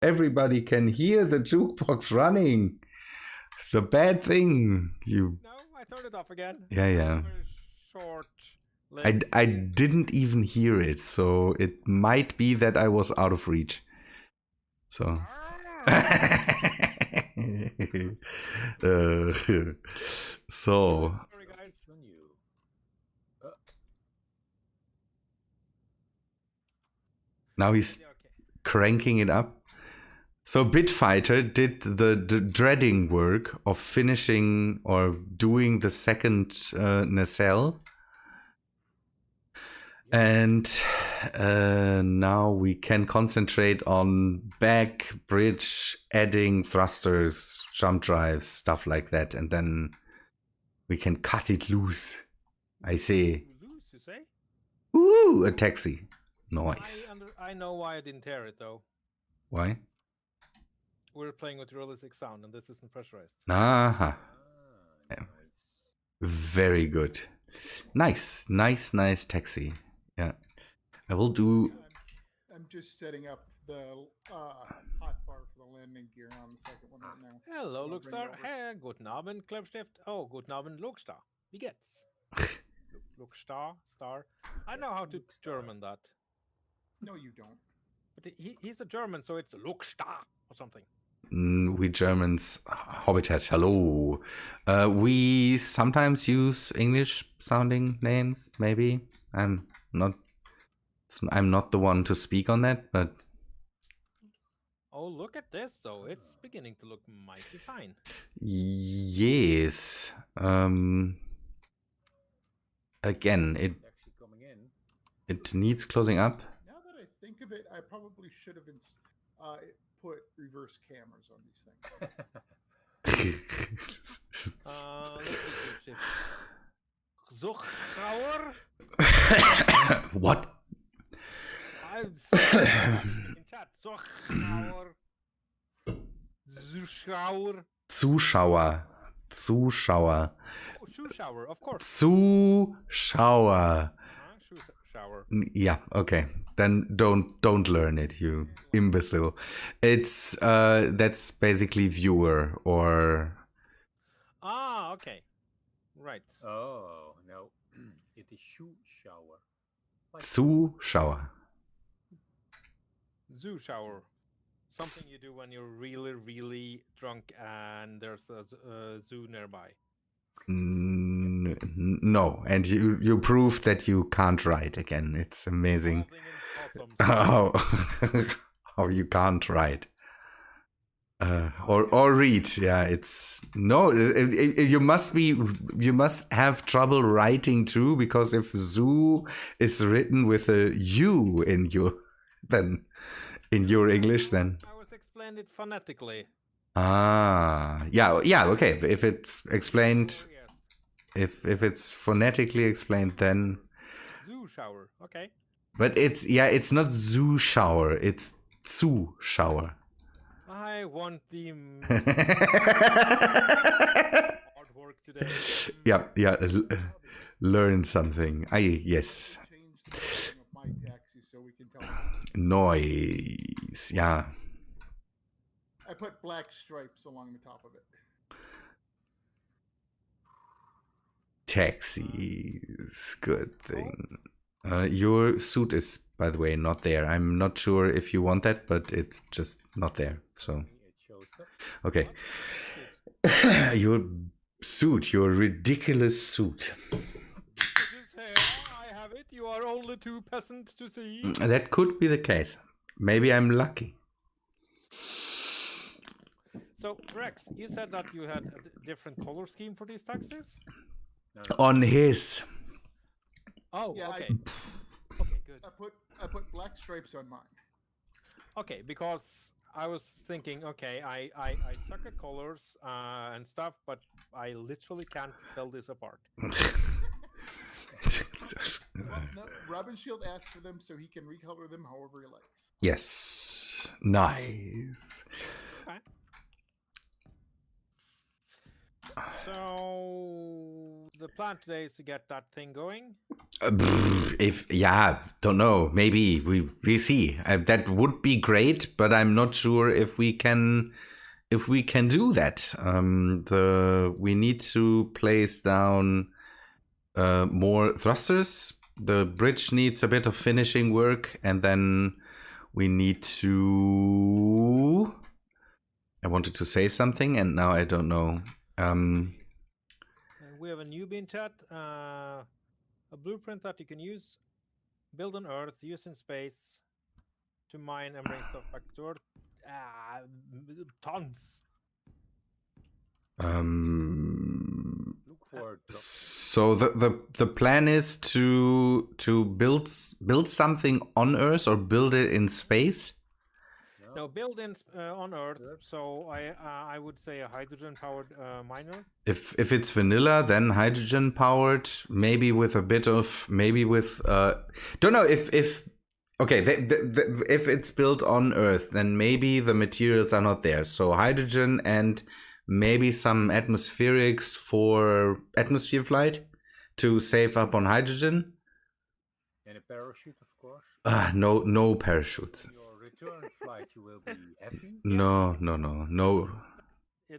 Everybody can hear the jukebox running. The bad thing. You. No, I turned it off again. Yeah. Very short. I didn't even hear it, so it might be that I was out of reach. So. So. Sorry, guys. Now he's cranking it up. So Bitfighter did the dreading work of finishing or doing the second nacelle. And now we can concentrate on back, bridge, adding thrusters, jump drives, stuff like that. And then we can cut it loose. I say. Loose, you say? Ooh, a taxi. Nice. I know why I didn't tear it, though. Why? We're playing with realistic sound, and this isn't pressurized. Aha. Yeah. Very good. Nice taxi. Yeah. I will do... I'm just setting up the hot bar for the landing gear on the second one right now. Hello, Luxstar. Hey, guten Abend, Klebstift. Oh, guten Abend, Luxstar. Wie geht's? Luxstar, star. I know how to German that. No, you don't. But he's a German, so it's Luxstar or something. We Germans, Hobbitat, hello. We sometimes use English-sounding names, maybe. I'm not the one to speak on that, but... Oh, look at this, though. It's beginning to look mighty fine. Yes. Again, it needs closing up. Now that I think of it, I probably should have put reverse cameras on these things. Zuschauer? What? In chat. Zuschauer. Zuschauer. Oh, shoe shower, of course. Zuschauer. Shoe shower. Yeah, okay. Then don't learn it, you imbecile. It's that's basically viewer or... Ah, okay. Right. Oh, no. It is shoe shower. Zuschauer. Zoo shower. Something you do when you're really, really drunk and there's a zoo nearby. No, and you prove that you can't write again. It's amazing how you can't write or read. Yeah, it's no. You must have trouble writing too, because if zoo is written with a U in your English, then I was explained it phonetically. Yeah, okay. If it's explained, if it's phonetically explained, then Zoo shower, okay. But it's not zoo shower, it's zu shower. I want the hard work today. Yeah. Learn something. Yes. Noise. Yeah. I put black stripes along the top of it. Taxis. Good thing. Your suit is, by the way, not there. I'm not sure if you want that, but it's just not there. So, okay. Your suit, your ridiculous suit. I have it. You are only too peasant to see. That could be the case. Maybe I'm lucky. So, Rex, you said that you had a different color scheme for these taxis? On his. Oh, yeah, okay. Okay, good. I put black stripes on mine. Okay, because I was thinking, okay, I suck at colors and stuff, but I literally can't tell this apart. Well, no, Raben Shield asked for them so he can recolor them however he likes. Yes. Nice. Okay. So the plan today is to get that thing going. Don't know. Maybe we see. That would be great, but I'm not sure if we can do that. We need to place down more thrusters. The bridge needs a bit of finishing work, and then we need to. I wanted to say something, and now I don't know. And we have a new bin chat, a blueprint that you can use, build on Earth, use in space to mine and bring stuff back to Earth. Tons. Look for So the plan is to build something on Earth or build it in space. No, build in on Earth. So I would say a hydrogen powered miner. If it's vanilla, then hydrogen powered. Maybe with a bit of don't know if. Okay, if it's built on Earth, then maybe the materials are not there. So hydrogen and maybe some atmospherics for atmosphere flight to save up on hydrogen. And a parachute, of course. No parachutes. On your return flight, you will be heavy. No.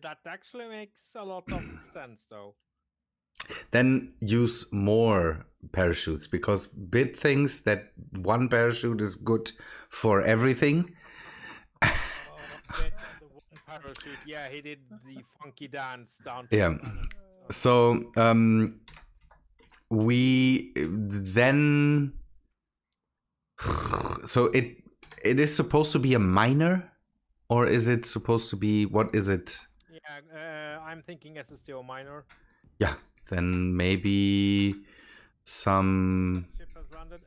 That actually makes a lot of sense, though. Then use more parachutes, because Bit thinks that one parachute is good for everything. Bit on the one parachute. Yeah, he did the funky dance down to Yeah. the planet. So we then. So it is supposed to be a miner, or is it supposed to be, what is it? Yeah, I'm thinking SSTO miner. Yeah, then maybe some. Ship has landed.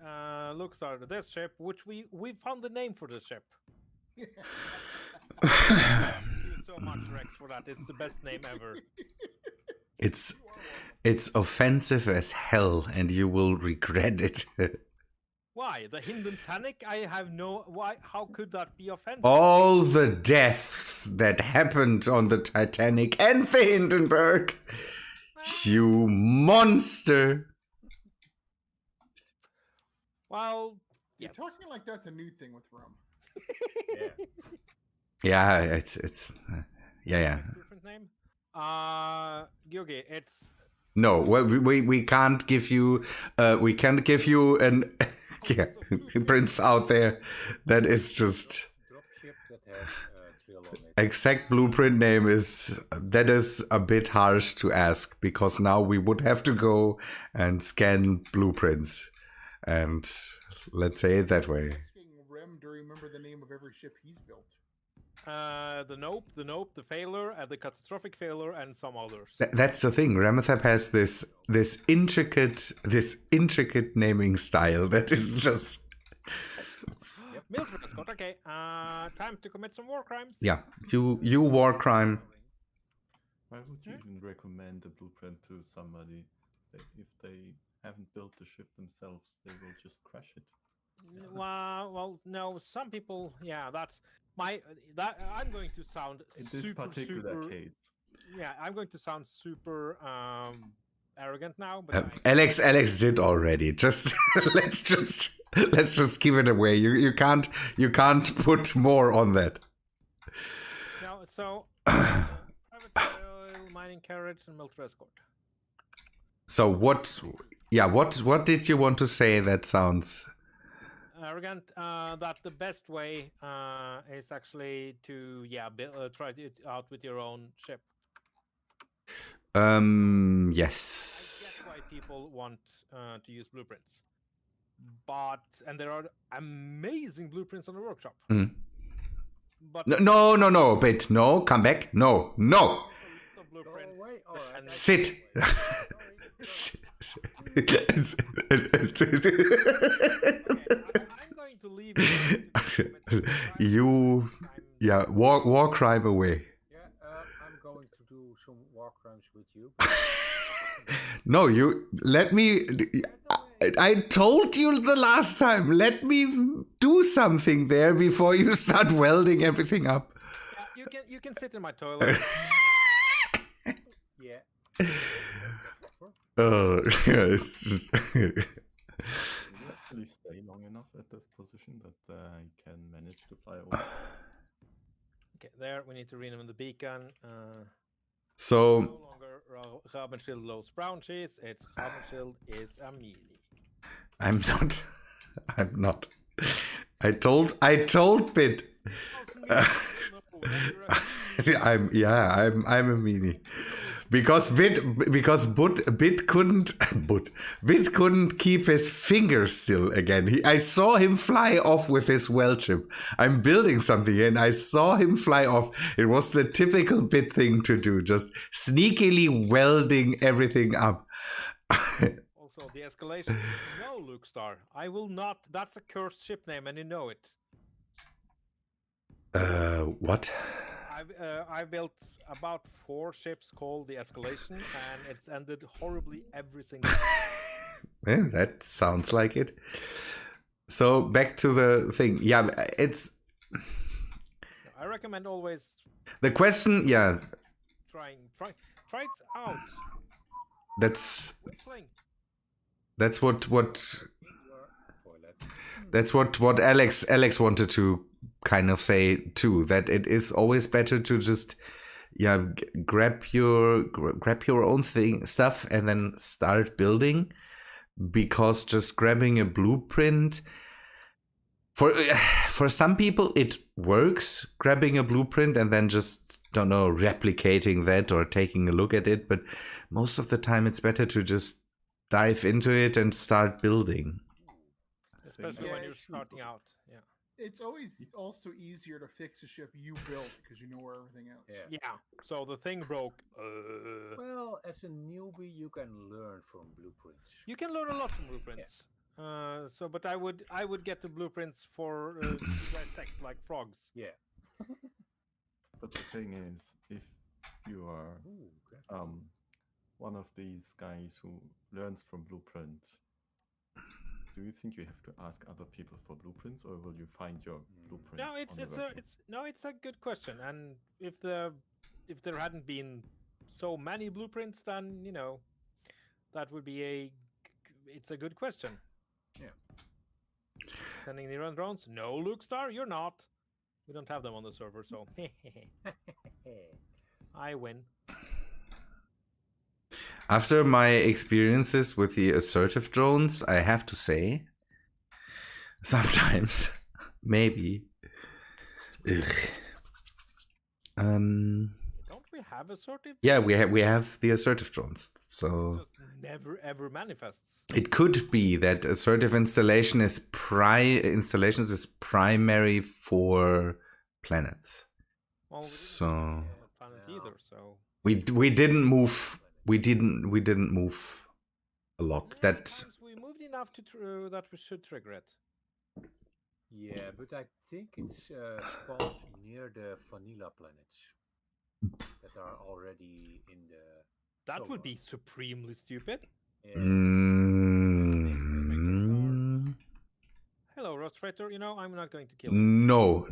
Looks like this ship, which we found the name for the ship. Thank you so much, Rex, for that. It's the best name ever. It's offensive as hell, and you will regret it. Why? The Hidden Tanic? I have no... Why? How could that be offensive? All the deaths that happened on the Titanic and the Hindenburg. You monster. Well, yes. You're talking like that's a new thing with rum. Yeah, it's yeah. Different name? Georgi, it's... No, well, we can't give you an yeah, prince out there that is just Dropship that has drill on it. exact blueprint name is a bit harsh to ask, because now we would have to go and scan blueprints, and let's say it that way. Asking Rem to remember the name of every ship he's built. The Nope, the Failure, the Catastrophic Failure, and some others. That's the thing. Remethep has this intricate naming style that is just. Military escort, okay. Time to commit some war crimes. Yeah, you war crime. Why would you even recommend a blueprint to somebody? If they haven't built the ship themselves, they will just crash it. Well, no. Some people, yeah. That's I'm going to sound In this particular case. Yeah, I'm going to sound super arrogant now. But Alex did already. Just let's just give it away. You can't put more on that. No, so private sale, mining carriage, and military escort. So what? Yeah, what did you want to say that sounds arrogant? That the best way is actually to try it out with your own ship. yes. That's why people want to use blueprints. And there are amazing blueprints on the workshop. Mm. But No, Bit. No, come back. No. Blueprints. And Sit. Okay, I'm going to leave. You, yeah, war crime away. Yeah, I'm going to do some war crimes with you. No, you let me. I told you the last time. Let me do something there before you start welding everything up. Yeah, you can sit in my toilet. Yeah. buffer. It's just Will you actually stay long enough at this position that I can manage to fly over? Okay, there we need to rename the beacon. No so. longer Raben Shield loves brown cheese. It's Raben Shield is a melee. I'm not. I'm not. I told Bit. I'm a meanie. Because Bit couldn't keep his fingers still again. I saw him fly off with his weld chip. I'm building something and I saw him fly off. It was the typical Bit thing to do, just sneakily welding everything up. Also, the escalation. No, Luke Star. I will not. That's a cursed ship name, and you know it. What? I've built about 4 ships called the Escalation, and it's ended horribly every single time. Well, that sounds like it. So back to the thing. Yeah, it's I recommend always the question. Yeah, try it out. that's Whistling. what Alex wanted to kind of say too, that it is always better to just grab your own stuff and then start building, because just grabbing a blueprint for some people it works, grabbing a blueprint and then just replicating that or taking a look at it, but most of the time it's better to just dive into it and start building. Especially when you're starting out. Yeah. It's always also easier to fix a ship you built because you know where everything else. Yeah. Yeah. So the thing broke. Well, as a newbie, you can learn from blueprints. You can learn a lot from blueprints. But I would get the blueprints for dissect like frogs. Yeah. But the thing is, if you are one of these guys who learns from blueprints, do you think you have to ask other people for blueprints, or will you find your blueprints? No, it's a good question. And if there hadn't been so many blueprints, then that would be it's a good question. Yeah. Sending the run drones? No, Luke Star, you're not. We don't have them on the server, so I win. After my experiences with the assertive drones, I have to say, sometimes, maybe. Don't we have assertive? Yeah, we have the assertive drones. So Just never ever manifests. it could be that assertive installations is primary for planets. Well, So planet either. So we didn't move. We didn't move a lot. That sometimes we moved enough to that we should trigger it. Yeah, but I think it's spawns near the vanilla planets that are already in the. That would be supremely stupid. Yeah. Hello, Rostrator. I'm not going to kill you. No.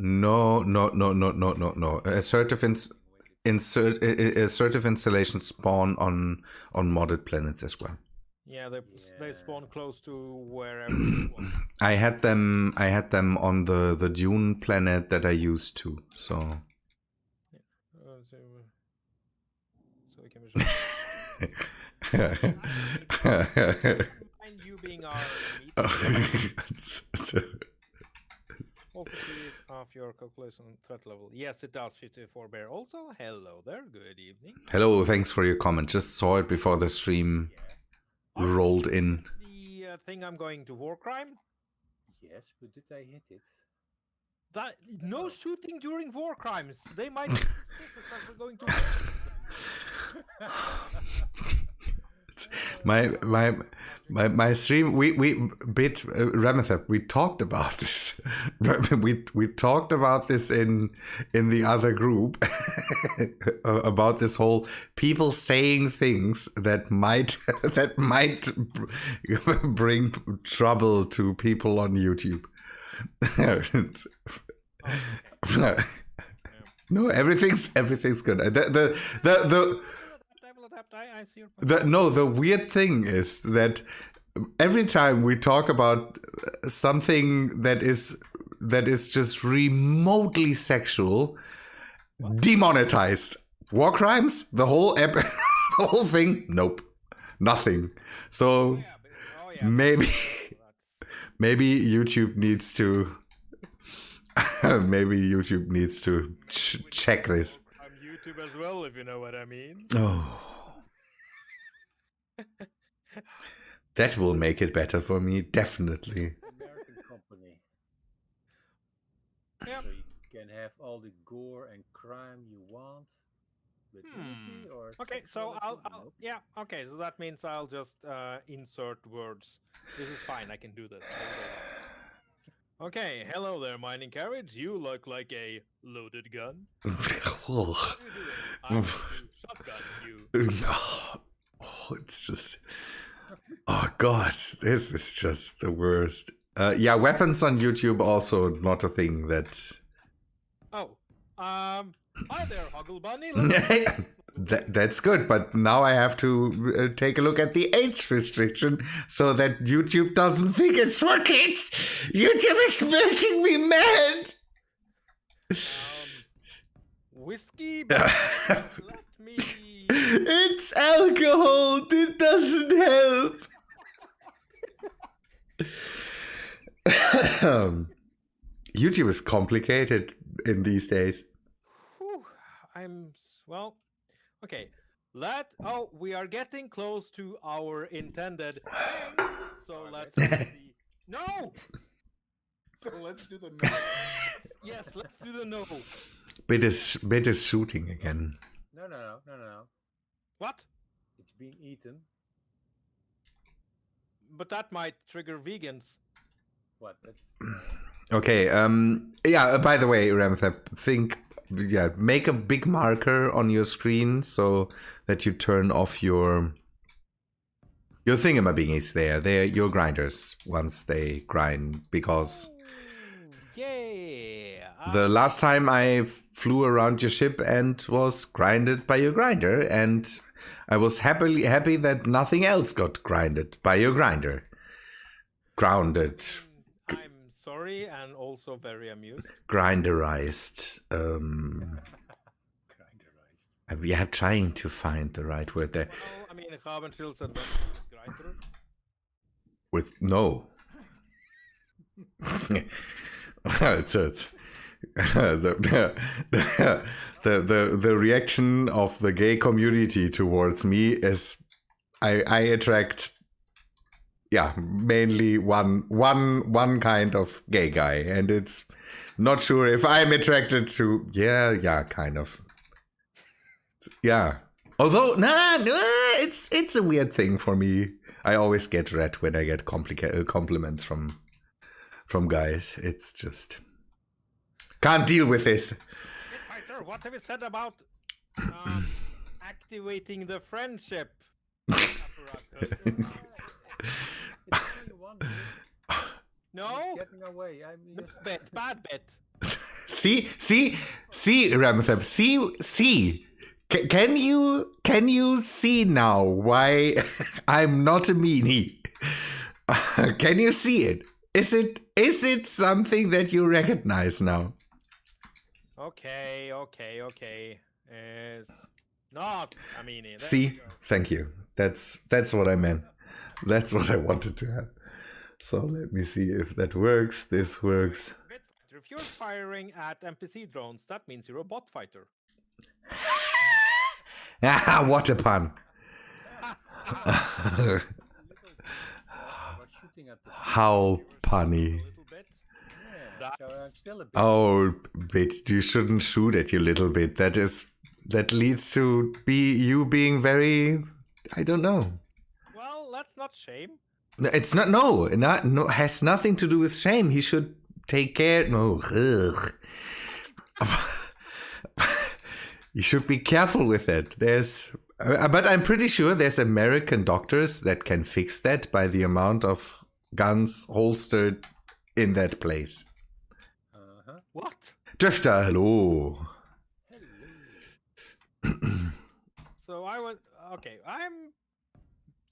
Assertive installations spawn on modded planets as well. Yeah, they spawn close to wherever you want. I had them on the Dune planet that I used to. So So we can be sure. And you being our also please off your calculation threat level. Yes, it does. 54 bear. Also, hello there. Good evening. Hello, thanks for your comment. Just saw it before the stream rolled in. The thing I'm going to war crime. Yes, but did I hit it? That no shooting during war crimes. They might be suspicious that we're going to. My stream, we Remethep, we talked about this. we talked about this in the other group about this whole people saying things that might bring trouble to people on YouTube. No, everything's good. The Remethep. I see your point. The weird thing is that every time we talk about something that is just remotely sexual, demonetized. War crimes, the whole the whole thing, nope, nothing. So maybe maybe YouTube needs to check this. I'm YouTube as well, if you know what I mean. Oh. That will make it better for me, definitely. American company. Yep. So you can have all the gore and crime you want with nudity or Okay, so sexuality? I'll Nope. yeah. Okay, so that means I'll just insert words. This is fine. I can do this. Okay, hello there, mining carriage. You look like a loaded gun. Oh, What are you doing? I'm going to shotgun you. it's just. Oh God, this is just the worst. Yeah, weapons on YouTube also not a thing that. Oh, hi there, Huggle Bunny. That's good, but now I have to take a look at the age restriction so that YouTube doesn't think it's for kids. YouTube is making me mad. Whiskey, let me. It's alcohol. It doesn't help. YouTube is complicated in these days. Whew, well. Okay, we are getting close to our intended thing. So let's do the no. So let's do the no. Yes, let's do the no. Bit is shooting again. No. What? It's being eaten. But that might trigger vegans. What? That's Okay. Yeah. By the way, Remethep, make a big marker on your screen so that you turn off your thingamabingies there. They're your grinders once they grind, because the last time I flew around your ship and was grinded by your grinder, and I was happy that nothing else got grinded by your grinder. Grounded. I'm sorry and also very amused. Grinderized. grinderized. We are trying to find the right word there. Well, I mean, Raben still said grinder. With no. it's the reaction of the gay community towards me is I attract mainly one kind of gay guy, and it's not sure if I'm attracted to kind of. Yeah. Although it's a weird thing for me. I always get red when I get compliments from guys. It's just can't deal with this. Fighter, what have you said about activating the friendship apparatus? It's only one. No? Getting away. I mean, Bad bet. See, Remethep, see. Can you see now why I'm not a meanie? Can you see it? Is it something that you recognize now? Okay. It's not a meanie. There See, we go. thank you. That's what I meant. That's what I wanted to have. So let me see if that works. This works. Bitfighter, if you're firing at NPC drones, that means you're a bot fighter. Ah, what a pun. How punny. A little bit. yeah, so That's- I'm still a bit. Oh, bit, you shouldn't shoot at you little bit. That leads to you being very, I don't know. Well, let's not shame. It's no, has nothing to do with shame. He should take care. No, ugh. You should be careful with it. But I'm pretty sure there's American doctors that can fix that by the amount of guns holstered in that place. What? Drifter, hello. So So I was okay.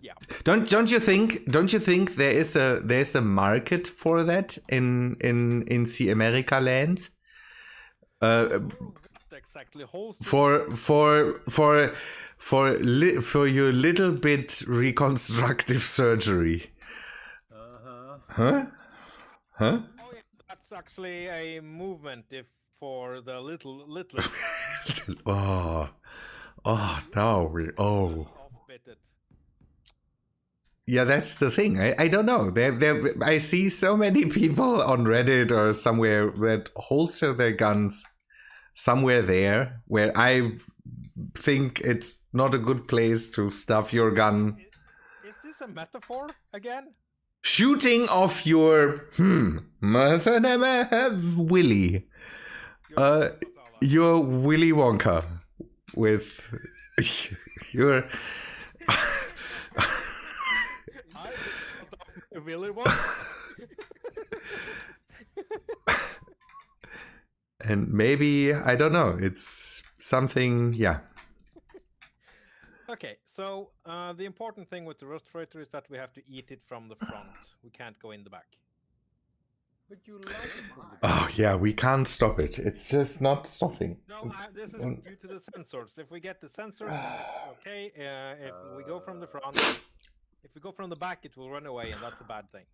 Yeah. Don't you think there's a market for that in the America lands? What exactly holster? For your little bit reconstructive surgery. Huh? Oh yeah, that's actually a movement if for the little. Oh no, Off-bitted. yeah, that's the thing. I don't know. I see so many people on Reddit or somewhere that holster their guns somewhere there where I think it's not a good place to stuff your gun. Is this a metaphor again? Shooting off your Willy. Your Willy Wonka with your Really one? and maybe I don't know. It's something, yeah. Okay, so the important thing with the rust freighter is that we have to eat it from the front. We can't go in the back. But you like it from the Oh yeah, we can't stop it. It's just not stopping. No, this is due to the sensors. If we get the sensors, it's okay. If we go from the front, if we go from the back, it will run away, and that's a bad thing.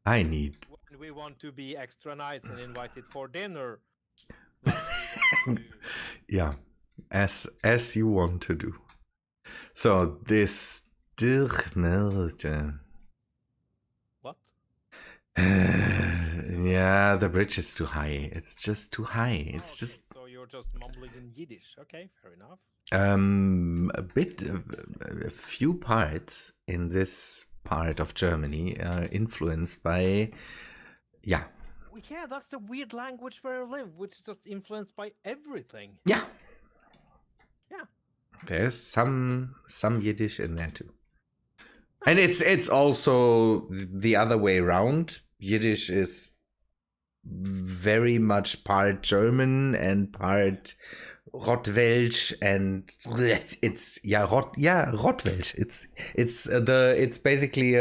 I need. When we want to be extra nice and invited for dinner. Like we want to do. Yeah, as you want to do. So this What? yeah, the bridge is too high. It's just too high. It's Okay, just so you're just mumbling in Yiddish. Okay, fair enough. a few parts in this part of Germany are influenced by, yeah. Well, yeah, that's the weird language where I live, which is just influenced by everything. Yeah. Yeah. There's some Yiddish in there too. And it's also the other way around. Yiddish is very much part German and part Rottwelsch, and it's Rottwelsch. It's basically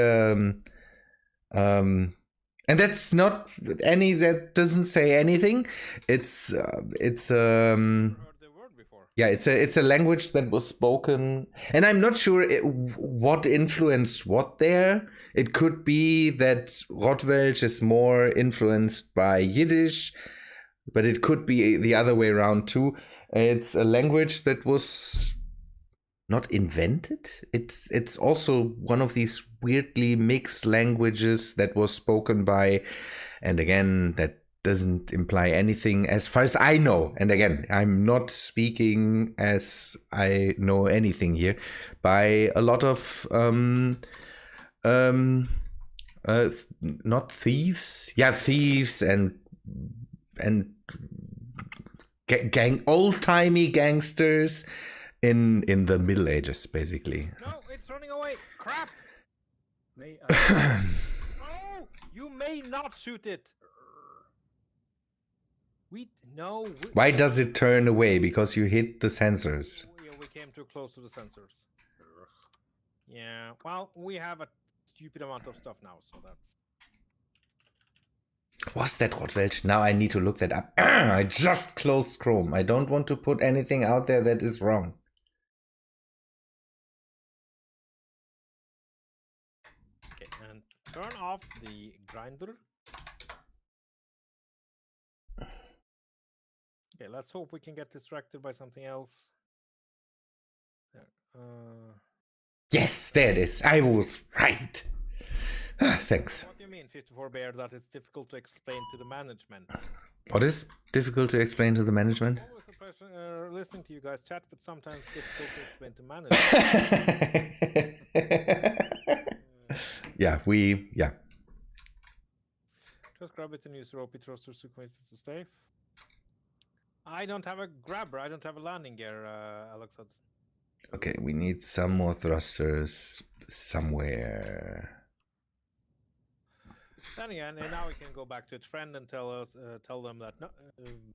and that's not any, that doesn't say anything. It's Heard the word before. yeah, it's a language that was spoken, and I'm not sure what influenced what there. It could be that Rottwelsch is more influenced by Yiddish, but it could be the other way around too. It's a language that was not invented. It's also one of these weirdly mixed languages that was spoken by, and again, that doesn't imply anything as far as I know. And again, I'm not speaking as I know anything here, by a lot of not thieves, thieves and old-timey gangsters in the Middle Ages, basically. No, it's running away. Crap! May I? Oh, you may not shoot it. Why does it turn away? Because you hit the sensors. We came too close to the sensors. Yeah, well, we have a stupid amount of stuff now, so that's... Was that Rottwelsch? Now I need to look that up. I just closed Chrome. I don't want to put anything out there that is wrong. Okay, and turn off the grinder. Okay, let's hope we can get distracted by something else. There. Yes, there it is. I was right. Thanks. What do you mean, 54 Bear, that it's difficult to explain to the management? What is difficult to explain to the management? Always a pleasure listening to you guys chat, but sometimes difficult to explain to management. Yeah. Just grab it and use ropey thrusters to commit to stay. I don't have a grabber. I don't have a landing gear, Alex Hudson. Okay, we need some more thrusters somewhere. Then again, and now we can go back to its friend and tell them that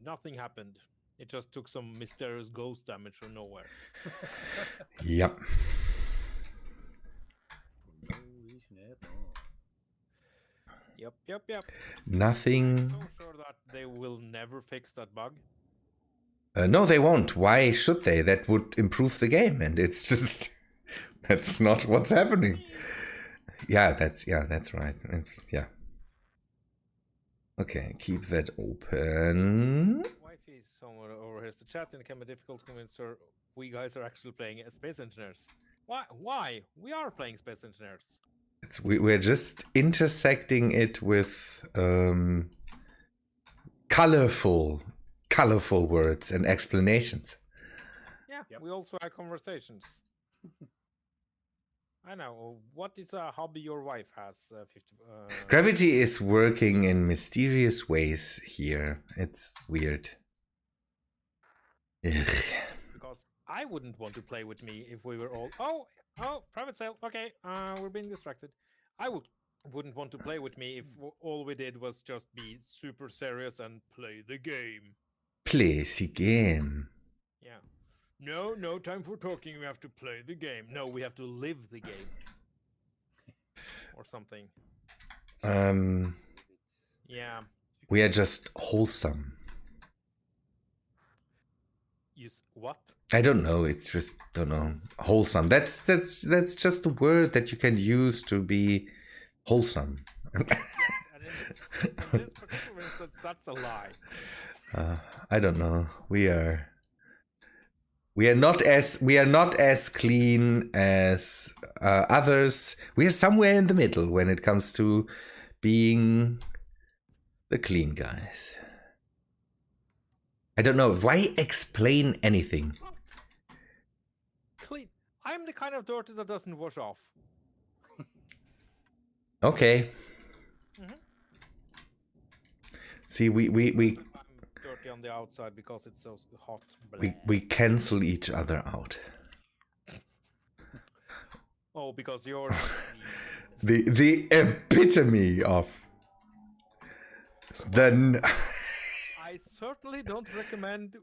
nothing happened. It just took some mysterious ghost damage from nowhere. Yep. For no reason at all. Yep. Nothing. So sure that they will never fix that bug. No, they won't. Why should they? That would improve the game, and it's just that's not what's happening. Yeah, that's right. Yeah. Okay, keep that open. Wifey is somewhere over here. The chat and it can be difficult to convince her we guys are actually playing as space engineers. Why? We are playing space engineers. We're just intersecting it with colorful words and explanations. Yeah, Yep. we also had conversations. I know. What is a hobby your wife has? 50. Gravity is working in mysterious ways here. It's weird. Ugh. Because I wouldn't want to play with me if we were all. Oh, private sale. Okay, we're being distracted. I wouldn't want to play with me if all we did was just be super serious and play the game. Play the game. Yeah. No time for talking. We have to play the game. No, we have to live the game. Or something. Yeah. We are just wholesome. What? I don't know. It's just don't know. Wholesome. That's just a word that you can use to be wholesome. Yes, and in this particular instance, that's a lie. I don't know. We are not as clean as others. We are somewhere in the middle when it comes to being the clean guys. I don't know. Why explain anything? What? Clean. I'm the kind of dirty that doesn't wash off. Okay. Mhm. See, we I'm dirty on the outside because it's so hot. we cancel each other out. Oh, because you're The epitome of the. I certainly don't recommend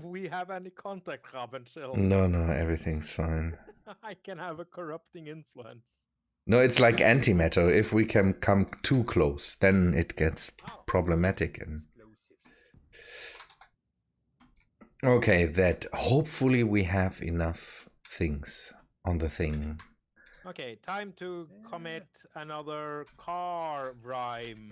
we have any contact, Raben. Still. No, everything's fine. I can have a corrupting influence. No, it's like antimatter. If we can come too close, then it gets problematic. And okay, that hopefully we have enough things on the thing. Okay, time to commit another car rhyme.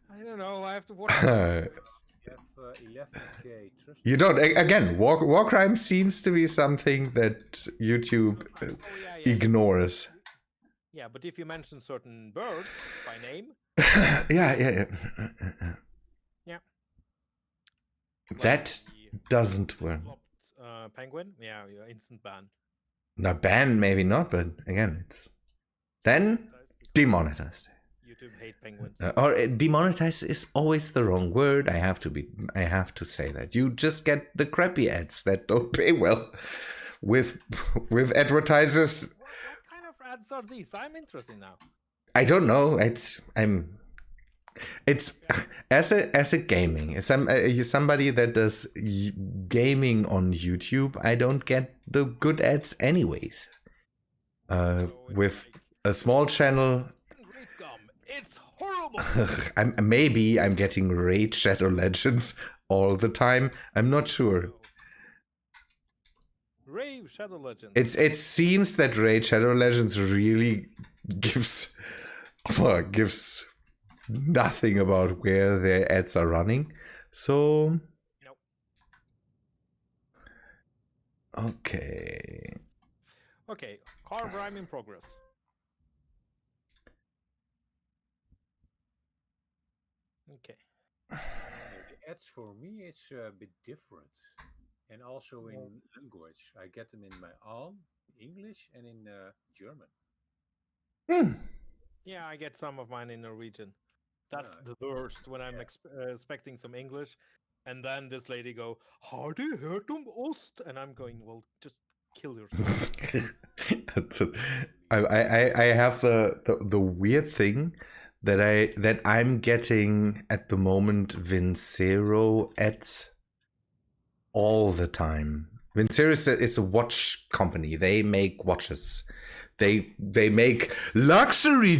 I don't know. I have to watch. You have 11k trust. You don't. Again, war crime seems to be something that YouTube Yeah. ignores. Yeah, but if you mention certain birds by name, Yeah. Yeah. That doesn't work. flopped penguin, yeah, you're instant ban. Now ban maybe not, but again, it's then demonetized. YouTube hate penguins. Or demonetized is always the wrong word. I have to say that. You just get the crappy ads that don't pay well with advertisers. What kind of ads are these? I'm interested now. I don't know. It's as a gaming, somebody that does gaming on YouTube. I don't get the good ads anyways. With a small channel. It's horrible. I'm getting Raid Shadow Legends all the time. I'm not sure. Rave Shadow Legends. It seems that Raid Shadow Legends really gives nothing about where their ads are running. So Nope. Okay. Okay, car rhyme in progress. Okay. The ads for me is a bit different, and also in language. I get them in my own English and in German. Yeah, I get some of mine in Norwegian. That's the worst when I'm expecting some English, and then this lady go, "Har du hørt om ost?" And I'm going, "Well, just kill yourself." I have the weird thing that I'm getting at the moment Vincero at all the time. Vincero is a watch company. They make watches. They make luxury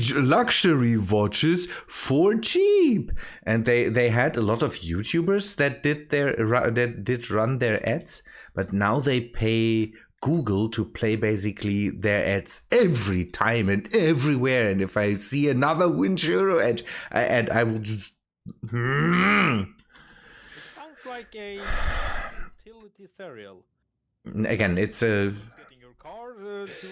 watches for cheap, and they had a lot of YouTubers that did run their ads, but now they pay Google to play basically their ads every time and everywhere. And if I see another Vincero ad, I will just. It sounds like a utility serial. Again, it's a. Getting your car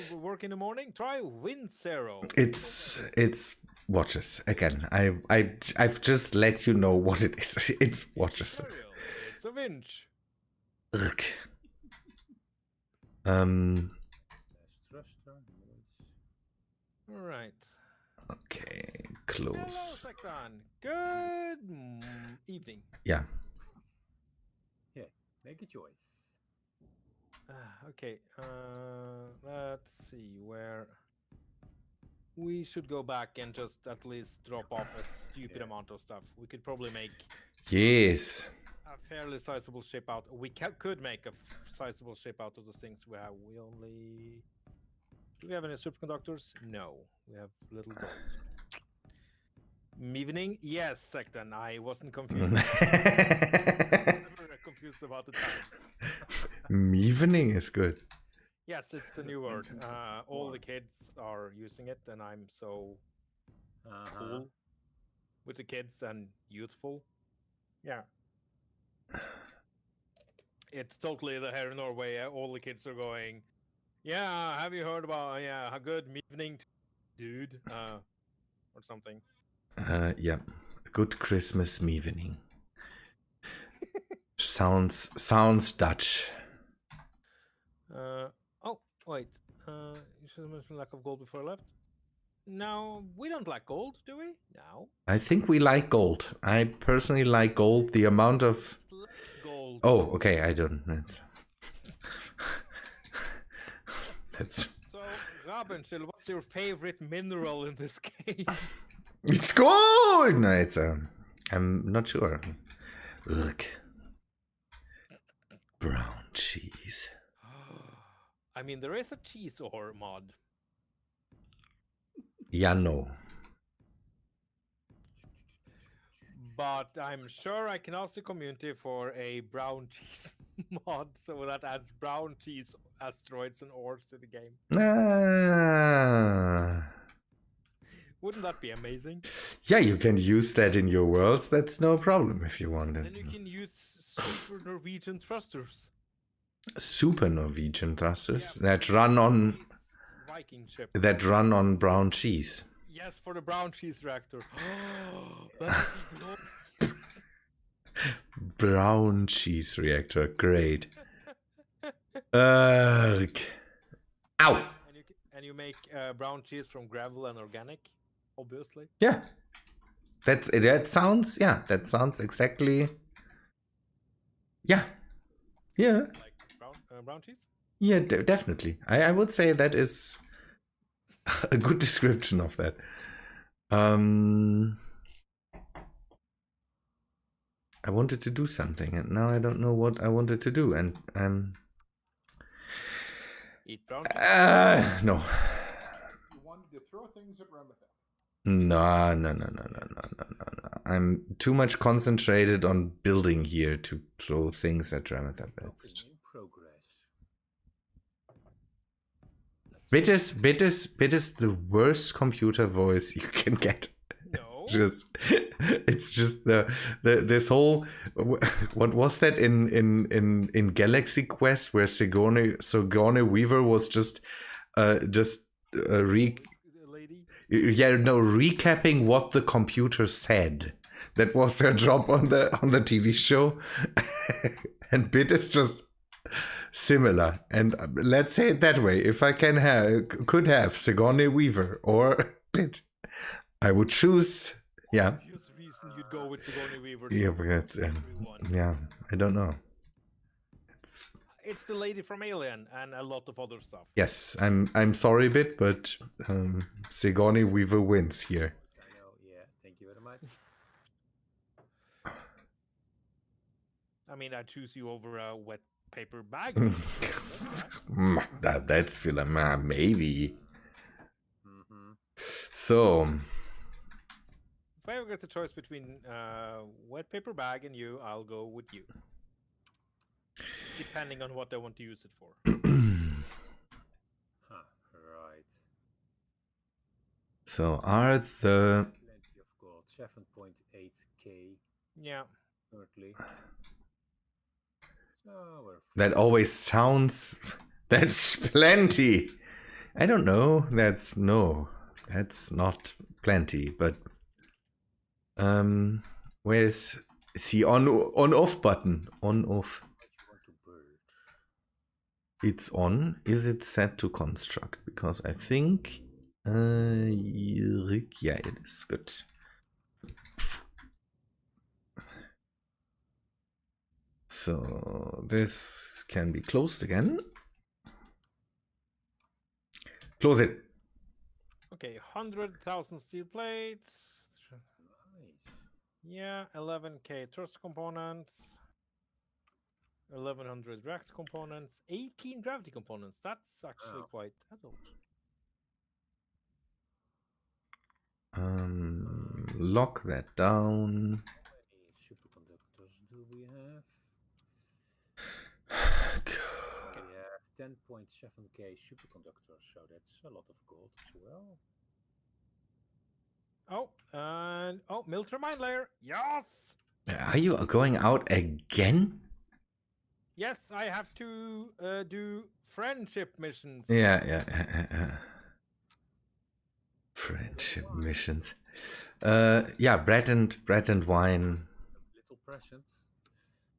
to work in the morning. Try Vincero. It's watches again. I've just let you know what it is. It's watches. Serial. It's a winch. Ugh. All right. Okay, Hello, close. Sektan. Good evening. Yeah. Yeah, make a choice. Okay. Let's see where we should go back and just at least drop off a stupid amount of stuff. We could probably make Yes. a fairly sizable ship out. We could make a sizable ship out of those things we have. We only. Do we have any superconductors? No. We have little gold. Evening? Yes, Sektan. I wasn't confused. I'm very confused about the times. Evening is good. Yes, it's the new word. All the kids are using it, and I'm so cool with the kids and youthful. Yeah. It's totally the here in Norway. All the kids are going, yeah, have you heard about, a good evening, dude? Or something. Yeah. Good Christmas evening. Sounds Dutch. Oh, wait. You should have mentioned lack of gold before I left. No, we don't lack gold, do we? No. I think we like gold. I personally like gold. The amount of Black gold. Oh, okay. I don't. That's. So, Raben, what's your favorite mineral in this game? It's gold. No, it's I'm not sure. Look. Brown cheese. I mean, there is a cheese ore mod. Yeah, no. But I'm sure I can ask the community for a brown cheese mod, so that adds brown cheese asteroids and ores to the game. Wouldn't that be amazing? Yeah, you can use that in your worlds. That's no problem if you want it. Then you can use super Norwegian thrusters. Super Norwegian thrusters Yeah, that run on Viking ship. brown cheese. Yes, for the brown cheese reactor. That would be glorious. Brown cheese reactor, great. Ow! And you make brown cheese from gravel and organic, obviously. Yeah, that sounds exactly. Yeah. Like brown cheese. Yeah, definitely. I would say that is a good description of that. I wanted to do something, and now I don't know what I wanted to do, and Eat brown cheese. no. You wanted to throw things at Remethep. No. I'm too much concentrated on building here to throw things at Remethep. It's In progress. Bit is the worst computer voice you can get. No. It's just the this whole what was that in Galaxy Quest where Sigourney Weaver was just Lady. recapping what the computer said. That was her job on the TV show. And Bit is just similar. And let's say it that way. If I could have Sigourney Weaver or Bit, I would choose. Yeah. Obvious reason you'd go with Sigourney Weaver. Yeah, but yeah, I don't know. It's the lady from Alien and a lot of other stuff. Yes, I'm sorry, Bit, but Sigourney Weaver wins here. I know, yeah. might. I mean, I choose you over a wet paper bag. That's feeling maybe. Mm-hmm. So, If I ever get the choice between wet paper bag and you, I'll go with you. Depending on what I want to use it for. Huh, right. so are the Plenty of gold. 7.8k Yeah. currently. So we're that always sounds that's plenty. I don't know. That's not plenty. But where's the on off button? On off. what you want to build. It's on. Is it set to construct? Because I think yeah, it is good. So this can be closed again. Close it. Okay, 100,000 steel plates. Nice. Yeah, 11k thrust components. 1100 react components. 18 gravity components. That's actually Wow. quite adult. Lock that down. How many superconductors do we have? We have 10.7k superconductors, so that's a lot of gold as well. Oh, and Miltra mine layer. Yes! Are you going out again? Yes, I have to do friendship missions. Yeah. Friendship missions. Yeah, bread and wine. Little presents.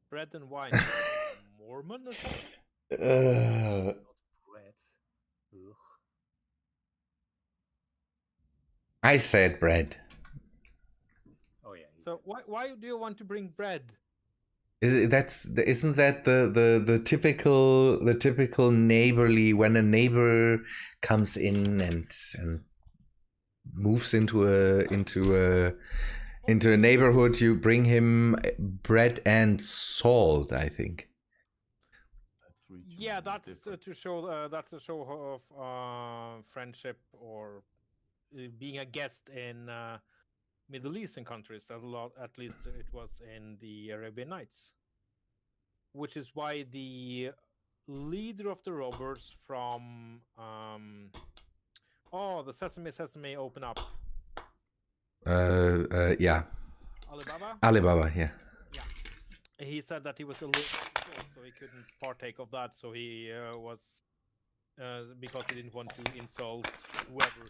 Bread and wine. Mormon or something? Uh, Not bread. Ugh. I said bread. Oh yeah. So why do you want to bring bread? Isn't that the typical neighborly, when a neighbor comes in and moves into a neighborhood, you bring him bread and salt, I think. That's regionally Yeah, that's different. to show that's a show of friendship or being a guest in Middle Eastern countries. At least it was in the Arabian Nights, which is why the leader of the robbers from the Sesame open up. Yeah. Alibaba. Yeah. He said that he was allergic to salt, so he couldn't partake of that. So he was because he didn't want to insult whoever.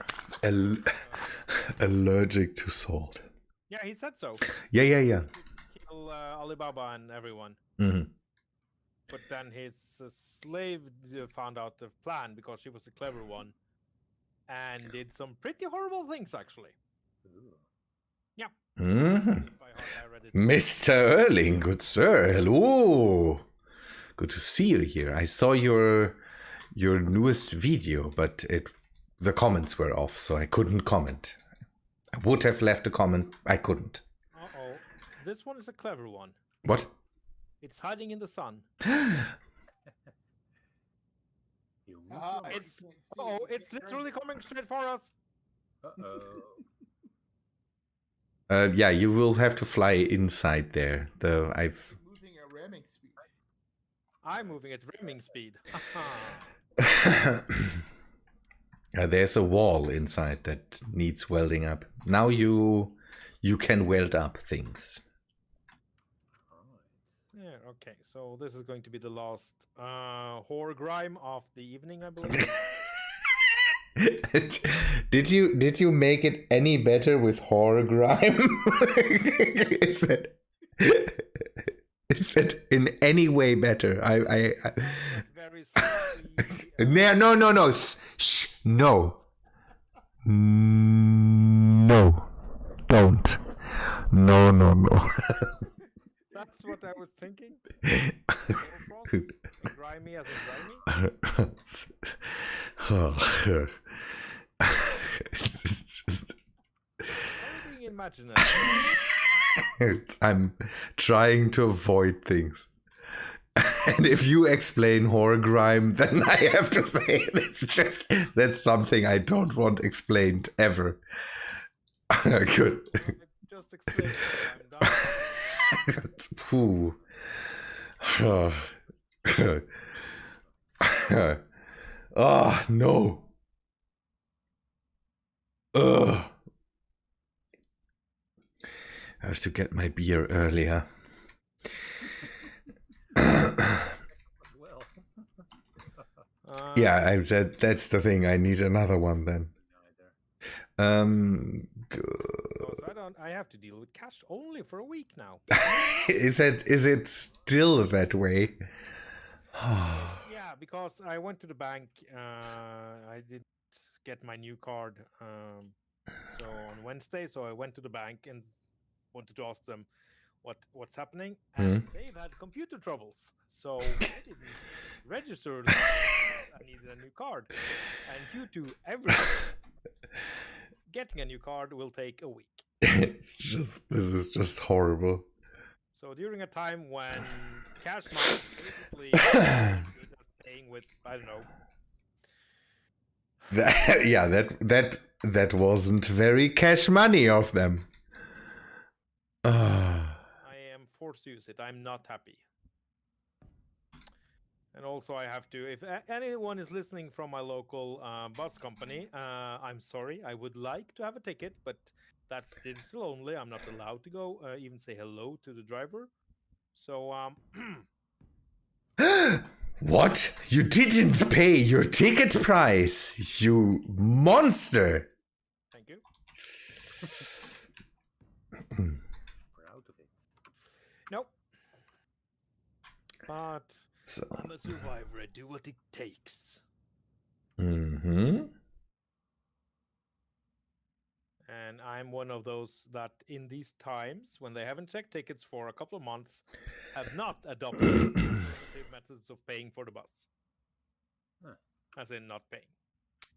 Allergic to salt. Yeah, he said so. Yeah. He could kill Alibaba and everyone. Mm-hmm. But then his slave found out the plan because she was a clever one and did some pretty horrible things, actually. Ooh. Yeah. Mm-hmm. By heart, I read it. Mr. Erling, good sir. Hello. Good to see you here. I saw your newest video, but the comments were off, so I couldn't comment. I would have left a comment. I couldn't. Uh-oh. This one is a clever one. What? It's hiding in the sun. You move Ah, your you It's can't see it, you it's can't literally turn it. coming straight for us. Uh-oh. Yeah, you will have to fly inside there. Though I've. Moving at ramming speed. I'm moving at ramming speed. There's a wall inside that needs welding up. Now you can weld up things. Yeah, okay. So this is going to be the last whore grime of the evening, I believe. Did you make it any better with horror grime? is that in any way better? I Very sexy, no. Shh, no. No. Don't. No. That's what I was thinking. Hoarfrost, grimy as in grimy. It's just. Are we being imagine it. I'm trying to avoid things. And if you explain horror grime, then I have to say that's something I don't want explained ever. Good. Just explain it. I'm done. Ooh. Oh, no. Ugh. I have to get my beer earlier. Well, Yeah, that's the thing. I need another one then. Because I have to deal with cash only for a week now. Is it still that way? Yeah, because I went to the bank. I did get my new card. So on Wednesday, so I went to the bank and wanted to ask them what's happening, and they've had computer troubles, so I didn't register that I needed a new card, and due to everything, getting a new card will take a week. This is just horrible. So during a time when cash money basically is good as paying with, I don't know. That wasn't very cash money of them. I am forced to use it. I'm not happy. And also I have to, if anyone is listening from my local bus company, I'm sorry, I would like to have a ticket, but that's digital only. I'm not allowed to go even say hello to the driver. So, What? You didn't pay your ticket price, you monster! thank you. proud of it. Nope. But So. I'm a survivor. I do what it takes. Mm-hmm. And I'm one of those that in these times, when they haven't checked tickets for a couple of months, have not adopted alternative methods of paying for the bus. Huh. As in not paying.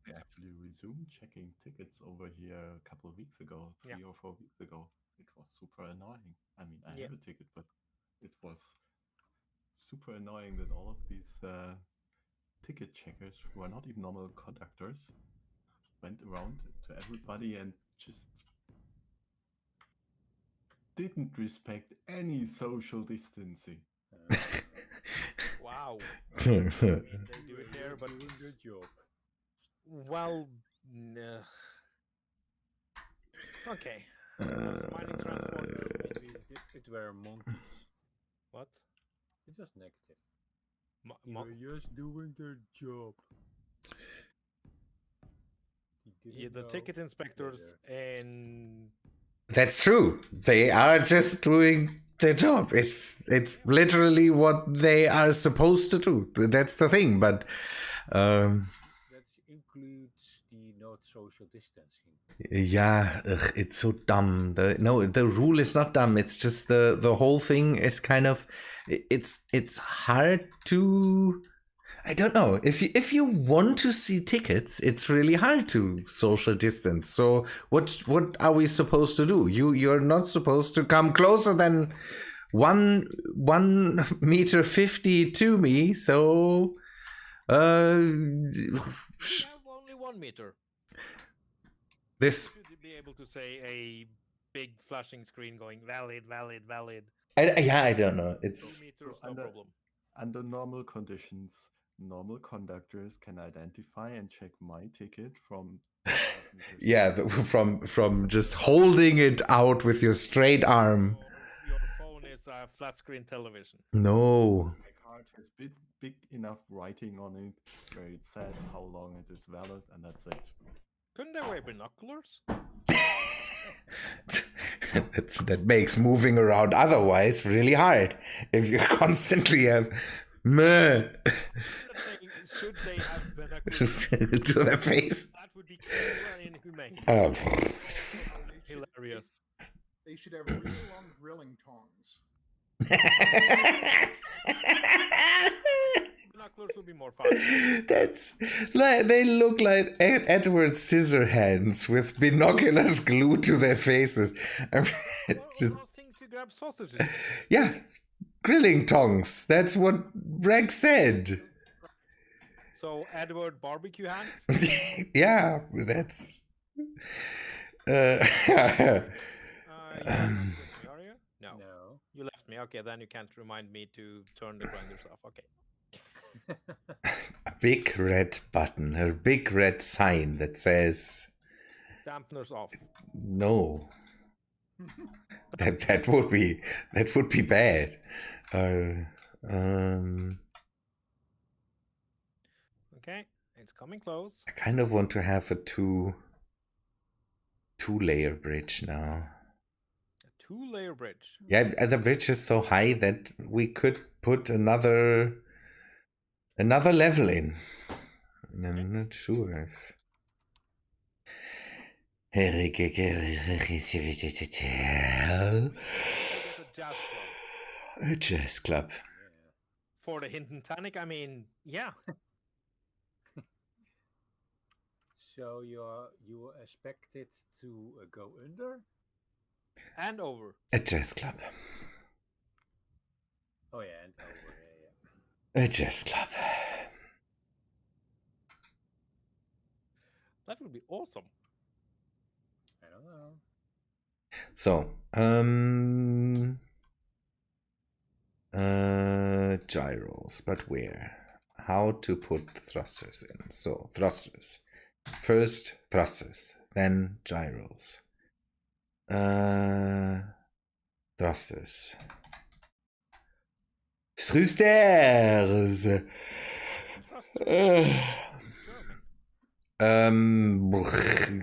I actually resumed checking tickets over here a couple of weeks ago, 3 or 4 weeks ago. It was super annoying. I mean, I have a ticket, but it was super annoying that all of these ticket checkers, who are not even normal conductors, went around to everybody and just didn't respect any social distancing. Wow. I mean, they do it there, but doing good job. well, nah. Okay. Mining transport. Maybe it were monkeys. What? It's just negative. They're just doing their job. Yeah, the ticket inspectors and That's true. They are just doing their job. It's literally what they are supposed to do. That's the thing. But that includes the not social distancing. yeah, it's so dumb. The rule is not dumb. It's just the whole thing is kind of it's hard to. I don't know. If you want to see tickets, it's really hard to social distance. So what are we supposed to do? You're not supposed to come closer than 1.50 meters to me. So we have only 1 meter. This Should be able to say a big flashing screen going valid. I don't know. 2 It's meters, So no problem. Under normal conditions, normal conductors can identify and check my ticket from 5 meters yeah, away. from just holding it out with your straight arm. Your phone is a flat screen television. No. My card has big enough writing on it where it says how long it is valid, and that's it. Couldn't they wear binoculars? That makes moving around otherwise really hard. If you constantly have meh Should they have binoculars? to their face. That would be cruel and inhumane. Hilarious. They should have really long grilling tongs. binoculars would be more fun. That's like they look like Edward Scissorhands with binoculars glued to their faces. I mean, it's Or just those things you grab sausages with. yeah, grilling tongs. That's what Rex said. So Edward barbecue hands. Yeah, that's. You left me, are you? No. No. You left me. Okay, then you can't remind me to turn the grinders off. Okay. A big red button, a big red sign that says Dampeners off. no. That would be bad. Okay, it's coming close. I kind of want to have a two-layer bridge now. A 2-layer bridge. Yeah, the bridge is so high that we could put another level in. And I'm not sure if. A jazz club. A jazz club. For the Hinton Tannic, I mean, yeah. So you expect it to go under? And over. A jazz club. Oh yeah, and over. Yeah. A jazz club. That would be awesome. I don't know. So, gyros, but where? How to put thrusters in? So, thrusters. First thrusters, then gyros. Thrusters. Thrusters.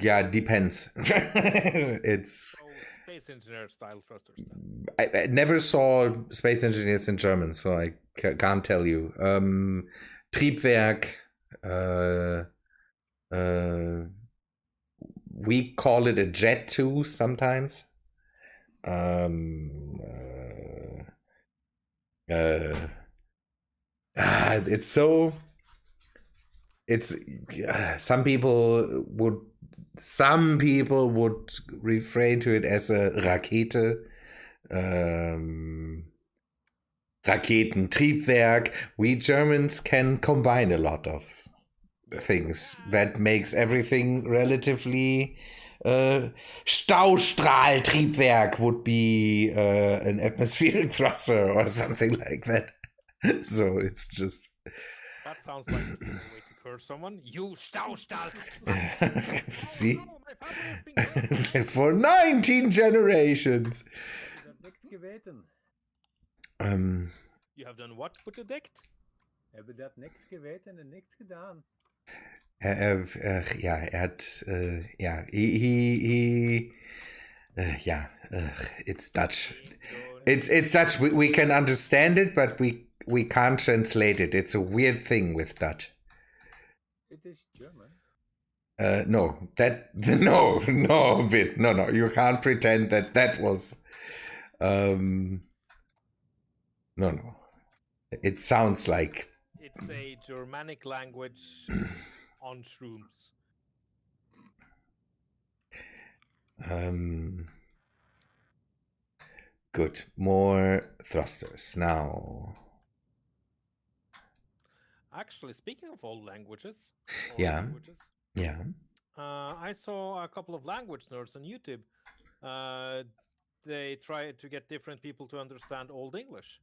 Yeah, depends. It's. So space engineer style thrusters. Then. I never saw space engineers in German, so I can't tell you. Triebwerk. We call it a jet too sometimes. It's so. It's some people would refrain to it as a Rakete. Raketentriebwerk. We Germans can combine a lot of things. That makes everything relatively. Staustrahltriebwerk would be an atmospheric thruster or something like that. So it's just. That sounds like a way to curse someone. You Staustrahl. See? Oh, no, my family has been cursed. For 19 generations. Dat niks geweten. You have done what with the deck? Hebben dat niks geweten en niks gedaan. It's Dutch. It's Dutch. We can understand it, but we can't translate it. It's a weird thing with Dutch. It is German. No, you can't pretend that was. No. It sounds like. It's a Germanic language on shrooms. Good. More thrusters now. Actually, speaking of old languages, Yeah. I saw a couple of language nerds on YouTube. They try to get different people to understand Old English.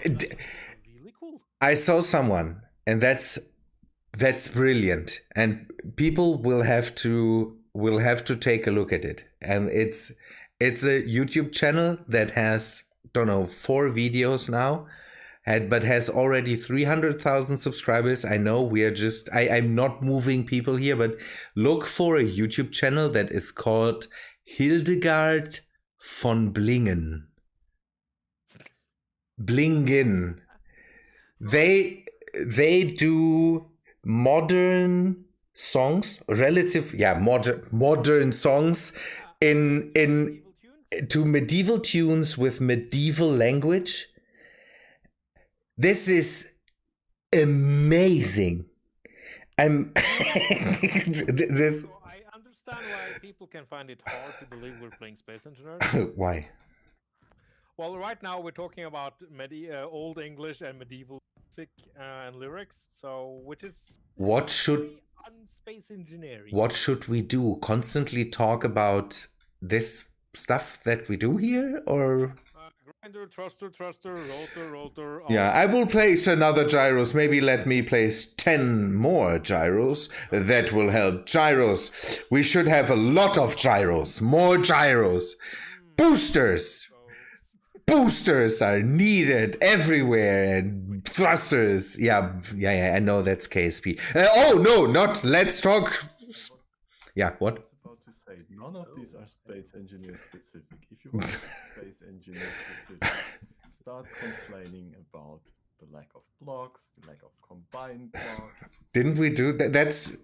That's really cool. I saw someone, and that's brilliant. And people will have to take a look at it. And it's a YouTube channel that has 4 videos now, but has already 300,000 subscribers. I know I'm not moving people here, but look for a YouTube channel that is called Hildegard von Blingen. Blingen. They do modern songs, modern songs in to medieval tunes with medieval language. This is amazing. I'm this. So I understand why people can find it hard to believe we're playing Space Engineers. Why? Well, right now we're talking about Old English and medieval music and lyrics, so which is What should very un-space engineering. what should we do? Constantly talk about this stuff that we do here, or? Grinder, thruster, rotor. Yeah, I will place another gyros. Maybe let me place 10 more gyros. That will help gyros. We should have a lot of gyros. More gyros. Boosters. Boosters are needed everywhere. And thrusters. Yeah, I know that's KSP. Oh, no, not. Let's talk. Yeah, what? I was about to say, none of these are space engineer specific. If you want to be space engineer specific, start complaining about the lack of blocks, the lack of combined blocks. Didn't we do that? That's.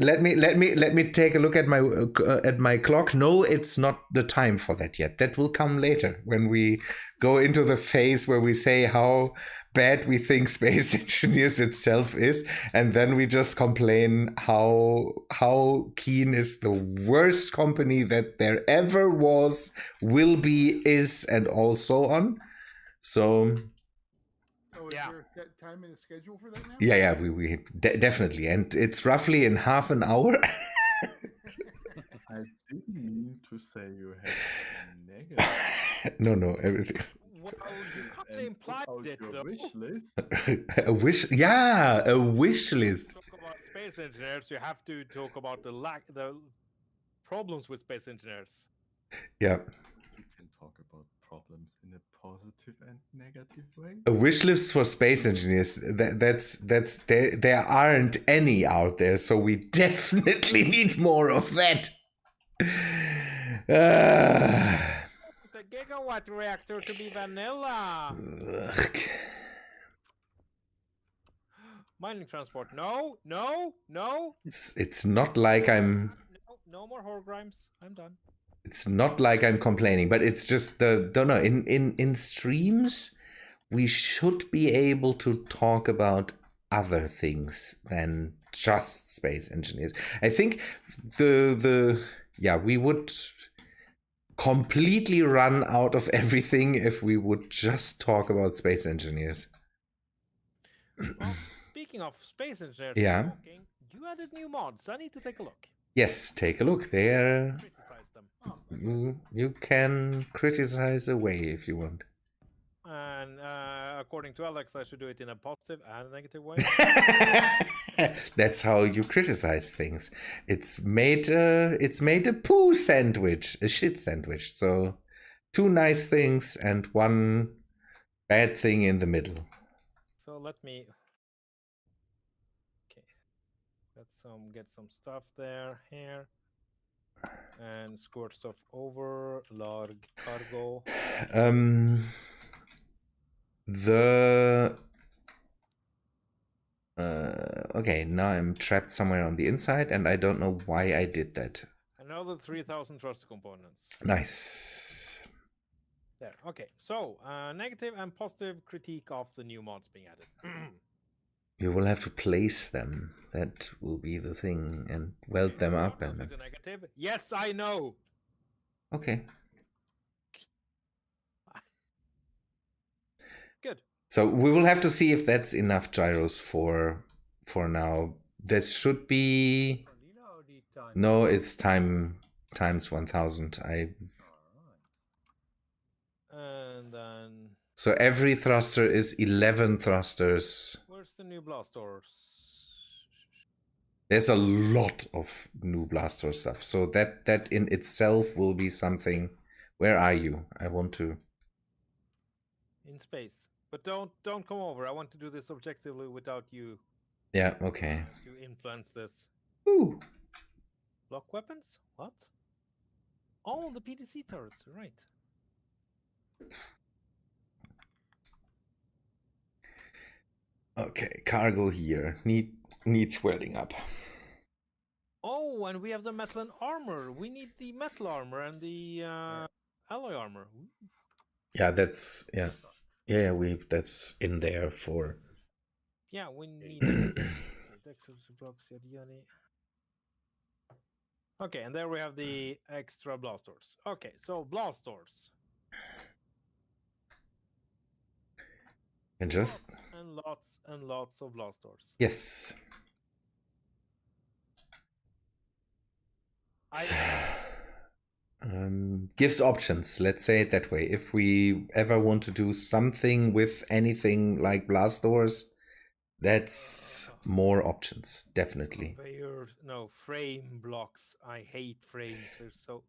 Let me take a look at my clock. No, it's not the time for that yet. That will come later when we go into the phase where we say how bad we think Space Engineers itself is, and then we just complain how Keen is the worst company that there ever was, will be, is, and all so on. So. So is there a set time in the schedule for that now? Yeah, we definitely, and it's roughly in half an hour. I didn't mean to say you had negative. No, everything. Well, you kind of And implied put out it, your though. wish list. A wish list. Talk about space engineers, you have to talk about the problems with space engineers. Yeah, You can talk about problems in a positive and negative way. a wish list for Space Engineers. That's there aren't any out there, so we definitely need more of that. The gigawatt reactor to be vanilla. Ugh. Mining transport. No. It's not like I'm. No more Horgrimes. I'm done. It's not like I'm complaining, but it's just don't know. In streams, we should be able to talk about other things than just Space Engineers. I think we would completely run out of everything if we would just talk about Space Engineers. Well, speaking of space engineers, Yeah. talking, you added new mods. I need to take a look. Yes, take a look. There, Criticize them. you can criticize away if you want. And according to Alex, I should do it in a positive and a negative way. That's how you criticize things. It's made a poo sandwich, a shit sandwich. So 2 nice things and 1 bad thing in the middle. So let me. Okay, get some stuff here, and squirt stuff over. Larg cargo. Okay, now I'm trapped somewhere on the inside and I don't know why I did that. Another 3,000 trust components. Nice. There. Okay. So negative and positive critique of the new mods being added. You will have to place them. That will be the thing, and weld them up. Start off with the negative. Yes, I know. Okay. Good. So we will have to see if that's enough gyros for now. This should be. Vanilla or the time? No, it's times 1000. And then So every thruster is 11 thrusters. where's the new blast doors? There's a lot of new blaster stuff. So that in itself will be something. Where are you? I want to. In space. But don't come over. I want to do this objectively without you Yeah, okay. to influence this. Ooh. Block weapons? What? Oh, the PDC turrets, right. Okay, cargo here. Needs welding up. Oh, and we have the metal and armor. We need the metal armor and the alloy armor. Ooh. Yeah, that's yeah, that's in there for Yeah, we need that again. Okay, textures, blocks, yada yada. Okay, and there we have the extra blast doors. Okay, so blast doors. And just Lots and lots and lots of blast doors. yes. Gives options, let's say it that way. If we ever want to do something with anything like blast doors, that's more options, definitely. Conveyors, no, frame blocks. I hate frames. They're so...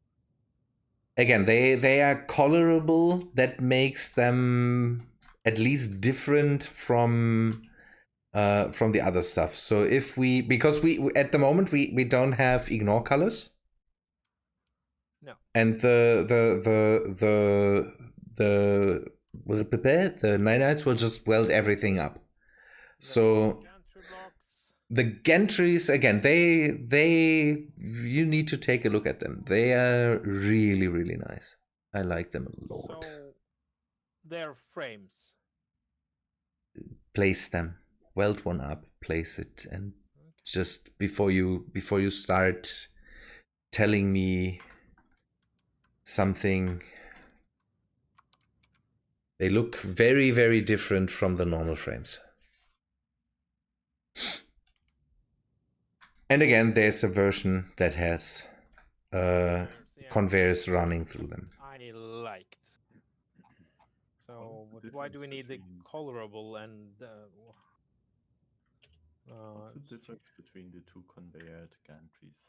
Again, they are colorable. That makes them at least different from the other stuff. So if we, because we at the moment we don't have ignore colors. No. And the nanites will just weld everything up. So Gantry blocks. the gantries, again, they you need to take a look at them. They are really, really nice. I like them a lot. So they're frames. Place them, weld one up, place it, and just before you start telling me something, they look very, very different from the normal frames. And again, there's a version that has conveyors running through them. I liked. So What's the why do we need the difference colorable and What's the difference between the two conveyored gantries?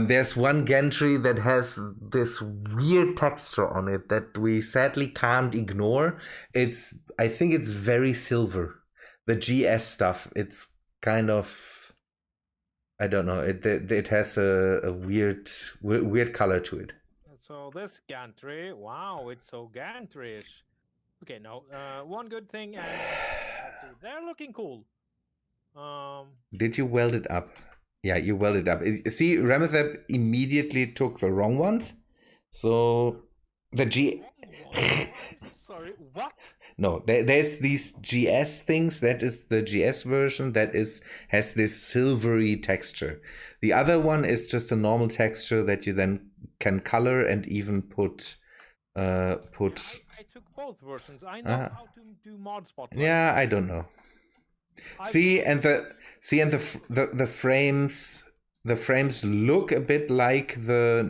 There's one gantry that has this weird texture on it that we sadly can't ignore. I think it's very silver. The GS stuff, it's kind of, I don't know. It has a weird color to it. So this gantry, wow, it's so gantry-ish. Okay, no, one good thing, and let's see, they're looking cool. Did you weld it up? Yeah, you welded up. See, Remethep immediately took the wrong ones. So the Sorry, what? No, there's these GS things. That is the GS version that has this silvery texture. The other one is just a normal texture that you then can color and even put. I took both versions. I know how to do mod spotlight. Yeah, I don't know. The frames look a bit like the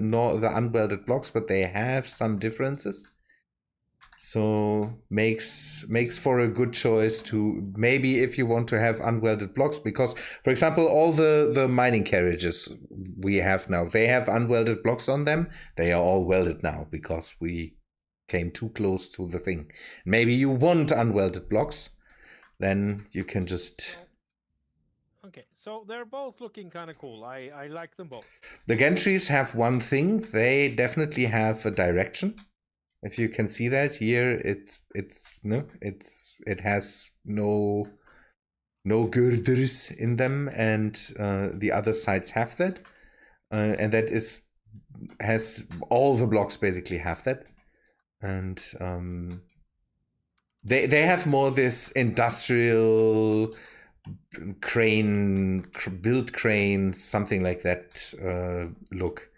unwelded blocks, but they have some differences. So makes for a good choice to maybe if you want to have unwelded blocks, because for example all the mining carriages we have now, they have unwelded blocks on them. They are all welded now because we came too close to the thing. Maybe you want unwelded blocks, then you can just... Okay, so they're both looking kind of cool. I like them both. The gantries have one thing. They definitely have a direction. If you can see that here, it has no girders in them, and the other sides have that, and that has all the blocks basically have that, and they have more this industrial build cranes, something like that look.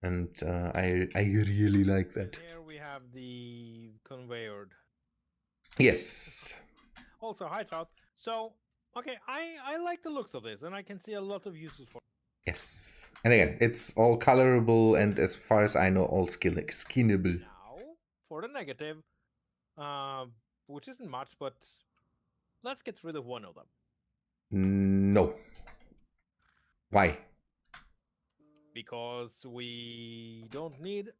And I really like that. Here we have the conveyored. Yes. Also, hi Trout. So, okay, I like the looks of this, and I can see a lot of uses for it. Yes. And again, it's all colorable, and as far as I know, all skinnable. Now, for the negative, which isn't much, but let's get rid of one of them. No. Why? Because we don't need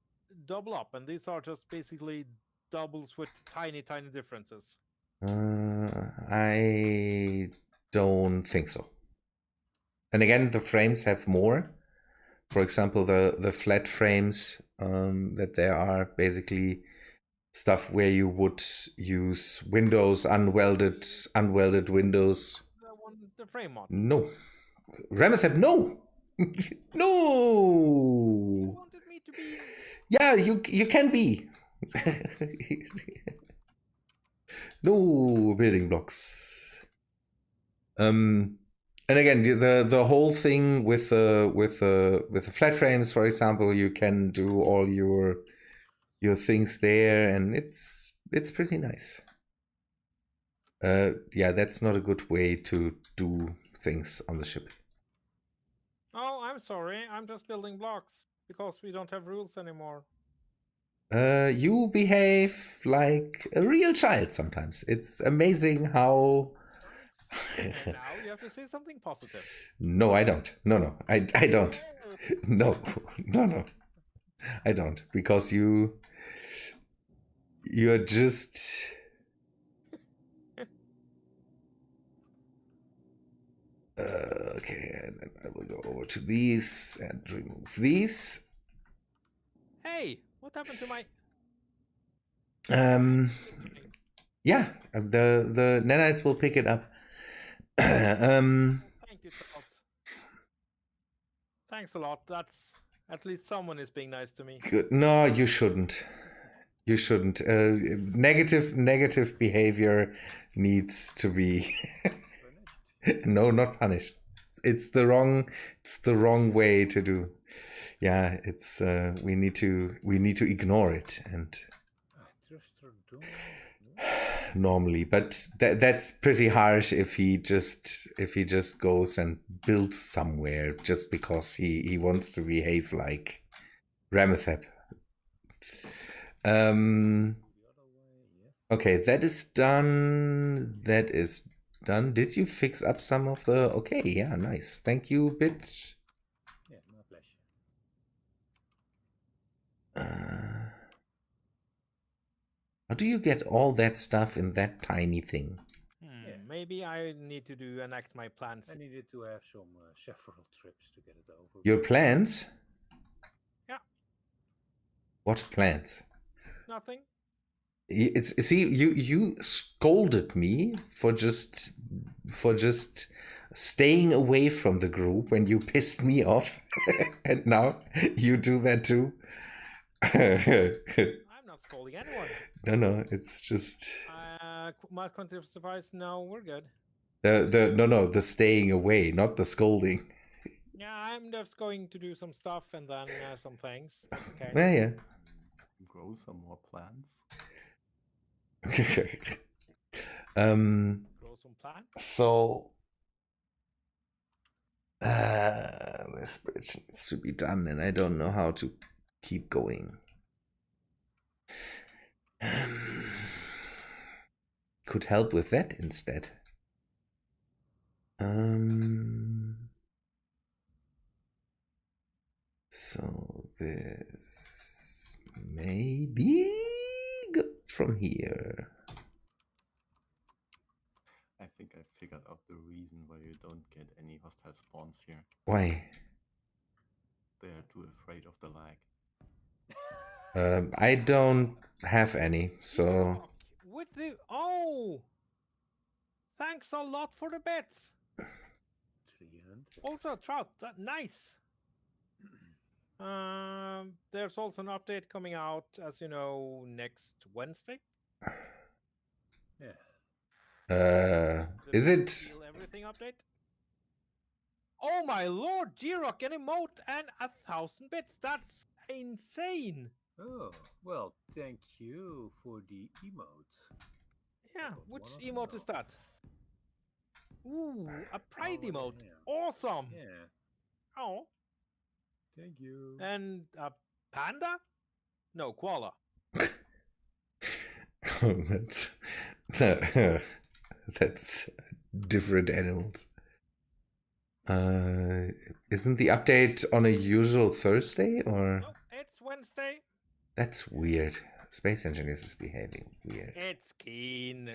double up, and these are just basically doubles with tiny differences. I don't think so. And again, the frames have more. For example, the flat frames that there are basically stuff where you would use windows, unwelded windows. The frame mod. No. Remethep, no! No! You wanted me to be... Yeah, you can be. No building blocks. And again, the whole thing with the flat frames, for example, you can do all your things there, and it's pretty nice. Yeah, that's not a good way to do things on the ship. Oh, I'm sorry. I'm just building blocks because we don't have rules anymore. You behave like a real child sometimes. It's amazing how. And now you have to say something positive. No, I don't. No, I don't. No, no, I don't, because you're just. Okay, and then I will go over to these and remove these. Hey, what happened to my... Yeah, the nanites will pick it up. Thank you, Trout. Thanks a lot. That's... At least someone is being nice to me. Good. No, you shouldn't. You shouldn't. Negative behavior needs to be. No, not punished. It's the wrong way to do. Yeah, it's we need to ignore it and normally, but that's pretty harsh if he just goes and builds somewhere just because he wants to behave like Remethep. Okay, that is done. That is done. Did you fix up some of the... Okay, yeah, nice. Thank you, Bit. Yeah, my pleasure. How do you get all that stuff in that tiny thing? Yeah. Maybe I need to enact my plans. I needed to have some several trips to get it over. Your plans? Yeah. What plans? Nothing. See, you scolded me for just staying away from the group when you pissed me off, and now you do that too. I'm not scolding anyone. No, it's just My context device. No, we're good. the staying away, not the scolding. Yeah, I'm just going to do some stuff and then some things. That's okay. Yeah. Grow some more plants. Grow some plants. So this bridge needs to be done, and I don't know how to keep going. Could help with that instead. So this may be good from here. I think I figured out the reason why you don't get any hostile spawns here. Why? They're too afraid of the lag. I don't have any, so... With the... Oh! Thanks a lot for the bets! 300. Also, Trout, nice! There's also an update coming out, as you know, next Wednesday. Yeah. Is it... Steal Everything update? Oh my lord, G-Rock, an emote and 1,000 bits! That's insane! Oh, well, thank you for the emote. Yeah, got which one of them emote is now. that? Ooh, a pride Oh, emote. yeah. Awesome! Yeah, Oh, thank you. and a panda? No, koala. that's different animals. Isn't the update on a usual Thursday, or? No, it's Wednesday. That's weird. Space Engineers is behaving weird. It's keen.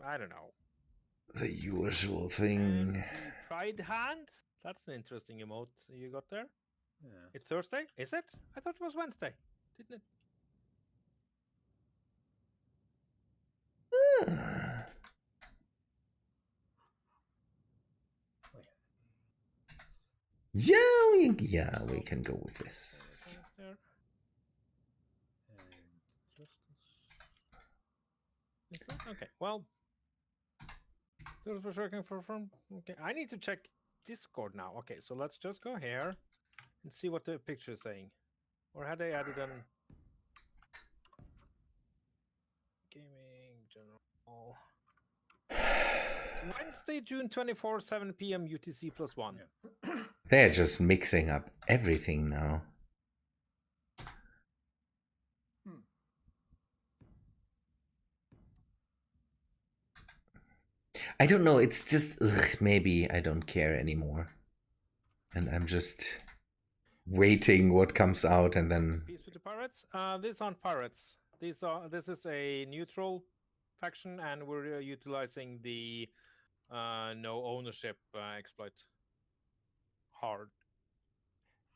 I don't know. The usual And thing. the pride hand? That's an interesting emote you got there. Yeah. It's Thursday? Is it? I thought it was Wednesday. Didn't it? Yeah, we can go with this. There. And justice. Is it? Okay, well. Servers was working from. Okay, I need to check Discord now. Okay, so let's just go here and see what the picture is saying. Or had I added an gaming general? Wednesday, June 24, 7 p.m. UTC +1. Yeah. They're just mixing up everything now. I don't know, it's just, maybe I don't care anymore. And I'm just waiting what comes out and then... Peace with the pirates? These aren't pirates. This is a neutral faction, and we're utilizing the no ownership exploit hard.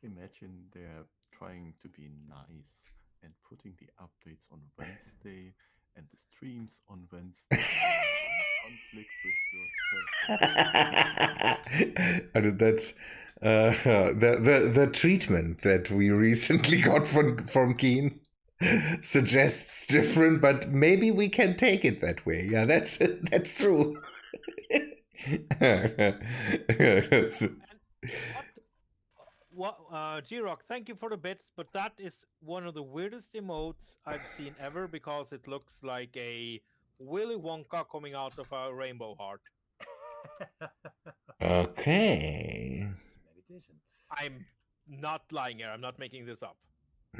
Imagine they're trying to be nice and putting the updates on Wednesday and the streams on Wednesday. Conflict with your That's the treatment that we recently got from Keen suggests different, but maybe we can take it that way. Yeah, that's true. What G-Rock, thank you for the bits, but that is one of the weirdest emotes I've seen ever because it looks like a Willy Wonka coming out of a rainbow heart. Okay. Meditation. I'm not lying here. I'm not making this up.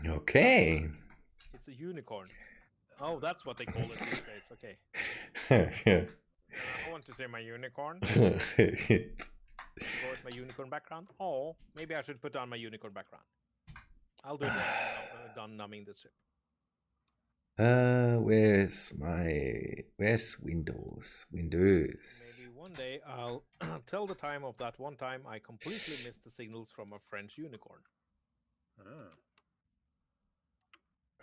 Okay. It's a unicorn. Oh, that's what they call it these days. Okay. I want to say my unicorn. Go with my unicorn background. Oh, maybe I should put on my unicorn background. I'll do it when I'm done numbing this ship. Where's Windows? Windows. Maybe one day I'll tell the time of that one time I completely missed the signals from a French unicorn. Ah.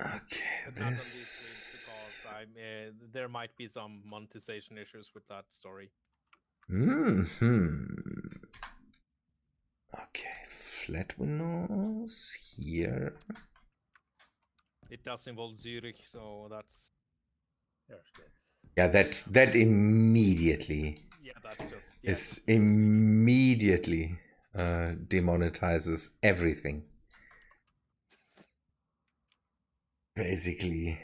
Okay, But not on these this. streams because there might be some monetization issues with that story. Okay, flat windows here. It does involve Zurich, so that's There's that. Yeah, that immediately that's just is immediately demonetizes everything. Basically.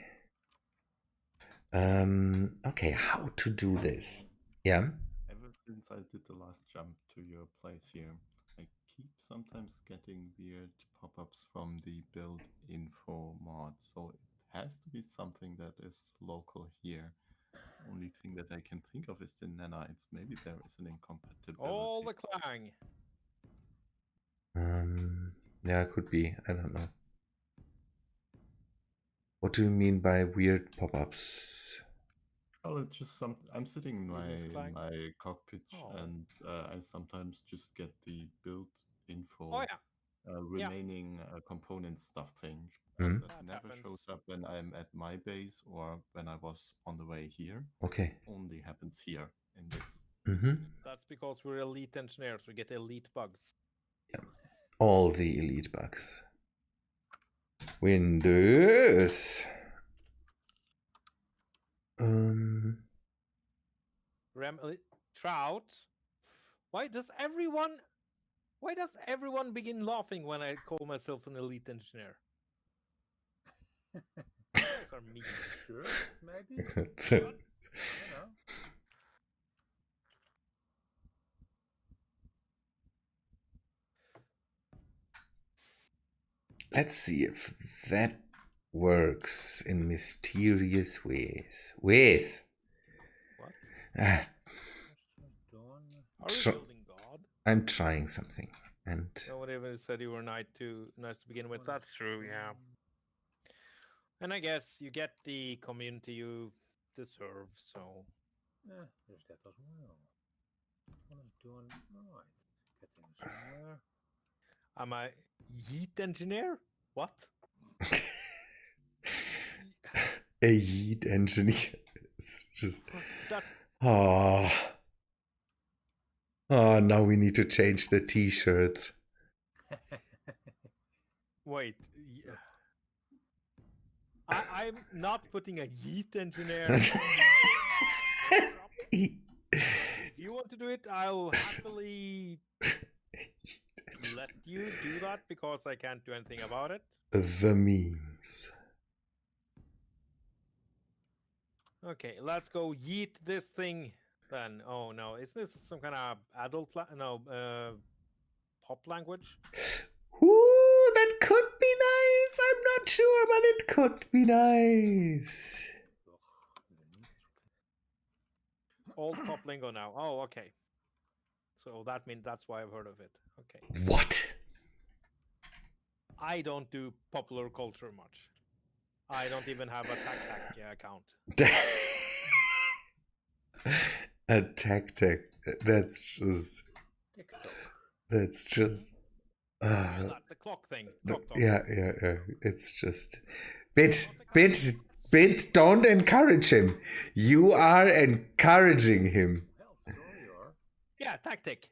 Okay, how to do this? Yeah. Ever since I did the last jump to your place here, I keep sometimes getting weird pop-ups from the build info mod. So it has to be something that is local here. Only thing that I can think of is the nanites. Maybe there is an incompatibility. all the clang. Yeah, it could be. I don't know. What do you mean by weird pop-ups? Well, it's just I'm sitting in Clang. my cockpit Oh. and I sometimes just get the build info. Oh yeah. Remaining component stuff thing. Mhm. That That never happens. shows up when I'm at my base or when I was on the way here. Okay. Only happens here in this. That's because we're elite engineers. We get elite bugs. All the elite bugs. Windows. Trout. Why does everyone begin laughing when I call myself an elite engineer? Those are mean. Sure, maybe. I don't know. Let's see if that works in mysterious ways. Ways. What? Ah, Are we Tr- building God? I'm trying something. And Nobody ever said you were nice to begin with. That's true, yeah. And I guess you get the community you deserve, so... There's that as well. What is doing right? Getting somewhere. Am I yeet engineer? What? a yeet engineer. It's just That... oh, now we need to change the t-shirts. Wait. I'm not putting a yeet engineer. If want to do it, I'll happily let you do that because I can't do anything about it. The memes. Okay, let's go yeet this thing then. Oh no, is this some kind of adult pop language? Ooh, that could be nice. I'm not sure, but it could be nice. Old pop lingo now. Oh, okay. So that means that's why I've heard of it. Okay. What? I don't do popular culture much. I don't even have a TacTac account. A tactic. That's just. TikTok. That's just. The clock thing. Clock talk. Yeah. It's just. Bit. Don't encourage him. You are encouraging him. Well, sure you are. Yeah, tactic.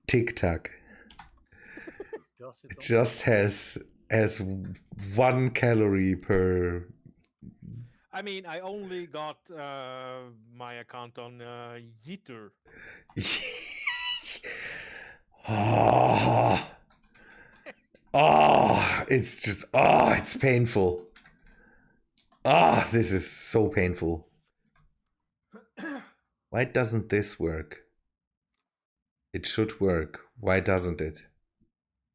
TikTok. Does it It just has 1 calorie per. I mean, I only got my account on Yeeter. It's just, it's painful. This is so painful. Why doesn't this work? It should work. Why doesn't it?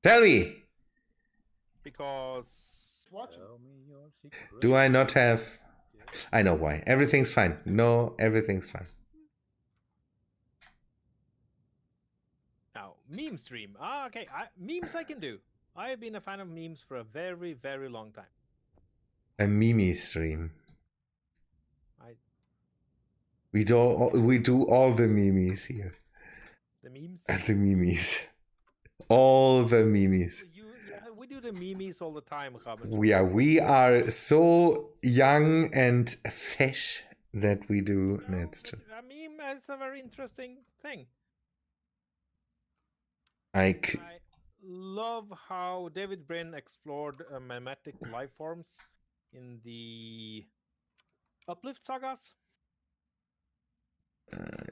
Tell me! Because Watching. Tell me your secret. Do I not have... I know why. Everything's fine. No, everything's fine. now meme stream. Okay. Memes I can do. I have been a fan of memes for a very, very long time. A Mimi stream. I We do all the memes here. the memes. The memes. All the memes. We do the memes all the time, Raben. We are so young and fresh that we do. No, It's but just, a meme is a very interesting thing. I love how David Brin explored memetic life forms in the Uplift sagas.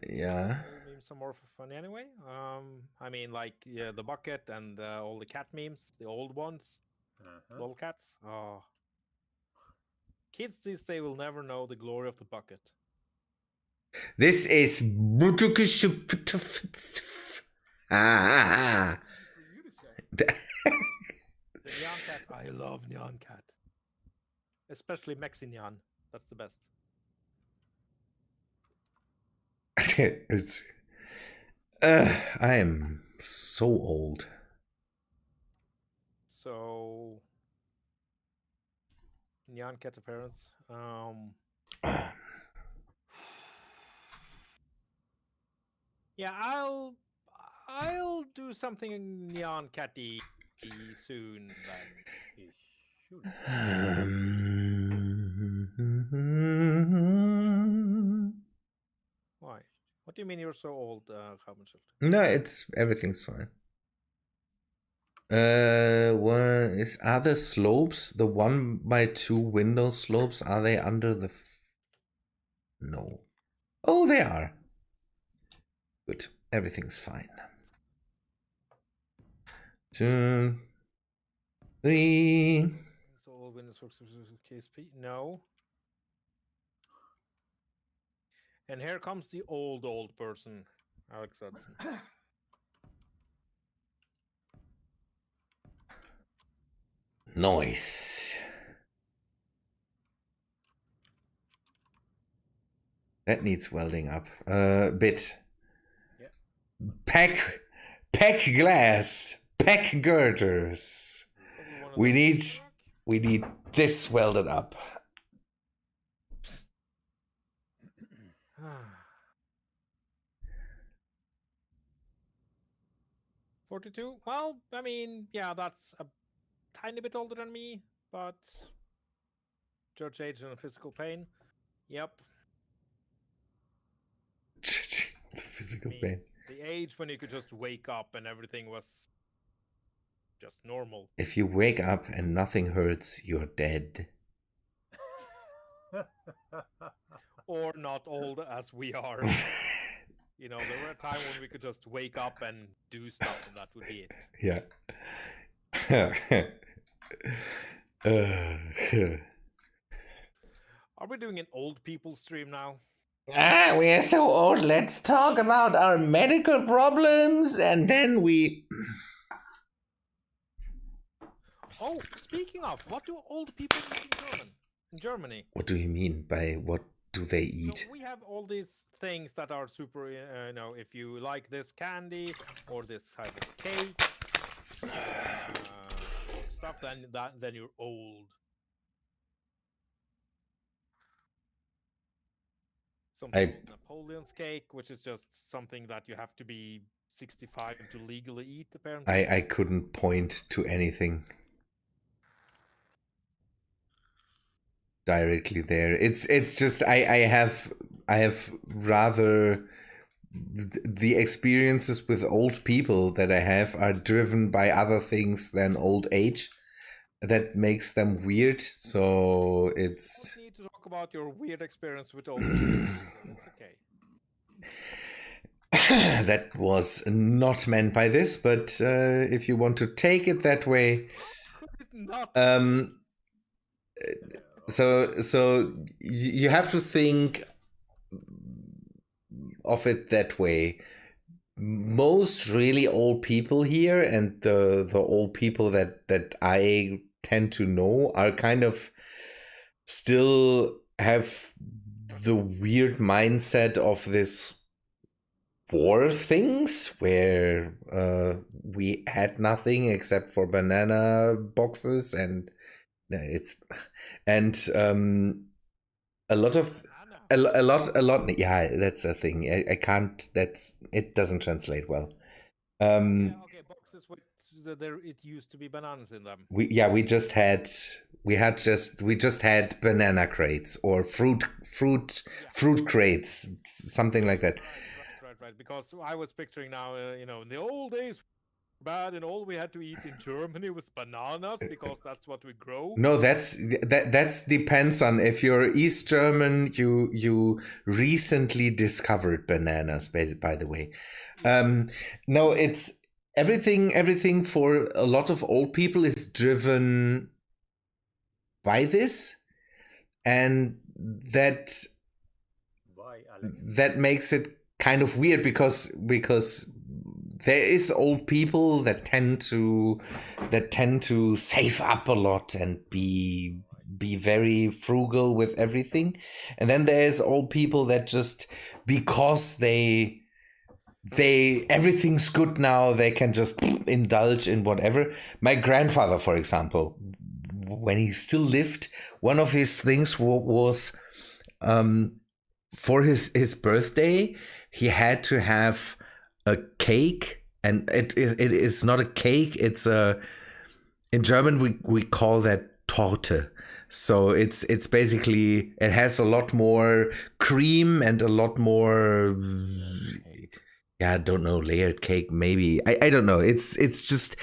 yeah. Memes are more for fun anyway. I mean, like the bucket and all the cat memes, the old ones, lol cats. Oh, kids these days will never know the glory of the bucket. This is For you to say. The Nyan cat, I love Nyan cat, especially Mexi Nyan. That's the best. It's I am so old. So Nyan cat appearance. Yeah, I'll do something Nyan catty soon then. It should. Why? What do you mean you're so old, Carbonshield? No, everything's fine. Are the slopes, the 1x2 window slopes, are they under the? No. Oh, they are. Good. Everything's fine. 2, 3. So all Windows works with KSP? No. And here comes the old person, Alex Hudson. Nice. That needs welding up. Bit. Yeah. Pack glass. Pack girders. We need this welded up. $42? Well, I mean, yeah, that's a tiny bit older than me, but George age and physical pain. Yep. The physical I mean, pain. the age when you could just wake up and everything was just normal. If you wake up and nothing hurts, you're dead. or not old as we are. You know, there were a time when we could just wake up and do stuff, and that would be it. Yeah. Are we doing an old people stream now? We are so old. Let's talk about our medical problems, and then we. Oh, speaking of, what do old people eat in Germany? What do you mean by what do they eat? So we have all these things that are super, you know, if you like this candy or this type of cake, stuff, then you're old. Something called Napoleon's cake, which is just something that you have to be 65 to legally eat, apparently. I couldn't point to anything directly there. It's just I have rather the experiences with old people that I have are driven by other things than old age. That makes them weird. So it's. You don't need to talk about your weird experience with old people. It's okay. That was not meant by this, but if you want to take it that way, so you have to think of it that way. Most really old people here, and the old people that I tend to know are kind of still have the weird mindset of this war things where we had nothing except for banana boxes and a lot yeah, that's a thing. I can't, it doesn't translate well. Okay, boxes with it used to be bananas in them. We just had banana crates or fruit crates, something like that. Right. Because I was picturing now, you know, in the old days, bad, and all we had to eat in Germany was bananas because that's what we grow. No, that's depends on if you're East German. You recently discovered bananas, by the way. No, it's everything for a lot of old people is driven by this, and that makes it kind of weird because there is old people that tend to save up a lot and be very frugal with everything, and then there's old people that just because they everything's good now, they can just indulge in whatever. My grandfather, for example, when he still lived, one of his things was for his birthday, he had to have a cake, and it is not a cake, it's a, in German we call that Torte. So it's basically, it has a lot more cream and a lot more, I don't know, layered cake maybe. I don't know. It's just,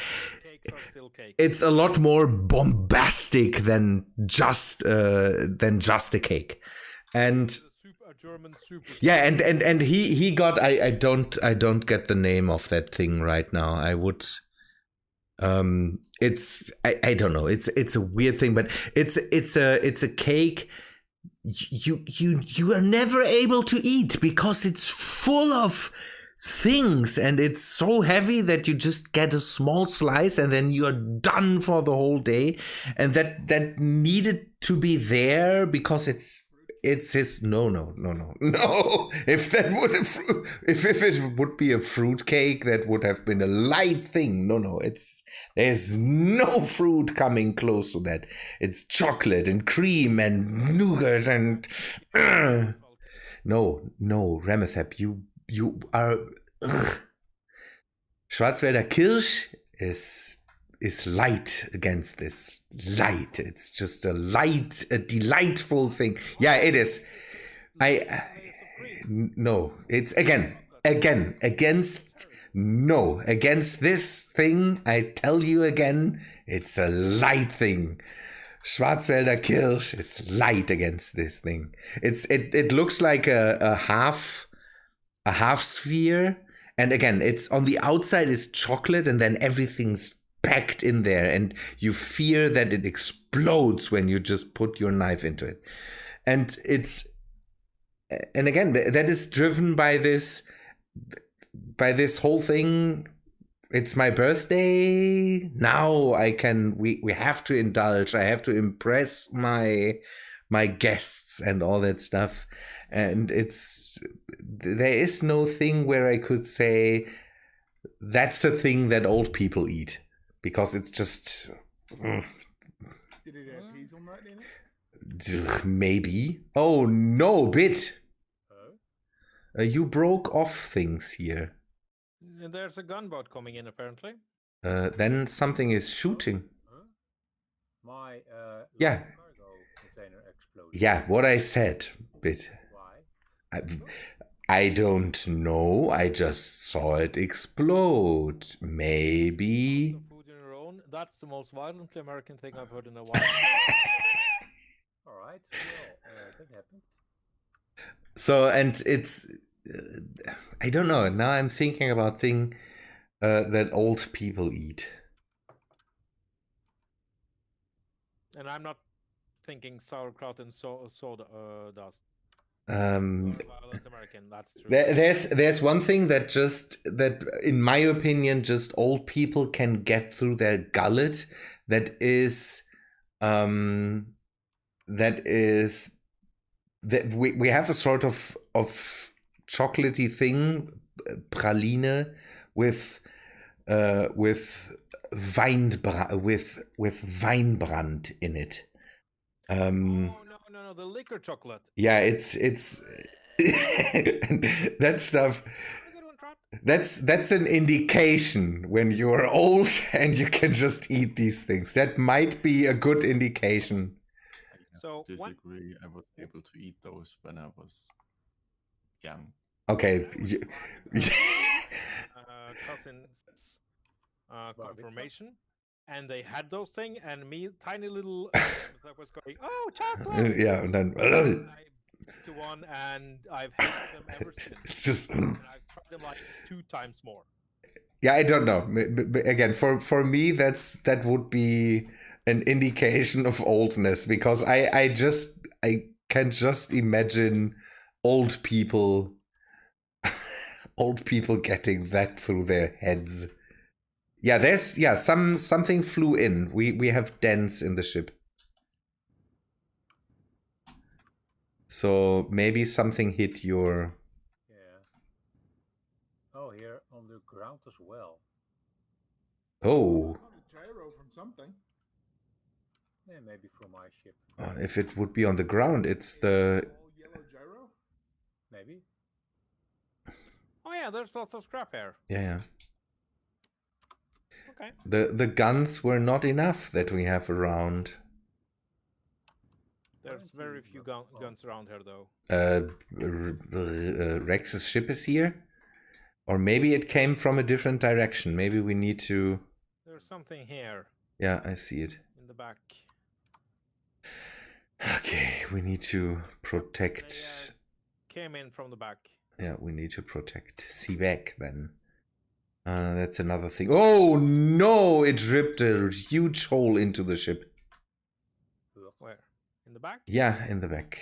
Cakes are still cakes. It's a lot more bombastic than just a cake. And A German super. yeah, and he got, I don't get the name of that thing right now. I would it's I don't know. It's a weird thing, but it's a cake you are never able to eat because it's full of things, and it's so heavy that you just get a small slice and then you're done for the whole day. And that needed to be there because it's his no. If that would have, if it would be a fruit cake, that would have been a light thing. No, there's no fruit coming close to that. It's chocolate and cream and nougat and no, Remethep, you are Schwarzwälder Kirsch is light against this. Light. It's just a delightful thing. Yeah, it is. No, it's against this thing. I tell you again, it's a light thing. Schwarzwälder Kirsch is light against this thing. It looks like a half sphere, and again, it's on the outside is chocolate, and then everything's packed in there, and you fear that it explodes when you just put your knife into it. And again, that is driven by this whole thing. It's my birthday now. We have to indulge. I have to impress my guests and all that stuff. And there is no thing where I could say that's a thing that old people eat, because it's just Did it have hazelnut in it? maybe. Oh no, Bit. You broke off things here. There's a gunboat coming in, apparently. Then something is shooting. My Yeah. cargo container exploded. Yeah, what I said, Bit. Why? I don't know. I just saw it explode. Maybe. Some food in your own. That's the most violently American thing I've heard in a while. All right. Well, that happens. So, and it's, I don't know. Now I'm thinking about thing that old people eat. And I'm not thinking sauerkraut and soda dust. Um, Violent American, that's true. there's one thing that in my opinion just old people can get through their gullet, that we have a sort of chocolatey thing, praline with Weinbrand in it. Oh no, the liquor chocolate. Yeah, it's that stuff. That's an indication when you're old and you can just eat these things. That might be a good indication. So disagree. I was able to eat those when I was young. Okay. Cousin's confirmation, and they had those things, and me, tiny little, was going, oh, chocolate. Yeah, and then I bit to one, and I've hated them ever since. it's just. And I've tried them like 2 times more. Yeah, I don't know. Again, for me, that would be an indication of oldness, because I can just imagine old people getting that through their heads. Yeah, something flew in. We have dents in the ship. So maybe something hit your. Yeah. Oh, here on the ground as well. Oh. A gyro from something. Yeah, maybe from my ship. If it would be on the ground, it's the. All yellow gyro? Maybe. Oh yeah, there's lots of scrap here. Yeah. Okay. The guns were not enough that we have around. There's very few guns around here, though. Rex's ship is here, or maybe it came from a different direction. Maybe we need to. There's something here. Yeah, I see it. In the back. Okay, we need to protect. Came in from the back. Yeah, we need to protect Sivek then. That's another thing. Oh no! It ripped a huge hole into the ship. Where? In the back? Yeah, in the back.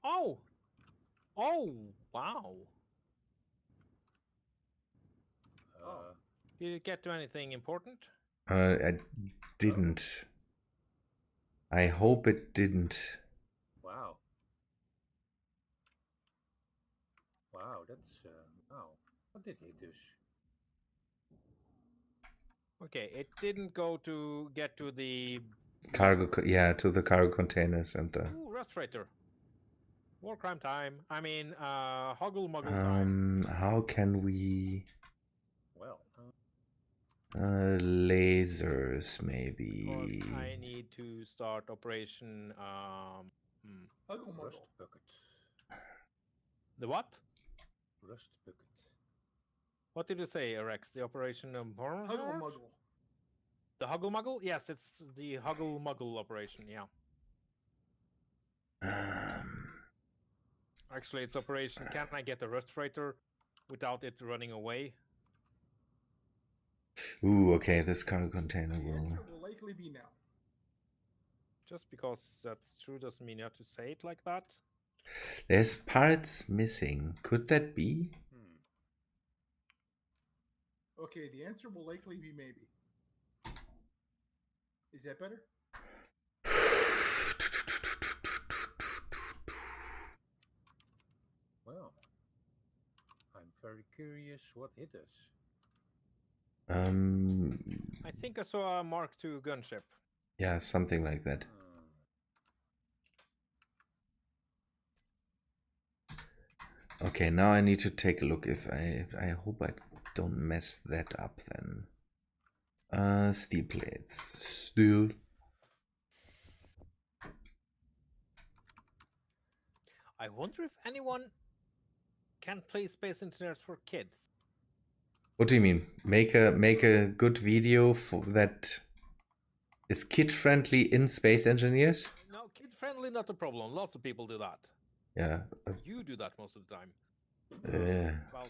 Oh! Oh! Wow! Did it get to anything important? I didn't. I hope it didn't. Wow. Wow, that's wow. What did he do? Okay, it didn't get to the Cargo, yeah, to the cargo containers and the. Ooh, Rust Freighter. War crime time. I mean, hoggle muggle time. How can we? Well, Lasers maybe. I need to start operation. Huggle Rust muggle. bucket. The what? Rust bucket. What did you say, Rex? The operation Huggle muggle. The Huggle Muggle? Yes, it's the Huggle Muggle operation. Yeah. Actually, it's Operation Can I Get the Rust Freighter without it running away? Ooh, okay, this cargo container The will... answer will likely be no. Just because that's true doesn't mean you have to say it like that. There's parts missing. Could that be? Okay, the answer will likely be maybe. Is that better? Well, I'm very curious what hit us. I think I saw a Mark II gunship. Yeah, something like that. Okay, now I need to take a look if I hope I don't mess that up then. Steel plates. Steel. I wonder if anyone can play Space Engineers for kids. What do you mean? Make a good video for that is kid friendly in Space Engineers? No, kid friendly, not a problem. Lots of people do that. Yeah. You do that most of the time. Yeah. Well,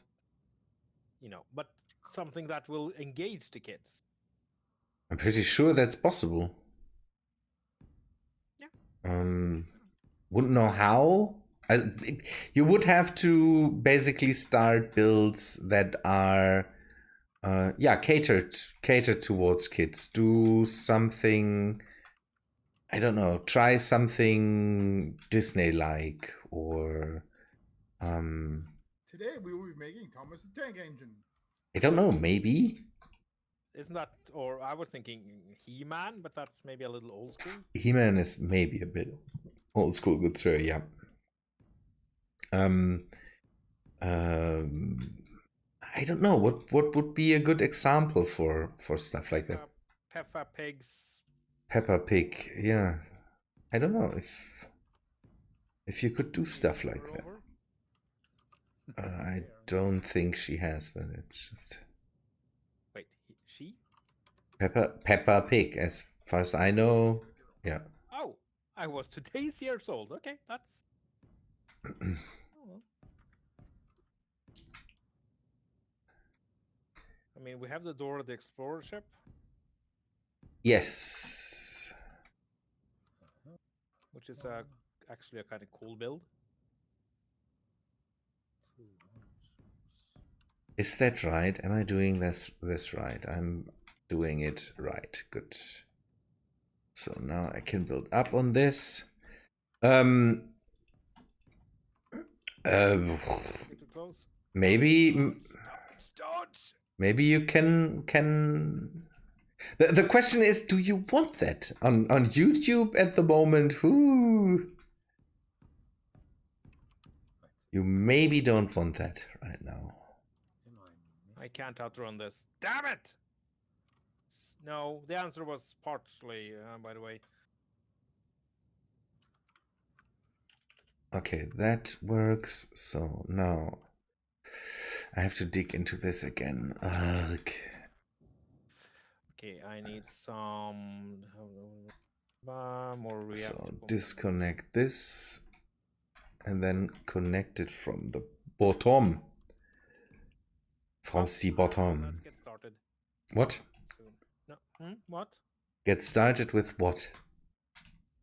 you know, but something that will engage the kids. I'm pretty sure that's possible. Yeah. Wouldn't know how. You would have to basically start builds that are yeah, catered towards kids. Do something, I don't know, try something Disney like, or Today we will be making Thomas the Tank Engine. I don't know, maybe Isn't that, or I was thinking He-Man, but that's maybe a little old school. He-Man is maybe a bit old school, good sir. Yeah. I don't know what would be a good example for stuff like that. Peppa Pig's. Peppa Pig, yeah. I don't know if you could do stuff like that. I don't think she has, but it's just Wait, she? Peppa Pig, as far as I know. Yeah. Oh, I was today's years old. Okay, that's. Oh, well. I mean, we have the Dora the Explorer ship. Yes. Which is actually a kind of cool build. Is that right? Am I doing this right? I'm doing it right. Good. So now I can build up on this. Too close. Maybe Dodge. maybe you can. The question is, do you want that on YouTube at the moment? Whoo. You maybe don't want that right now. I can't outrun this. Damn it! No, the answer was partially, by the way. Okay, that works. So now I have to dig into this again. Okay, I need some more reactor. So disconnect this and then connect it from the bottom. From the bottom. Let's get started. What? Soon. No. What? Get started with what?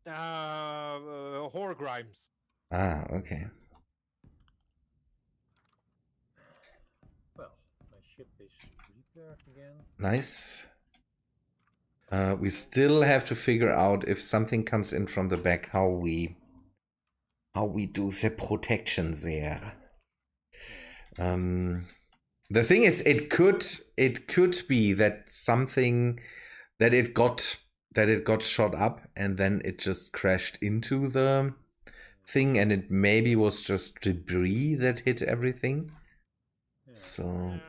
Horgrimes. Ah, okay. Well, my ship is repaired again. Nice. We still have to figure out if something comes in from the back, how we do the protection there. The thing is, it could be that something that it got shot up and then it just crashed into the thing, and it maybe was just debris that hit everything. Yeah. So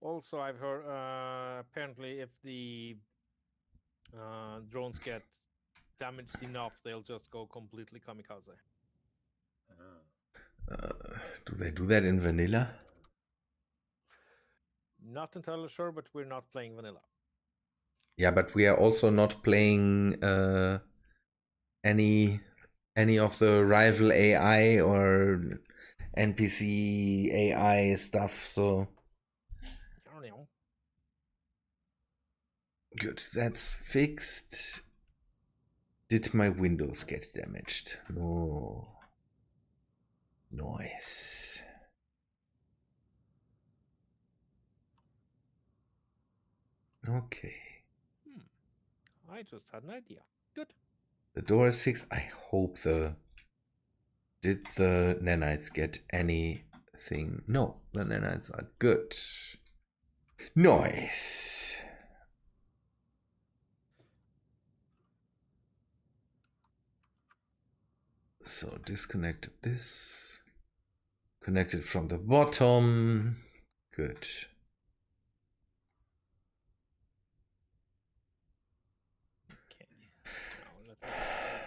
Also, I've heard apparently if the drones get damaged enough, they'll just go completely kamikaze. do they do that in vanilla? Not entirely sure, but we're not playing vanilla. Yeah, but we are also not playing any of the rival AI or NPC AI stuff, so I don't know. good, that's fixed. Did my windows get damaged? No. Noise. Okay. I just had an idea. Good. The door is fixed. I hope the... Did the nanites get anything? No, the nanites are good. Noise. So disconnected this. Connected from the bottom. Good. Okay. Now let me just build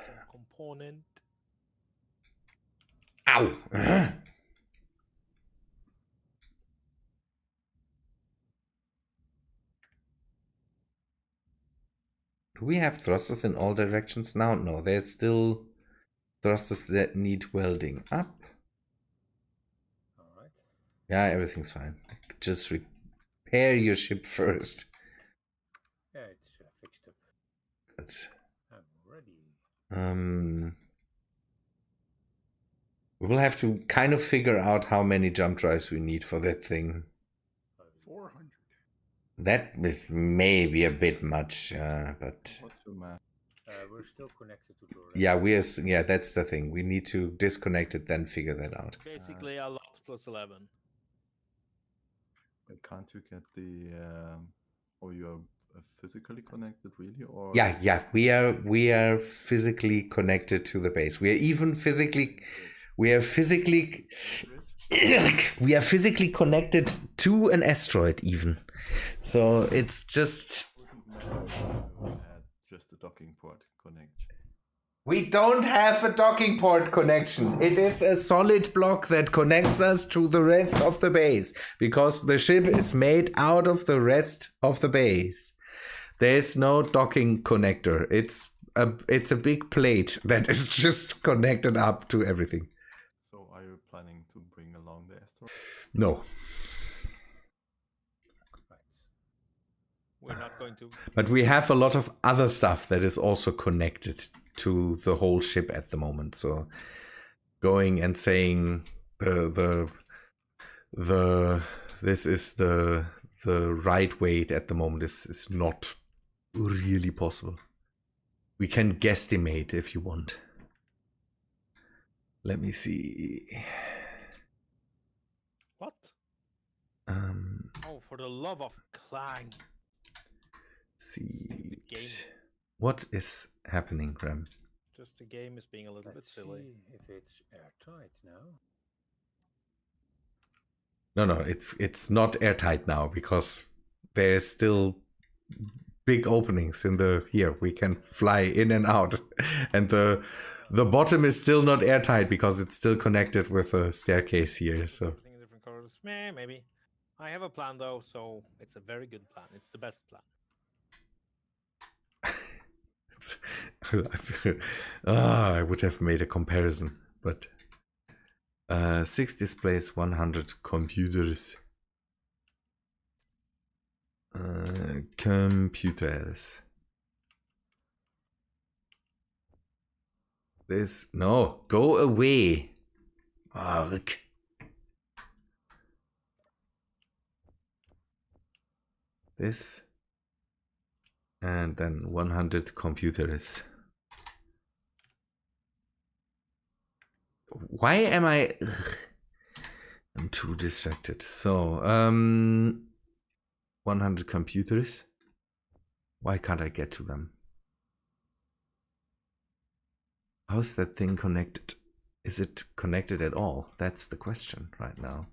some component. Ow! Do we have thrusters in all directions now? No, there's still thrusters that need welding up. All right. Yeah, everything's fine. Just repair your ship first. Yeah, it's fixed up. Good. I'm ready. We will have to kind of figure out how many jump drives we need for that thing. 400. That is maybe a bit much, but What's your math? We're still connected to the rest. yeah, that's the thing. We need to disconnect it, then figure that out. Basically a lot plus 11. But can't you get the or you're physically connected really, or Yeah, we are physically connected to the base. We are even physically we are physically connected to an asteroid even. So it's just wouldn't matter if you had just a docking port connection? we don't have a docking port connection. It is a solid block that connects us to the rest of the base because the ship is made out of the rest of the base. There's no docking connector. It's a big plate that is just connected up to everything. So are you planning to bring along the asteroid? No. We're not going to. But we have a lot of other stuff that is also connected to the whole ship at the moment. So going and saying the this is the right weight at the moment is not really possible. We can guesstimate if you want. Let me see. What? Oh, for the love of Clang. See. Game. What is happening, Rem? Just the game is being a little bit Let's silly. see if it's airtight now. No, it's not airtight now because there's still big openings in the here. We can fly in and out, and the bottom is still not airtight because it's still connected with a staircase here. So Everything in different colors. Maybe. I have a plan though, so it's a very good plan. It's the best plan. I would have made a comparison, but 6 displays, 100 computers. Computers. This no, go away. Mark. This and then 100 computers. Why am I? Ugh. I'm too distracted. So 100 computers. Why can't I get to them? How's that thing connected? Is it connected at all? That's the question right now.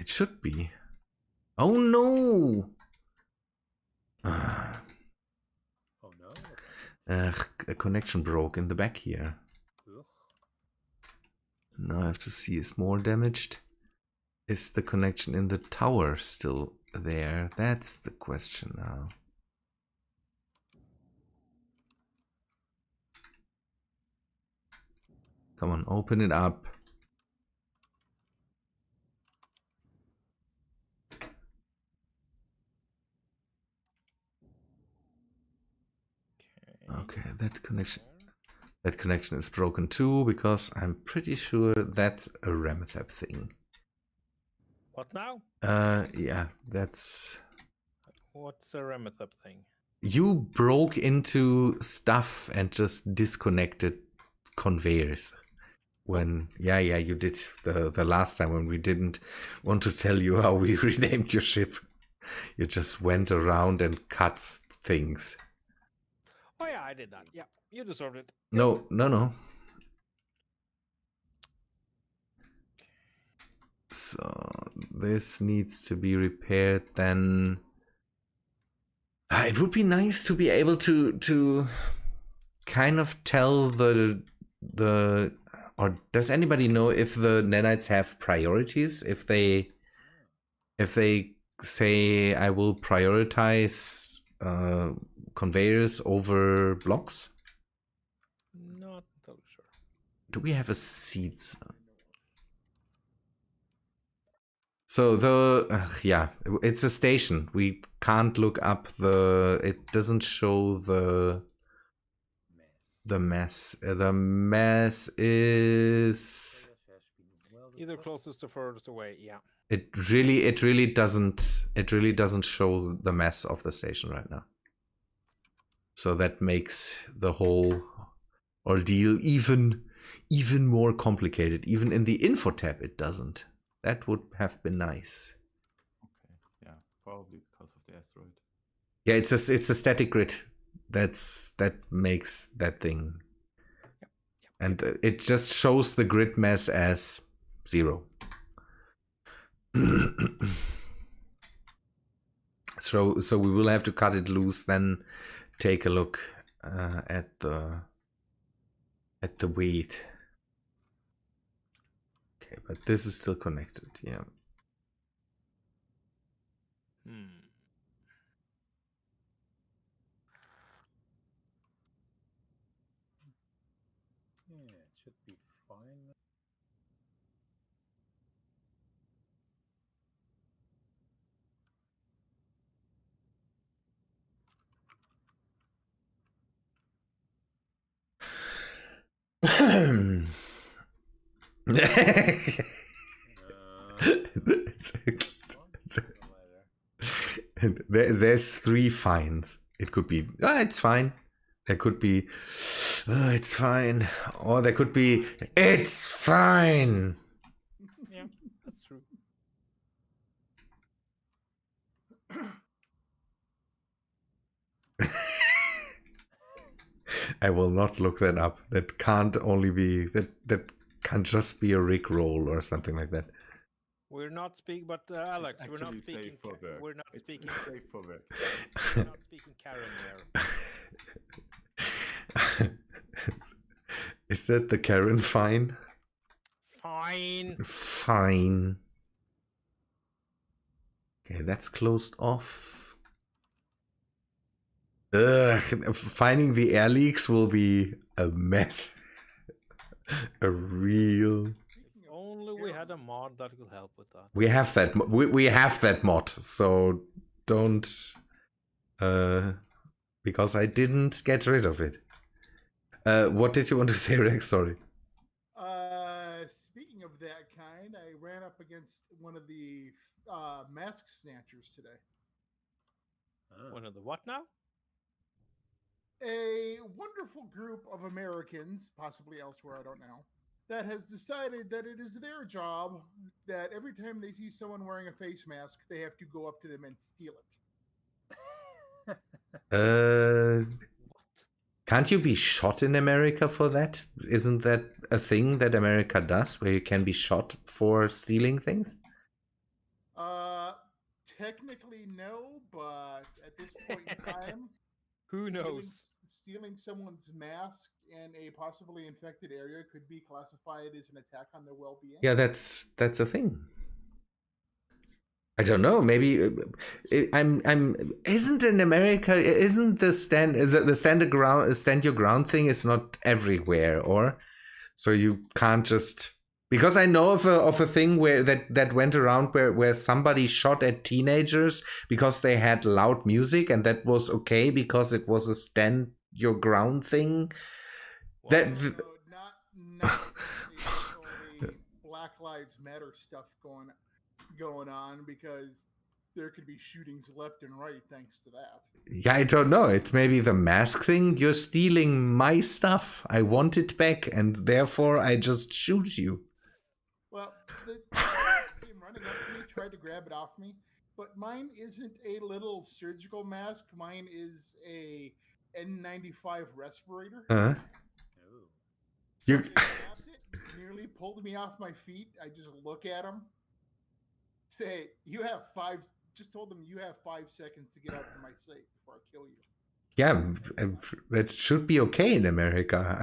It should be. Oh no! Oh no. A connection broke in the back here. Ugh. Now I have to see is more damaged. Is the connection in the tower still there? That's the question now. Come on, open it up. Okay, that connection is broken too, because I'm pretty sure that's a Remethep thing. What now? Yeah, that's... What's a Remethep thing? You broke into stuff and just disconnected conveyors. When, yeah, you did the last time when we didn't want to tell you how we renamed your ship. You just went around and cut things. Oh yeah, I did that. Yeah, you deserved it. No. So this needs to be repaired then. It would be nice to be able to kind of tell the or does anybody know if the nanites have priorities? If they say I will prioritize conveyors over blocks? Not totally sure. Do we have a seeds? So yeah, it's a station. We can't look up it doesn't show the mess. The mess is Either closest or furthest away. Yeah. it really doesn't show the mess of the station right now. So that makes the whole ordeal even more complicated. Even in the info tab it doesn't. That would have been nice. Okay, yeah, probably because of the asteroid. Yeah, it's a static grid. That makes that thing. Yep. And it just shows the grid mass as 0. So we will have to cut it loose, then take a look at the weight. Okay, but this is still connected, yeah. Yeah, it should be fine. There's 3 fines. It could be, it's fine. There could be, it's fine. Or there could be, it's fine. Yeah, that's true. I will not look that up. That can't only be, that can't just be a Rick roll or something like that. We're not speaking, but Alex, we're not speaking. We're not speaking. Safe for work. We're not speaking Karen there. Is that the Karen fine? Fine. Fine. Okay, that's closed off. Ugh, finding the air leaks will be a mess. A real... If only we had a mod that could help with that. We have that. We have that mod, so don't... because I didn't get rid of it. What did you want to say, Rex? Sorry. Speaking of that kind, I ran up against one of the mask snatchers today. One of the what now? A wonderful group of Americans, possibly elsewhere, I don't know, that has decided that it is their job that every time they see someone wearing a face mask, they have to go up to them and steal it. Can't you be shot in America for that? Isn't that a thing that America does, where you can be shot for stealing things? Technically no, but at this point in time, who knows? Stealing someone's mask in a possibly infected area could be classified as an attack on their well-being. Yeah, that's a thing. I don't know. Maybe I'm. Isn't in America? Isn't the stand your ground thing is not everywhere, or so you can't just because I know of a thing where that went around where somebody shot at teenagers because they had loud music and that was okay because it was a stand your ground thing. That No, not all the Black Lives Matter stuff going on because there could be shootings left and right thanks to that. yeah, I don't know. It's maybe the mask thing. You're stealing my stuff. I want it back, and therefore I just shoot you. Well, the came running up to me, tried to grab it off me, but mine isn't a little surgical mask. Mine is a N95 respirator. Uh, Oh. So You- they grabbed it, nearly pulled me off my feet. I just look at them, say, "You have five." Just told them you have 5 seconds to get out of my sight before I kill you. yeah, that should be okay in America.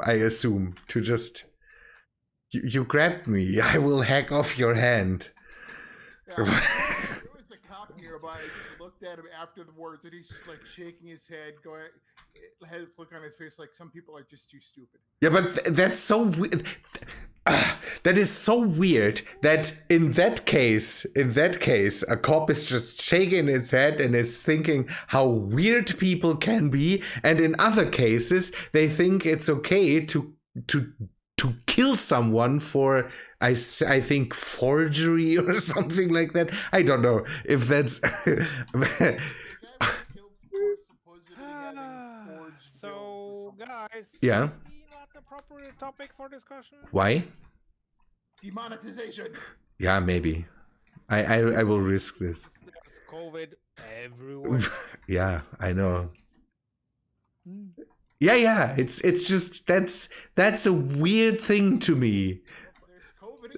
I assume to just you grabbed me. I will hack off your hand. Yeah, there was a cop nearby. I just looked at him after the words, and he's just like shaking his head, going, had this look on his face like some people are just too stupid. Yeah, but that's so weird. That is so weird that in that case, a cop is just shaking its head and is thinking how weird people can be, and in other cases, they think it's okay to kill someone for I think forgery or something like that. I don't know if that's. The guy was killed for supposedly having forged bills or So, something. guys, Yeah. maybe not the proper topic for discussion. Why? Demonetization. Yeah, maybe. I will risk this. There's COVID everywhere. Yeah, I know. Yeah. It's just that's a weird thing to me. There's COVID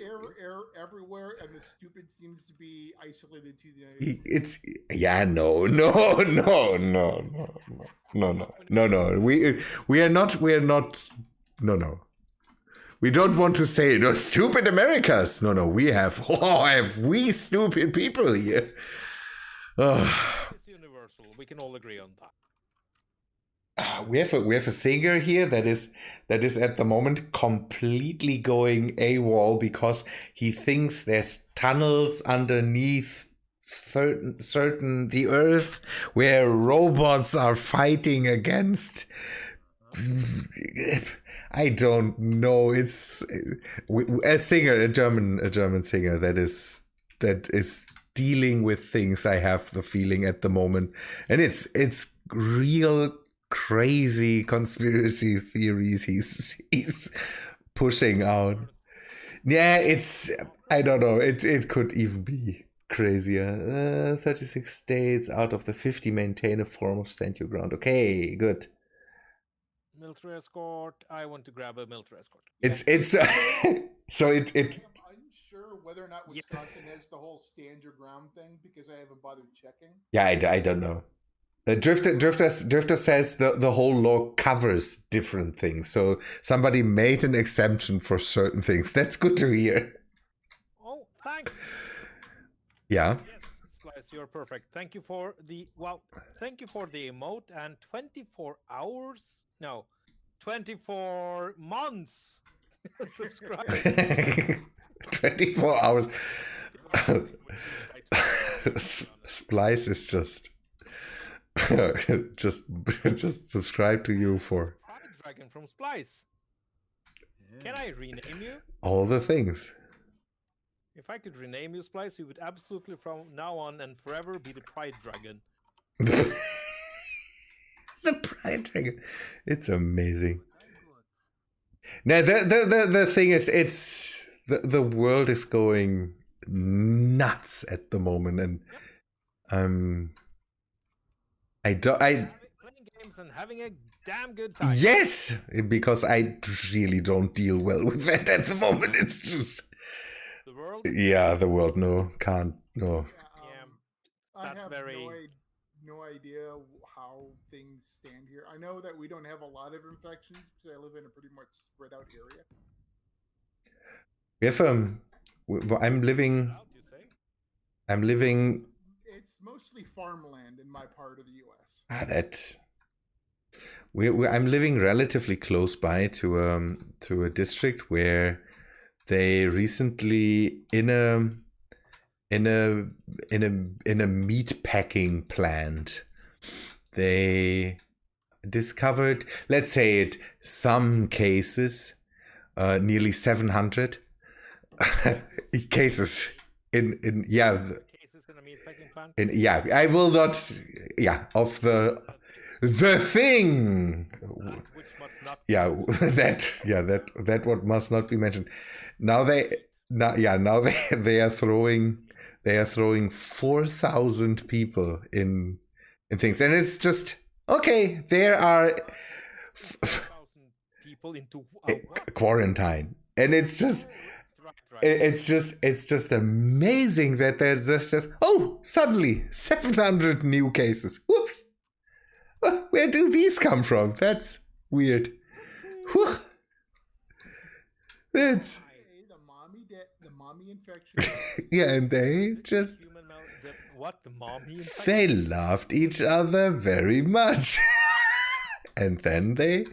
everywhere, and the stupid seems to be isolated to the United States. It's yeah, no. We are not. No. We don't want to say no stupid Americas. No. We have we stupid people here. It's universal. We can all agree on that. We have a singer here that is at the moment completely going AWOL because he thinks there's tunnels underneath certain the earth where robots are fighting against. I don't know. It's a singer, a German singer that is dealing with things. I have the feeling at the moment, and it's real crazy conspiracy theories he's pushing out. Yeah, it's I don't know. It could even be crazier. 36 states out of the 50 maintain a form of stand your ground. Okay, good. Military escort. I want to grab a military escort. It's so it I'm unsure whether or not Wisconsin has the whole stand your ground thing because I haven't bothered checking. yeah, I don't know. Drifter says the whole law covers different things, so somebody made an exemption for certain things. That's good to hear. Oh, thanks. Yeah. Yes, Splice, you're perfect. Thank you for the emote and 24 hours. No, 24 months. Subscribe. 24 hours. Splice is just just subscribe to you for Pride Dragon from Splice. Can I rename you? all the things. If I could rename you, Splice, you would absolutely from now on and forever be the Pride Dragon. The Pride Dragon. It's amazing. Now the thing is, it's the world is going nuts at the moment, and Playing games and having a damn good time. yes, because I really don't deal well with that at the moment. It's just The world. yeah, the world can't. Yeah, I that's have very- no idea how things stand here. I know that we don't have a lot of infections because I live in a pretty much spread out area. We have I'm living. Out, you say? I'm living. It's mostly farmland in my part of the U.S. I'm living relatively close by to a district where they recently in a meat packing plant they discovered, let's say it, some cases, nearly 700 cases in Cases in a meat packing plant. I will not of the thing That which must not. that what must not be mentioned. Now they are throwing 4,000 people in things, and it's just okay. There are 4,000 people into what? quarantine, and it's just. Right. It's just amazing that there's just suddenly 700 new cases. Whoops! Where do these come from? That's weird. Whew. It's The mommy infection. yeah, and they just The mommy infection? they loved each other very much, and then they.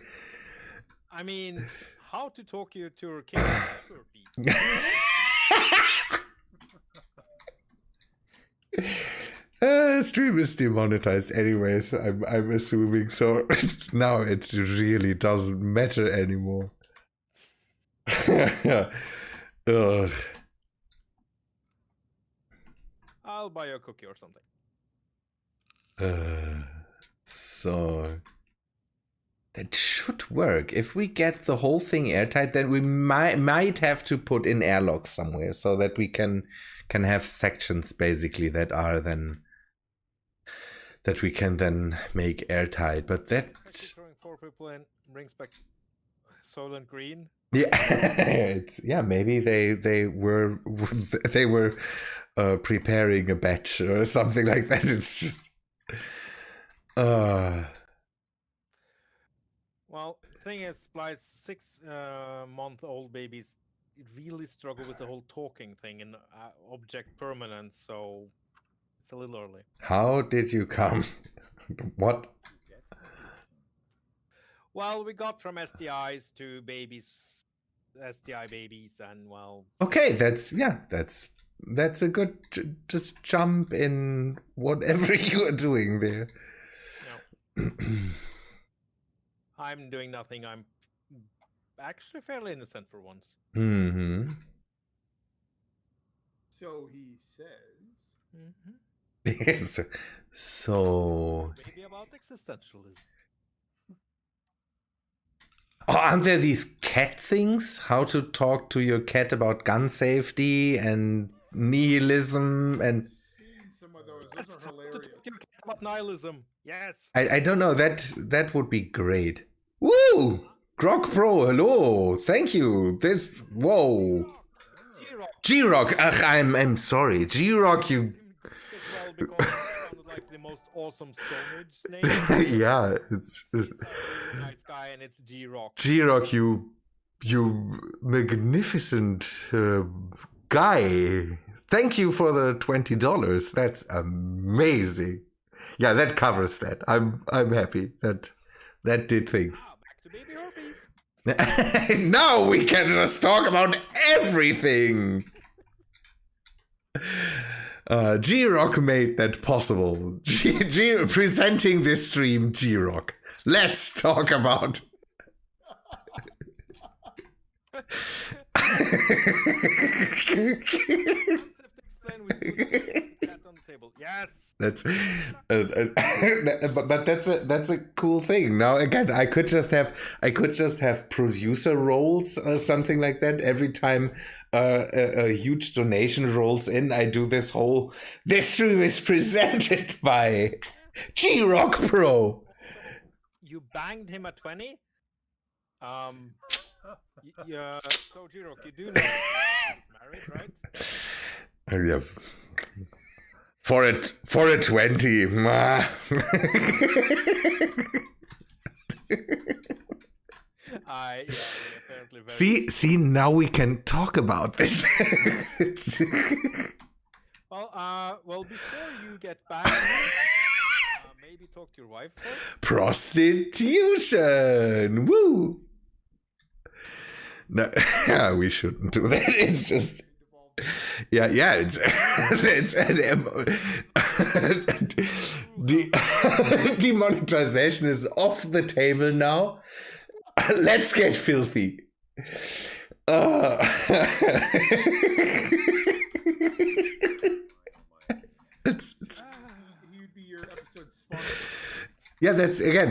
I mean, how to talk you to your kid? Stream is demonetized anyway, so I'm assuming so. Now it really doesn't matter anymore. Ugh. I'll buy you a cookie or something. So that should work. If we get the whole thing airtight, then we might have to put in airlocks somewhere so that we can have sections basically that we can then make airtight. But that's throwing 4 people in brings back Soylent Green. Yeah, maybe they were preparing a batch or something like that. It's just Well, the thing is, Splice 6-month-old babies really struggle with the whole talking thing and object permanence, so it's a little early. How did you come? What? Well, we got from STIs to babies, STI babies, and well. Okay, that's a good just jump in whatever you are doing there. No. I'm doing nothing. I'm actually fairly innocent for once. Mm-hmm. So he says. Yes. So. Maybe about existentialism. Oh, aren't there these cat things? How to talk to your cat about gun safety and nihilism and. Seen some of those. Those are hilarious. About nihilism. Yes. I don't know. That would be great. Woo! Grok Pro, hello. Thank you. Whoa. G-Rock. I'm sorry. G-Rock, you. Well, because it sounded like the most awesome Stone Age name. Yeah, it's a really nice guy, and it's G-Rock. G-Rock, you magnificent guy. Thank you for the $20. That's amazing. Yeah, that covers that. I'm happy that did things. Back to baby herpes. Now we can just talk about everything. G-Rock made that possible. Presenting this stream, G-Rock. Let's talk about. Yes. That's but that's a cool thing. Now again, I could just have producer roles or something like that. Every time a huge donation rolls in, I do this whole. This stream is presented by G-Rock Pro. You banged him at 20. Yeah. So G-Rock, you do know he's married, right? Yeah. For a 20. Apparently see, now we can talk about this. Well, Well, before you get back, maybe talk to your wife first. Prostitution! Woo! No, we shouldn't do that. It's just, yeah. It's demonetization is off the table now. Let's get filthy. It's He'd be your episode sponsor. yeah,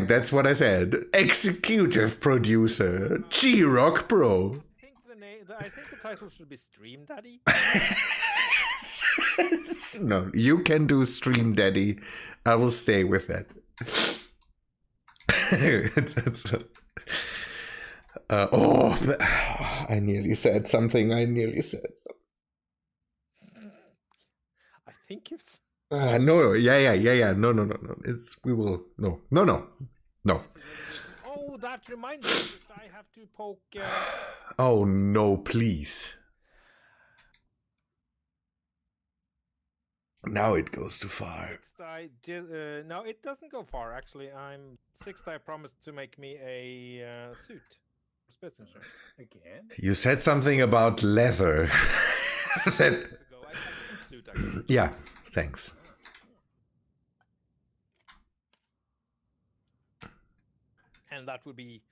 that's what I said. Executive producer, G-Rock Pro. I think the title should be Stream Daddy. No, you can do Stream Daddy. I will stay with that. I nearly said something. I think you've. No, yeah. No. No. Oh, that reminds me that I have to poke. Oh no, please. Now it goes too far. No, it doesn't go far. Actually, Sixth. I promised to make me a suit for Spitzenshires. Again? You said something about leather. That, Suit, actually. yeah, thanks. And that would be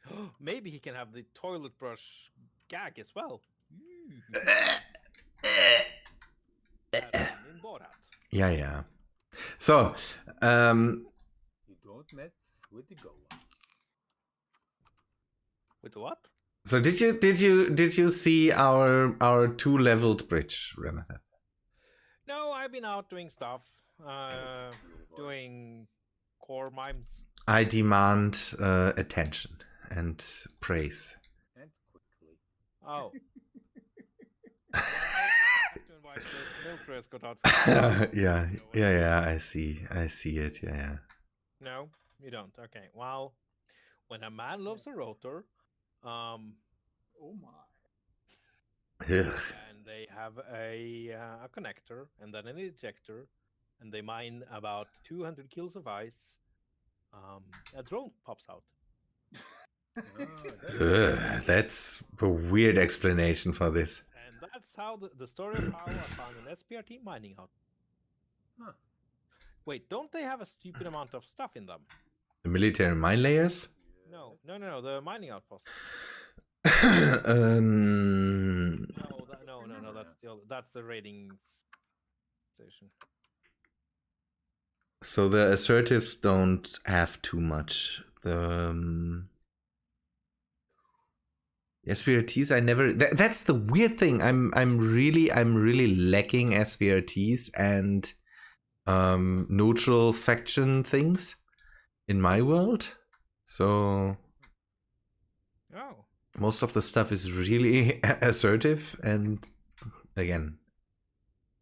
maybe he can have the toilet brush gag as well. In Borat. Yeah. So, You don't mess with the Goa. With what? so did you see our 2-leveled bridge, Remethep? No, I've been out doing stuff. Doing core mimes. I demand attention and praise. And quickly. Oh. I have to invite this milk escort out for Yeah. I see it. Yeah. No, you don't. Okay. Well, when a man loves a rotor, Oh my. Ugh. and they have a connector and then an ejector, and they mine about 200 kilos of ice, a drone pops out. That's a weird explanation for this. And that's how the story of how I found an SPRT mining out. Huh. Wait, don't they have a stupid amount of stuff in them? The military mine layers? No, the mining outpost. um, No, that's the raiding station. So the assertives don't have too much. The SVRTs, I never. That's the weird thing. I'm really lacking SVRTs and neutral faction things in my world. So Oh. most of the stuff is really assertive, and again,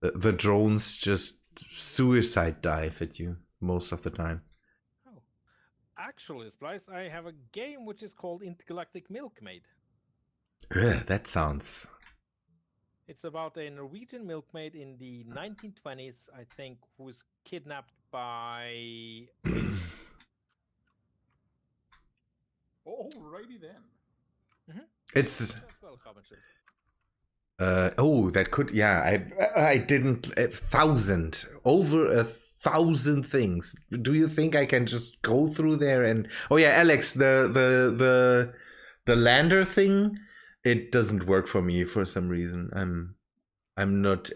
the drones just suicide dive at you most of the time. Oh. Actually, Splice, I have a game which is called Intergalactic Milkmaid. That sounds. It's about a Norwegian milkmaid in the 1920s, I think, who was kidnapped by. Alrighty then. It's. As well, Coventry. That could. Yeah, I didn't. Over 1,000 things. Do you think I can just go through there and? Oh yeah, Alex, the lander thing. It doesn't work for me for some reason. I'm not.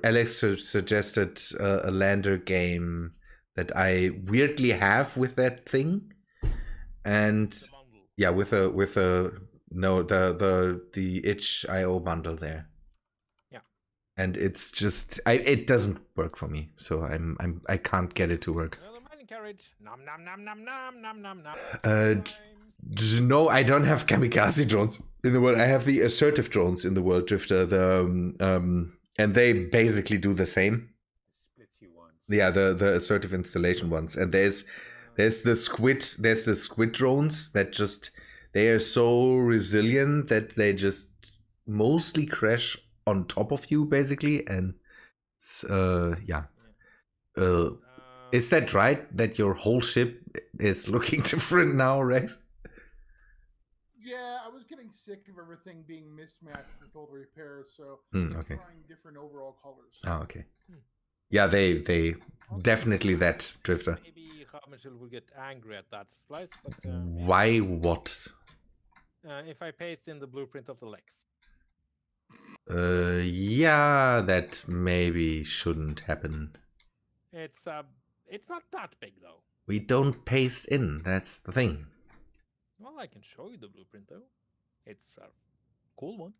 Alex suggested a lander game that I weirdly have with that thing, and yeah, with a no the itch.io bundle there. Yeah, and it's just it doesn't work for me, so I can't get it to work. Another mining carriage. Nom nom nom nom nom nom nom nom. No, I don't have kamikaze drones in the world. I have the assertive drones in the World Drifter. And they basically do the same. Splitsy ones. Yeah, the assertive installation ones. And there's the squid drones that just they are so resilient that they just mostly crash on top of you basically, and Yeah. Is that right? That your whole ship is looking different now, Rex? Yeah, I was getting sick of everything being mismatched with all the repairs, so Okay. trying different overall colors. Oh, okay. Yeah, they definitely that drifter. Maybe Raben will get angry at that splice, but Why what? if I paste in the blueprint of the legs. Yeah, that maybe shouldn't happen. It's not that big though. We don't paste in, that's the thing. Well, I can show you the blueprint though. It's a cool one.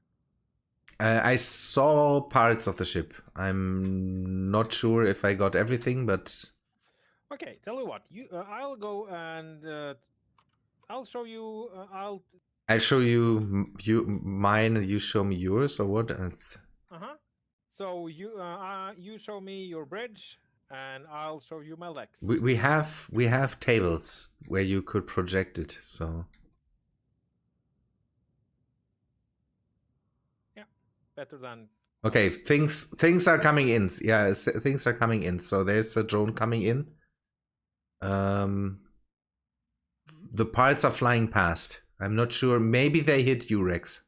I saw parts of the ship. I'm not sure if I got everything, but Okay, tell you what. I'll go and I'll show you. I'll show you mine and you show me yours, or what? So you show me your bridge, and I'll show you my legs. We have tables where you could project it. So yeah, better than. okay, things are coming in. Yeah, things are coming in. So there's a drone coming in. The parts are flying past. I'm not sure. Maybe they hit you, Rex.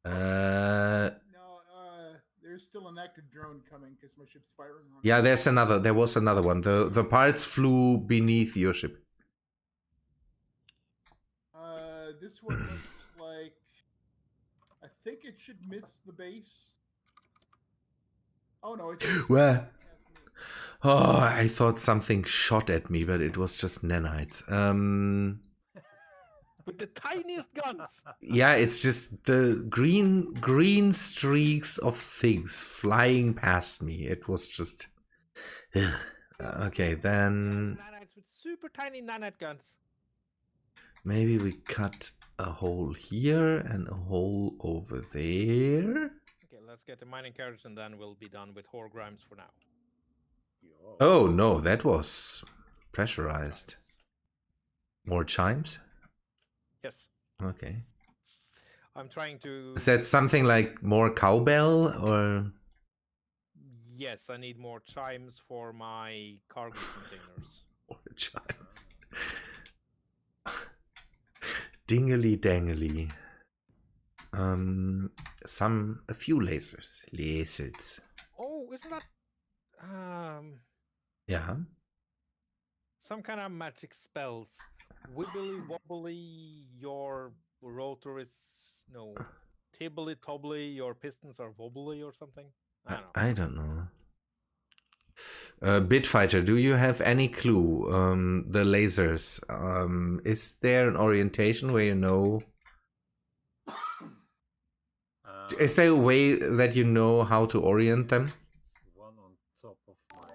No, there's still an active drone coming because my ship's firing on. Yeah, there was another one. The parts flew beneath your ship. This one looks like I think it should miss the base. Oh no, it's Where? Oh, I thought something shot at me, but it was just nanites. With the tiniest guns. Yeah, it's just the green streaks of things flying past me. It was just ugh. Okay, then Nanites with super tiny nanite guns. maybe we cut a hole here and a hole over there. Okay, let's get the mining carriage and then we'll be done with Horgrimes for now. Oh no, that was pressurized. More chimes? Yes. Okay. I'm trying to. Is that something like more cowbell or? Yes, I need more chimes for my cargo containers. More chimes. Dingly dangly. A few lasers. Lasers. Oh, isn't that Yeah. some kind of magic spells? Wibbly wobbly, your rotor is tibbly tobbly, your pistons are wobbly or something. I don't know. Bitfighter, do you have any clue? The lasers. Is there an orientation where you know? Is there a way that you know how to orient them? One on top of my.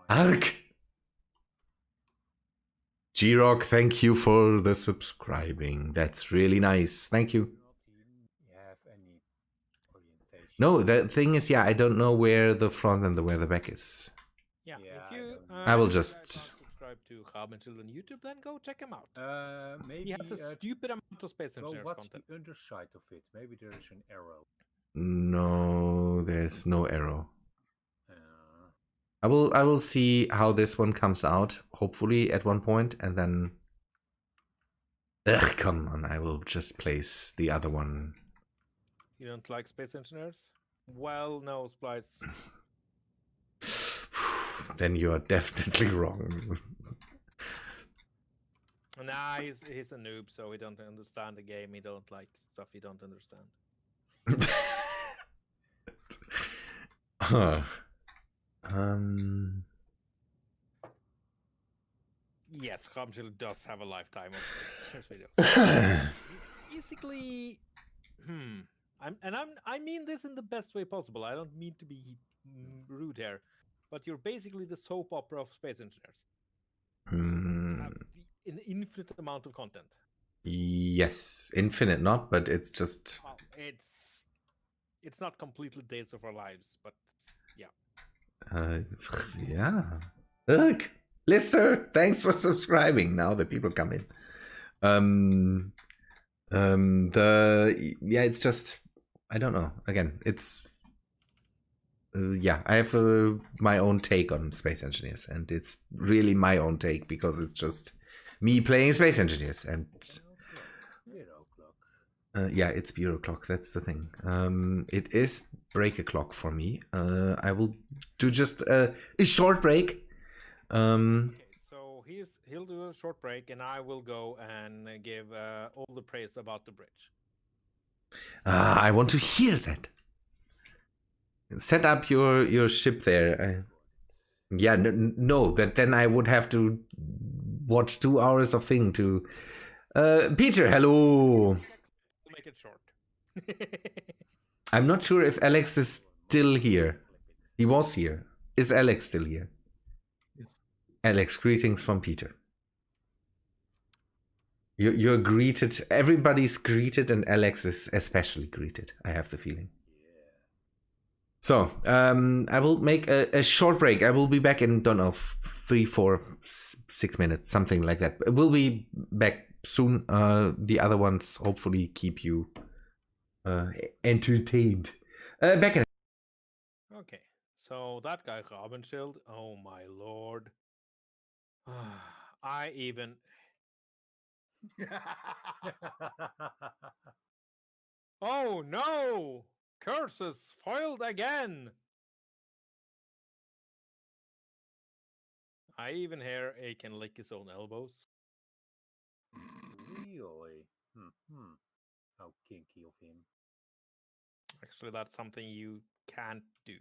Ark! G-Rock, thank you for the subscribing. That's really nice. Thank you. Have any orientation? No, the thing is, yeah, I don't know where the front and where the back is. Yeah, Yeah, if you I will if you guys just- aren't subscribed to Raben on YouTube, then go check him out. Maybe He has a stupid amount of space go engineers watch content. the underside of it. Maybe there is an arrow. No, there's no arrow. I will see how this one comes out, hopefully at one point, and then ugh, come on, I will just place the other one. You don't like space engineers? Well, no, Splice. Then you are definitely wrong. Nah, he's a noob, so he don't understand the game. He don't like stuff he don't understand. Huh. Yes, Ramjil does have a lifetime of space videos. He's basically, I mean this in the best way possible. I don't mean to be rude here, but you're basically the soap opera of space engineers. Have an infinite amount of content. Yes, infinite not, but it's just. Oh, it's not completely Days of Our Lives, but yeah. Yeah. Look, Lister, thanks for subscribing. Now the people come in. It's just, I don't know. Again, it's yeah, I have my own take on Space Engineers, and it's really my own take because it's just me playing Space Engineers, and Bureau clock. yeah, it's Bureau Clock. That's the thing. It is break a clock for me. I will do just a short break. Okay, so he'll do a short break, and I will go and give all the praise about the bridge. I want to hear that. Set up your ship there. Yeah, no, that then I would have to watch 2 hours of thing to. Peter, hello. We'll make it short. I'm not sure if Alex is still here. He was here. Is Alex still here? Yes. Alex, greetings from Peter. You're greeted. Everybody's greeted, and Alex is especially greeted. I have the feeling. So, I will make a short break. I will be back in, don't know, 3, 4, 6 minutes, something like that. We'll be back soon. The other ones hopefully keep you entertained. Back in. Okay, so that guy Raben, oh my lord. I even... Oh no! Curses foiled again! I even hear he can lick his own elbows. Really? How kinky of him. Actually, that's something you can't do.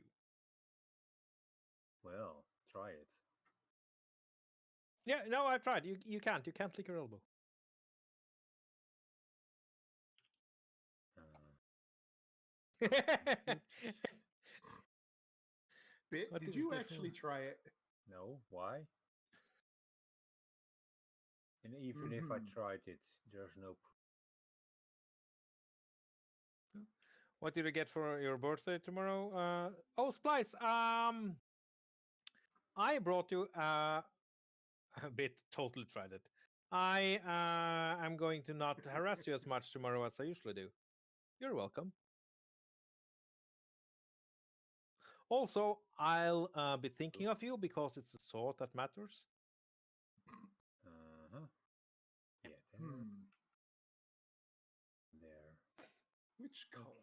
Well, try it. Yeah, no, I tried. You can't. You can't lick your elbow. Bit, What did did you it actually do? try it? No, why? And even if I Mhm. tried it, there's no What did you get for your birthday tomorrow? Oh, Splice. I brought you a bit. Totally tried it. I am going to not harass you as much tomorrow as I usually do. You're welcome. Also, I'll be thinking of you because it's the thought that matters. Uh-huh. Yeah, there. Which color?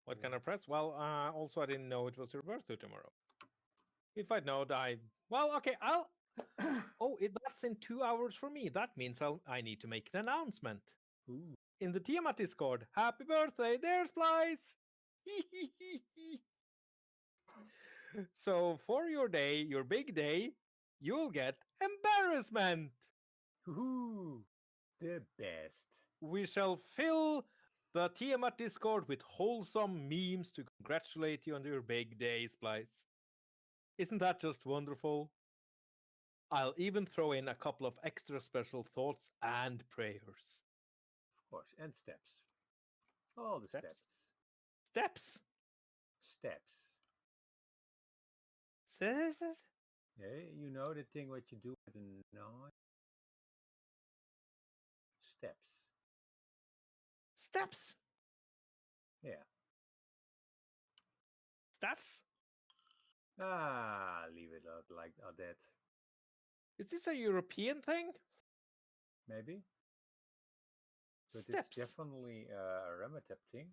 What kind of press? Well, also I didn't know it was your birthday tomorrow. If I'd known, well, okay, I'll. Oh, that's in 2 hours for me. That means I need to make an announcement Ooh. in the Tiamat Discord. Happy birthday, there's Splice! So for your day, your big day, you'll get embarrassment. Woohoo! The best. We shall fill the Tiamat Discord with wholesome memes to congratulate you on your big day, Splice. Isn't that just wonderful? I'll even throw in a couple of extra special thoughts and prayers. Of course. And steps. All the Steps? steps. Steps? Steps. Hey, you know the thing what you do with a knife? Steps. Steps? Yeah. Steps? Leave it out like that. Is this a European thing? Maybe. But Steps. it's definitely a Remethep thing.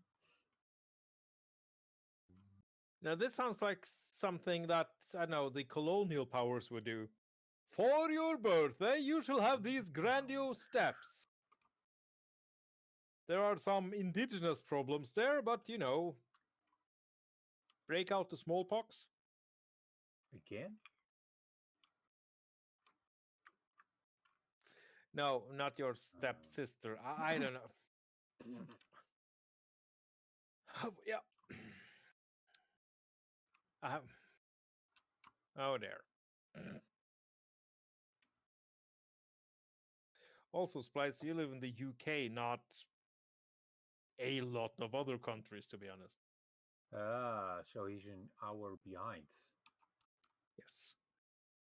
Now, this sounds like something that, I know, the colonial powers would do. For your birthday, you shall have these grandiose steps. There are some indigenous problems there, but, you know, break out the smallpox. Again? No, not your stepsister. I don't know. Oh, yeah. Oh, there. Also, Splice, you live in the UK, not a lot of other countries, to be honest. So he's an hour behind. Yes.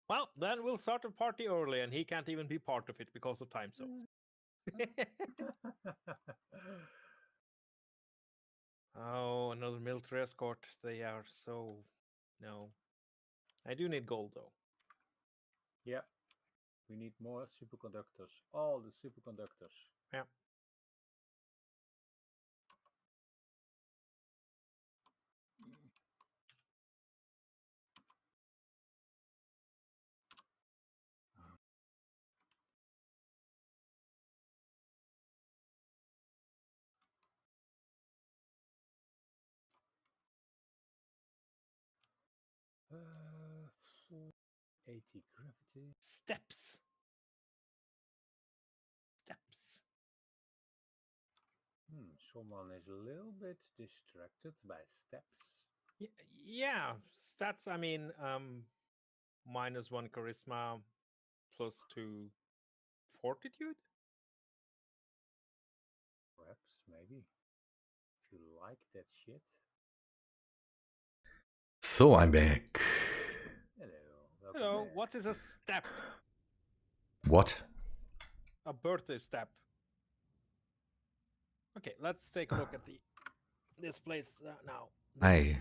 Well, then we'll start the party early, and he can't even be part of it because of time zones. Oh, another military escort. They are so... No. I do need gold, though. Yeah. We need more superconductors. All the superconductors. Yeah. Uh, 80 gravity. Steps. Steps. Someone is a little bit distracted by steps. Yeah, stats. I mean, -1 charisma, +2 fortitude. Perhaps, maybe. If you like that shit. So I'm back. Hello. Welcome Hello. back. What is a step? What? A birthday step. Okay, let's take a look at this place now. I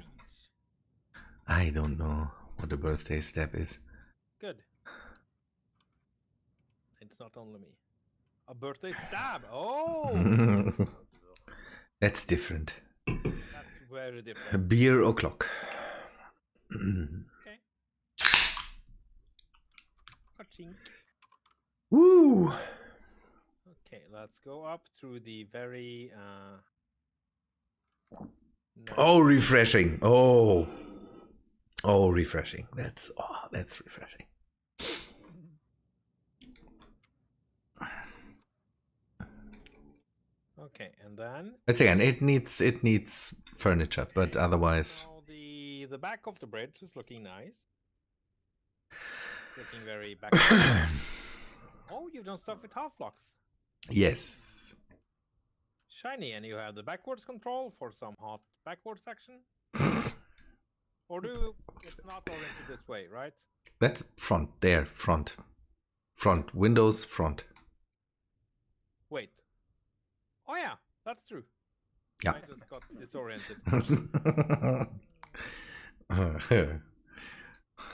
don't know what a birthday step is. Good. It's not only me. A birthday stab. Oh, That's different. that's very different. Beer o'clock. Okay. Ka-chink. Woo! Okay, let's go up through the very Oh, refreshing. Oh, refreshing. That's refreshing. Okay, and then Let's again. It needs furniture, but otherwise, now the back of the bridge is looking nice. It's looking very back. Oh, you've done stuff with half blocks. yes. Shiny, and you have the backwards control for some hot backwards action. Or it's not oriented this way, right? That's front. There, front. Windows, front. Wait. Oh yeah, that's true. Yeah. I just got disoriented.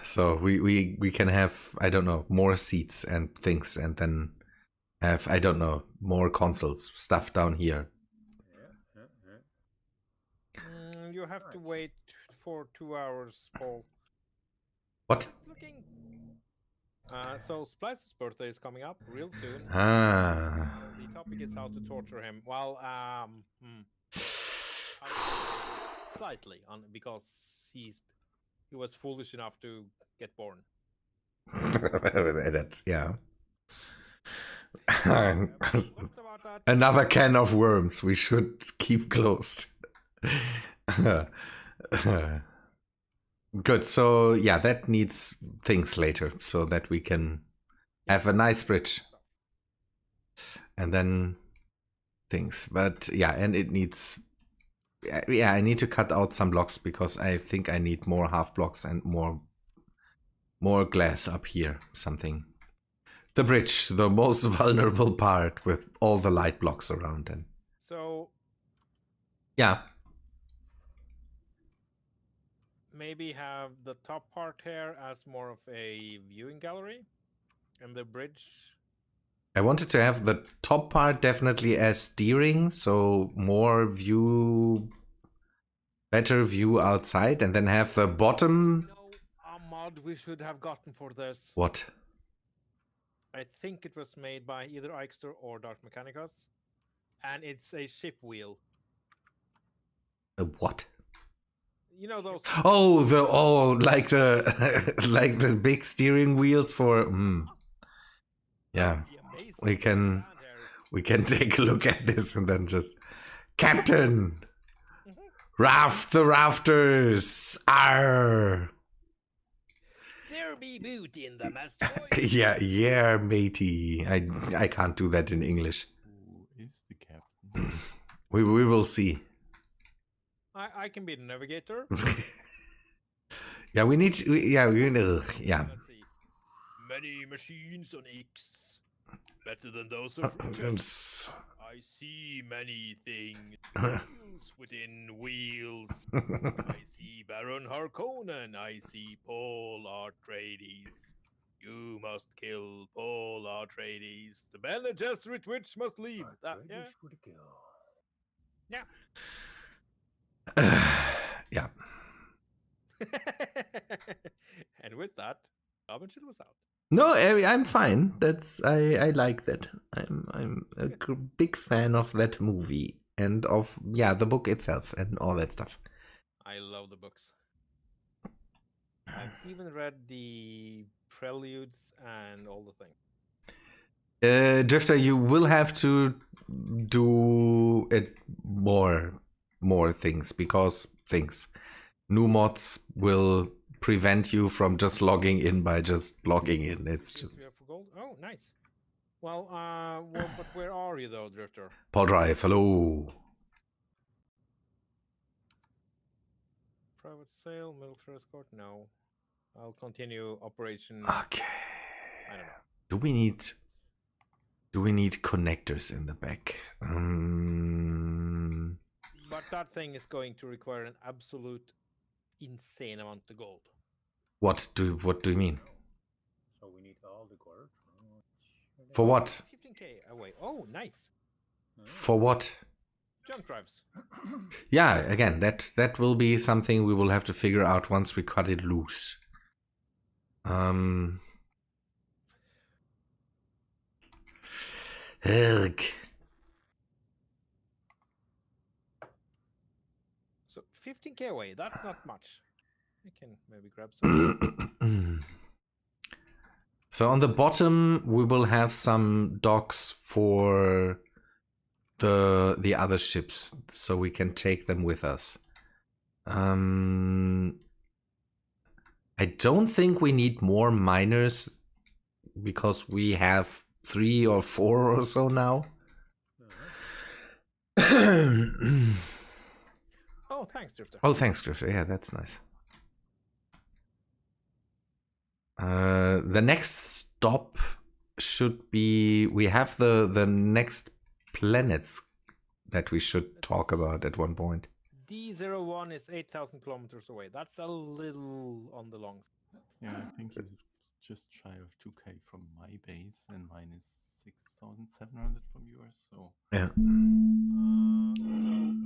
So we can have, I don't know, more seats and things, and then have, I don't know, more consoles, stuff down here. You have to wait for 2 hours, Paul. What? It's looking. So Splice's birthday is coming up real soon. Ah. The topic is how to torture him. Well, how to torture him slightly, because he was foolish enough to get born. That's, yeah. What about that? Another can of worms we should keep closed. Good. So yeah, that needs things later so that we can have a nice bridge. And then things. But yeah, and it needs, yeah, I need to cut out some blocks because I think I need more half blocks and more glass up here. Something. The bridge, the most vulnerable part with all the light blocks around. And So yeah. maybe have the top part here as more of a viewing gallery, and the bridge. I wanted to have the top part definitely as steering, so more view, better view outside, and then have the bottom. No, a mod we should have gotten for this. What? I think it was made by either Eichster or Dark Mechanicus, and it's a ship wheel. A what? You know those. Oh, like the like the big steering wheels for. Yeah, we can take a look at this and then just, Captain, raft the rafters. Arr. There be boot in the master. Yeah, matey. I can't do that in English. Who is the captain? We will see. I can be the navigator. Yeah, we need. Yeah. Let's see. Many machines on X. Better than those of Richards. I I see many things. Wheels within wheels. I see Baron Harkonnen. I see Paul Atreides. You must kill Paul Atreides. The Bene Gesserit witch must leave. Yeah. Atreides for the kill. Yeah. Yeah. And with that, Raben was out. No, I'm fine. I like that. I'm a big fan of that movie and of the book itself and all that stuff. I love the books. I've even read the preludes and all the things. Drifter, you will have to do it more things because new mods will prevent you from just logging in by just logging in. It's just For gold. Oh, nice. Well, but where are you though, Drifter? Paul Drive. Hello. Private sale, military escort. No, I'll continue operation. Okay. I don't know. Do we need connectors in the back? But that thing is going to require an absolute insane amount of gold. What do you mean? So we need all the gold. For what? 15k away. Oh, nice. For what? Jump drives. Yeah, again, that will be something we will have to figure out once we cut it loose. Erg. So 15k away. That's not much. I can maybe grab some. So on the bottom we will have some docks for the other ships, so we can take them with us. I don't think we need more miners because we have 3 or 4 or so now. Oh, thanks, Drifter. Oh, thanks, Drifter. Yeah, that's nice. The next stop should be... We have the next planets that we should talk about at one point. D01 is 8,000 kilometers away. That's a little on the long side. Yeah, I think it's just shy of 2k from my base, and mine is 6,700 from yours. So yeah. So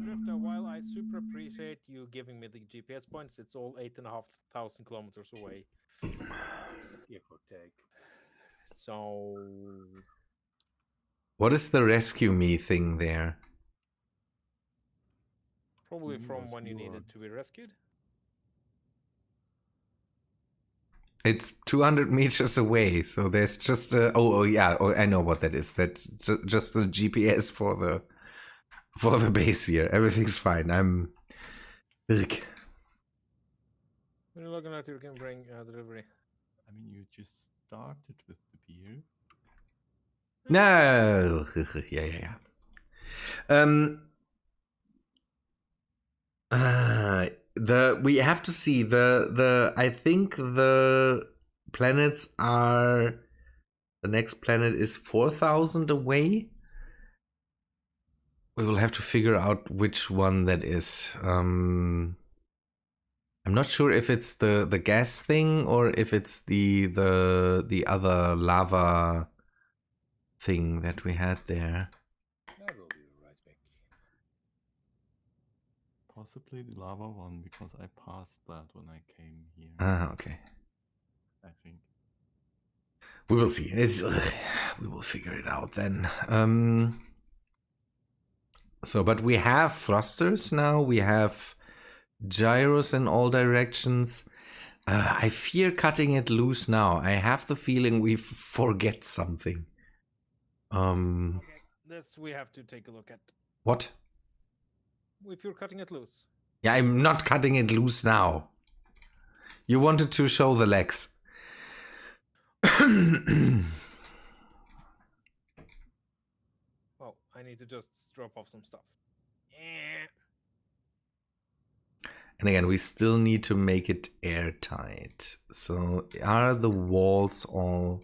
Drifter, while I super appreciate you giving me the GPS points, it's all 8,500 kilometers away. Give or take. So What is the rescue me thing there? probably from when you needed to be rescued. It's 200 meters away, so there's just a... Oh, yeah, I know what that is. That's just the GPS for the base here. Everything's fine. I'm... Rick. When you're looking at, you can bring delivery. I mean, you just started with the beer. No. Yeah. We have to see the I think the planets are... The next planet is 4,000 away. We will have to figure out which one that is. I'm not sure if it's the gas thing or if it's the other lava thing that we had there. I will be right back. Possibly the lava one, because I passed that when I came here. Ah, okay. I think. We will see. We will figure it out then. So, but we have thrusters now. We have gyros in all directions. I fear cutting it loose now. I have the feeling we forget something. Okay, this we have to take a look at. What? If you're cutting it loose. Yeah, I'm not cutting it loose now. You wanted to show the legs. Oh, I need to just drop off some stuff. And again, we still need to make it airtight. So are the walls all...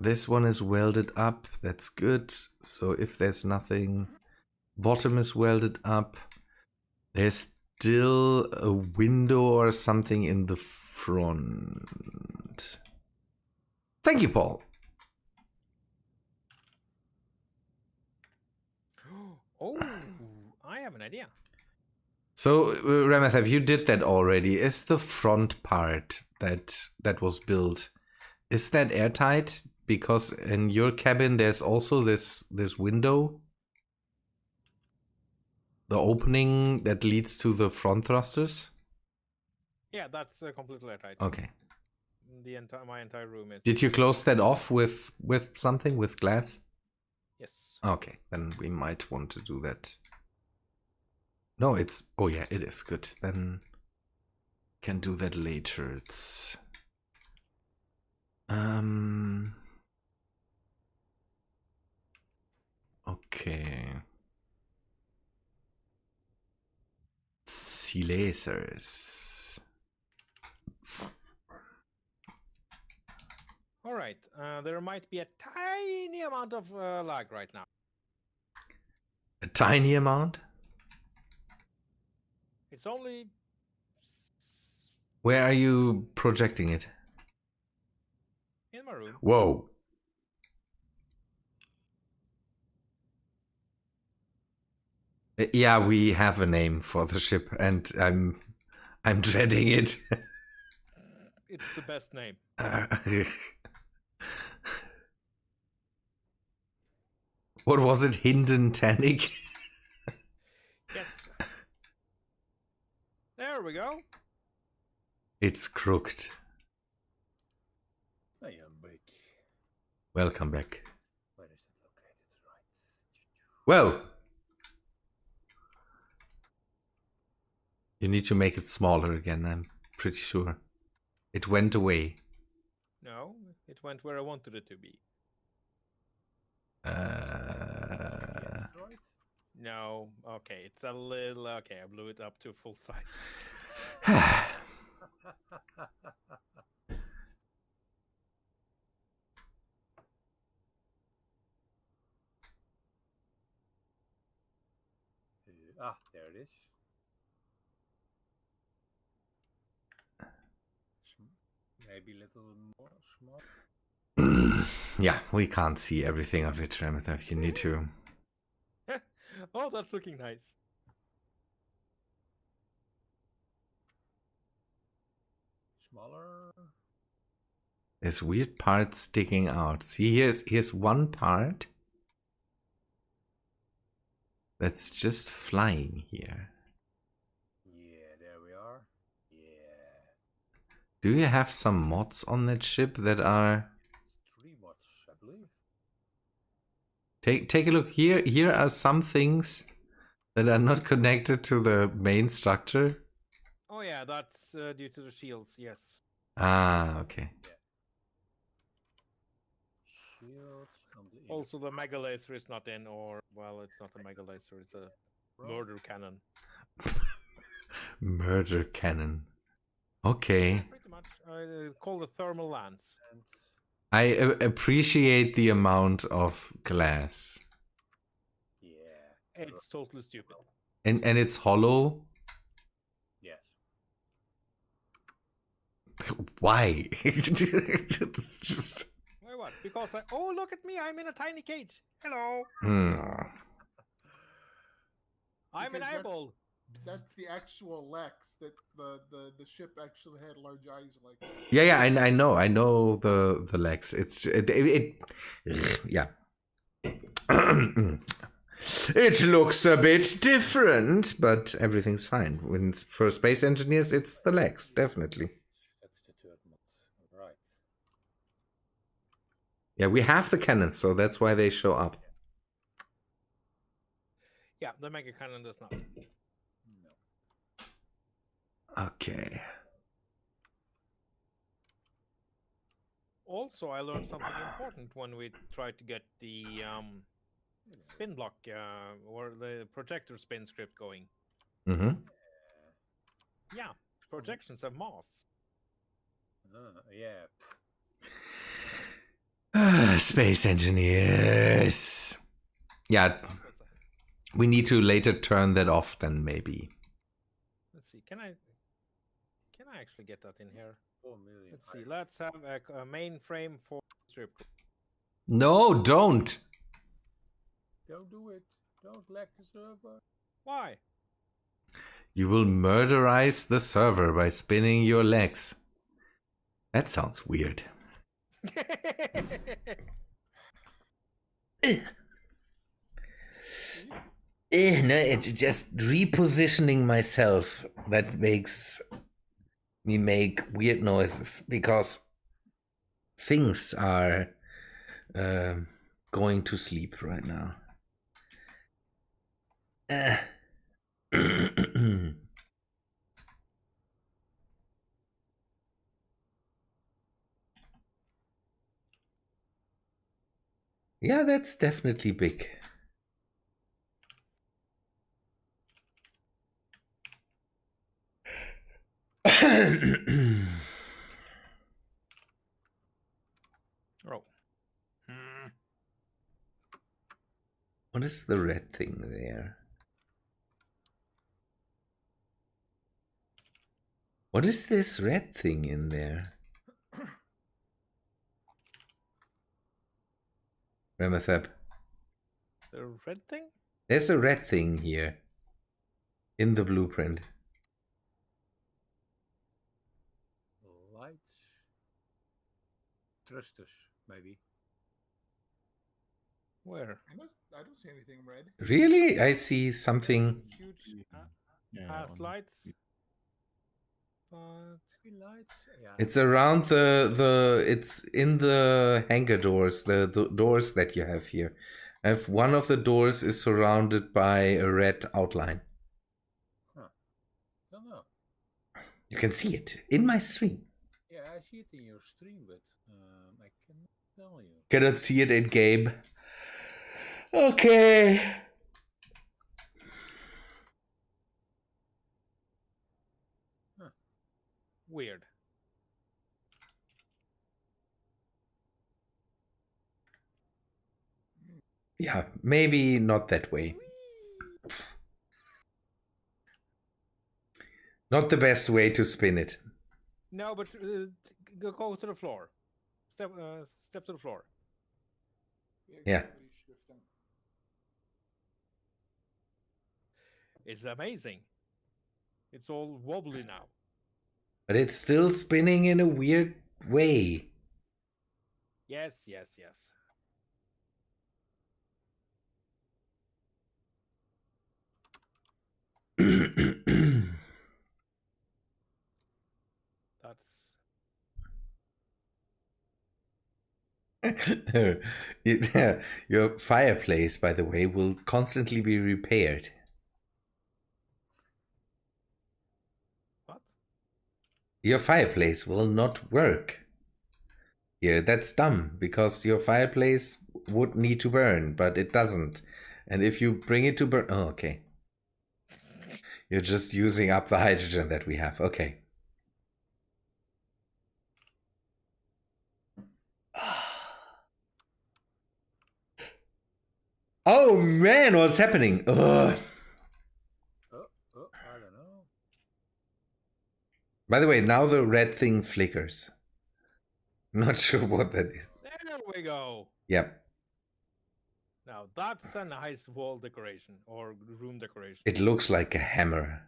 This one is welded up. That's good. So if there's nothing, bottom is welded up. There's still a window or something in the front. Thank you, Paul. Oh, I have an idea. So, Remethep, you did that already. Is the front part that was built, is that airtight? Because in your cabin there's also this window, the opening that leads to the front thrusters. Yeah, that's completely airtight. Okay. My entire room is. Did you close that off with something, with glass? Yes. Okay, then we might want to do that. No, it's... Oh yeah, it is good. Then can do that later. It's... Okay. Sea lasers. All right. There might be a tiny amount of lag right now. A tiny amount? It's only. Where are you projecting it? In my room. Whoa. Yeah, we have a name for the ship, and I'm dreading it. It's the best name. What was it? Hinden Tannic? Yes. There we go. It's crooked. I am back. Welcome back. Where is it located? Right. Well, you need to make it smaller again, I'm pretty sure. It went away. No, it went where I wanted it to be. Yes, right. No, okay, it's a little. Okay, I blew it up to full size. There it is. Maybe a little more small. Yeah, we can't see everything of it, Remethep. You need to... Oh, that's looking nice. Smaller. There's weird parts sticking out. See, here's one part that's just flying here. Yeah, there we are. Yeah. Do you have some mods on that ship that are... 3 mods, I believe. Take a look here. Here are some things that are not connected to the main structure. Oh yeah, that's due to the shields. Yes. Ah, okay. Shields on the Also, the mega laser is not in, or well, it's not a mega laser. It's a murder cannon. Murder cannon. Okay. Pretty much. Called the thermal lance. And I appreciate the amount of glass. yeah. It's totally stupid. And it's hollow. Yes. Why? It's just... Why what? Because oh, look at me! I'm in a tiny cage. Hello. I'm an Because eyeball. That's the actual Lex. That the ship actually had large eyes like that. Yeah, I know the legs. Yeah. It looks a bit different, but everything's fine. When for space engineers, it's the legs, definitely. That's the third mod. Right. Yeah, we have the cannons, so that's why they show up. Yeah, the mega cannon does not. No. Okay. Also, I learned something important when we tried to get the spin block or the projector spin script going. Mm-hmm. Yeah, projections have mass. Yeah. Space engineers. Yeah, What's that? we need to later turn that off then maybe. Let's see. Can I actually get that in here? 4 million. Let's see. Let's have a mainframe for strip club. No, don't. Don't do it. Don't lag the server. Why? You will murderize the server by spinning your legs. That sounds weird. No, it's just repositioning myself that makes me make weird noises because things are going to sleep right now. Yeah, that's definitely big. Oh. Hmm. What is the red thing there? What is this red thing in there? Remethep. The red thing? There's a red thing here in the blueprint. Lights. Thrusters, maybe. Where? I don't see anything red. Really? I see something. Huge Yeah, on lights. the- But Three lights. Yeah. It's around it's in the hangar doors, the doors that you have here. If one of the doors is surrounded by a red outline. Don't know. You can see it in my stream. Yeah, I see it in your stream, but I cannot tell you. Cannot see it in game. Okay. weird. Yeah, maybe not that way. Not the best way to spin it. No, but go to the floor. Step to the floor. Yeah. Shifting. It's amazing. It's all wobbly now. But it's still spinning in a weird way. Yes, yes, yes. That's Your fireplace, by the way, will constantly be repaired. what? Your fireplace will not work. Here, that's dumb, because your fireplace would need to burn, but it doesn't. And if you bring it to burn... Oh, okay. You're just using up the hydrogen that we have. Okay. Oh man, what's happening? Ugh. I don't know. By the way, now the red thing flickers. Not sure what that is. There we go. Yep. Now that's a nice wall decoration or room decoration. It looks like a hammer.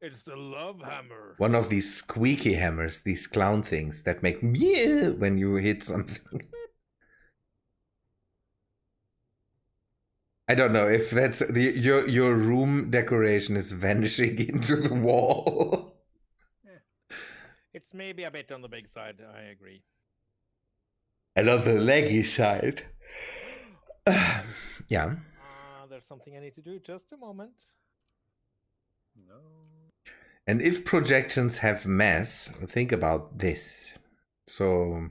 It's the love hammer. One of these squeaky hammers, these clown things that make meow when you hit something. I don't know if that's your room decoration is vanishing into the wall. It's maybe a bit on the big side, I agree. And on the leggy side. Yeah. There's something I need to do. Just a moment. No. And if projections have mass, think about this. So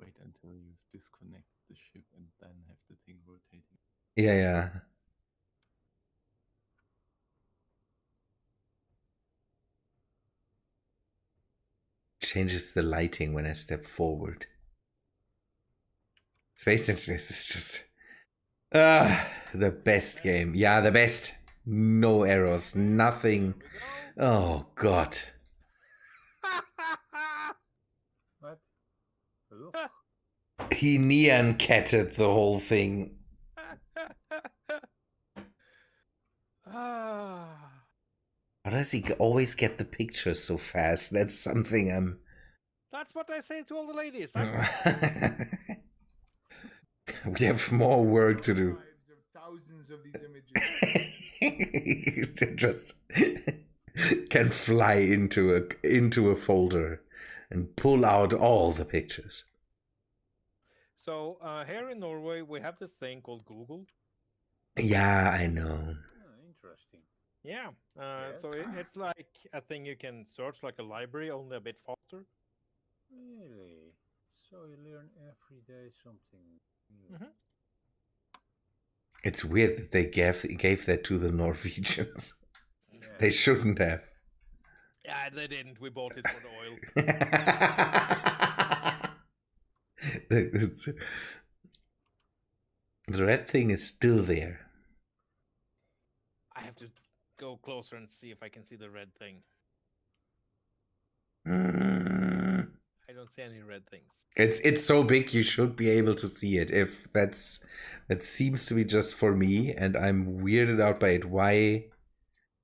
Wait until you've disconnected the ship and then have the thing rotating. yeah. changes the lighting when I step forward. Space Engineers is just the best game. Yeah, the best. No errors, nothing. There Oh god. What? Ugh. He neon catted the whole thing. we go. Ah. How does he always get the pictures so fast? That's something I'm. That's what I say to all the ladies. We have more work to do. Lives of thousands of these images. Just can fly into a folder and pull out all the pictures. So here in Norway, we have this thing called Google. Yeah, I know. Interesting. Yeah. Yes. So it's like a thing you can search like a library, only a bit faster. Really? So you learn every day something new. Mhm. It's weird that they gave that to the Norwegians. Yeah. They shouldn't have. Yeah, they didn't. We bought it for the oil. The red thing is still there. I have to go closer and see if I can see the red thing. I don't see any red things. It's so big you should be able to see it. If that seems to be just for me, and I'm weirded out by it. Why?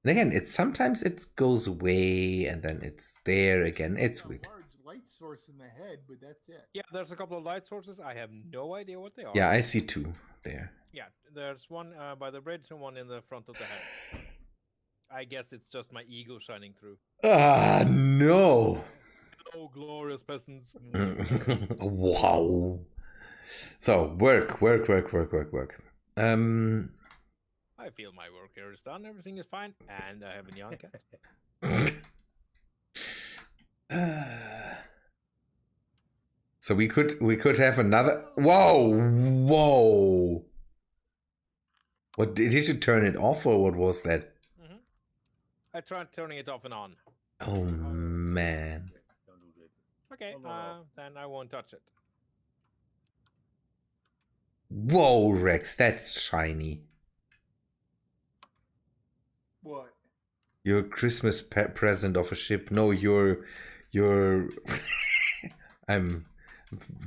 And again, it's sometimes it goes away and then it's there again. It's A weird. large light source in the head, but that's it. Yeah, there's a couple of light sources. I have no idea what they are. Yeah, I see two there. Yeah, there's one by the bridge and one in the front of the head. I guess it's just my ego shining through. Ah, no. Oh, glorious peasants. Wow. So, work. I feel my work here is done. Everything is fine. And I have a neon cat. So we could have another. Whoa! What did you turn it off or what was that? I tried turning it off and on. Oh man! Don't do that. Okay, Oh, no. then I won't touch it. Whoa, Rex, that's shiny. What? Your Christmas present of a ship. No, your. I'm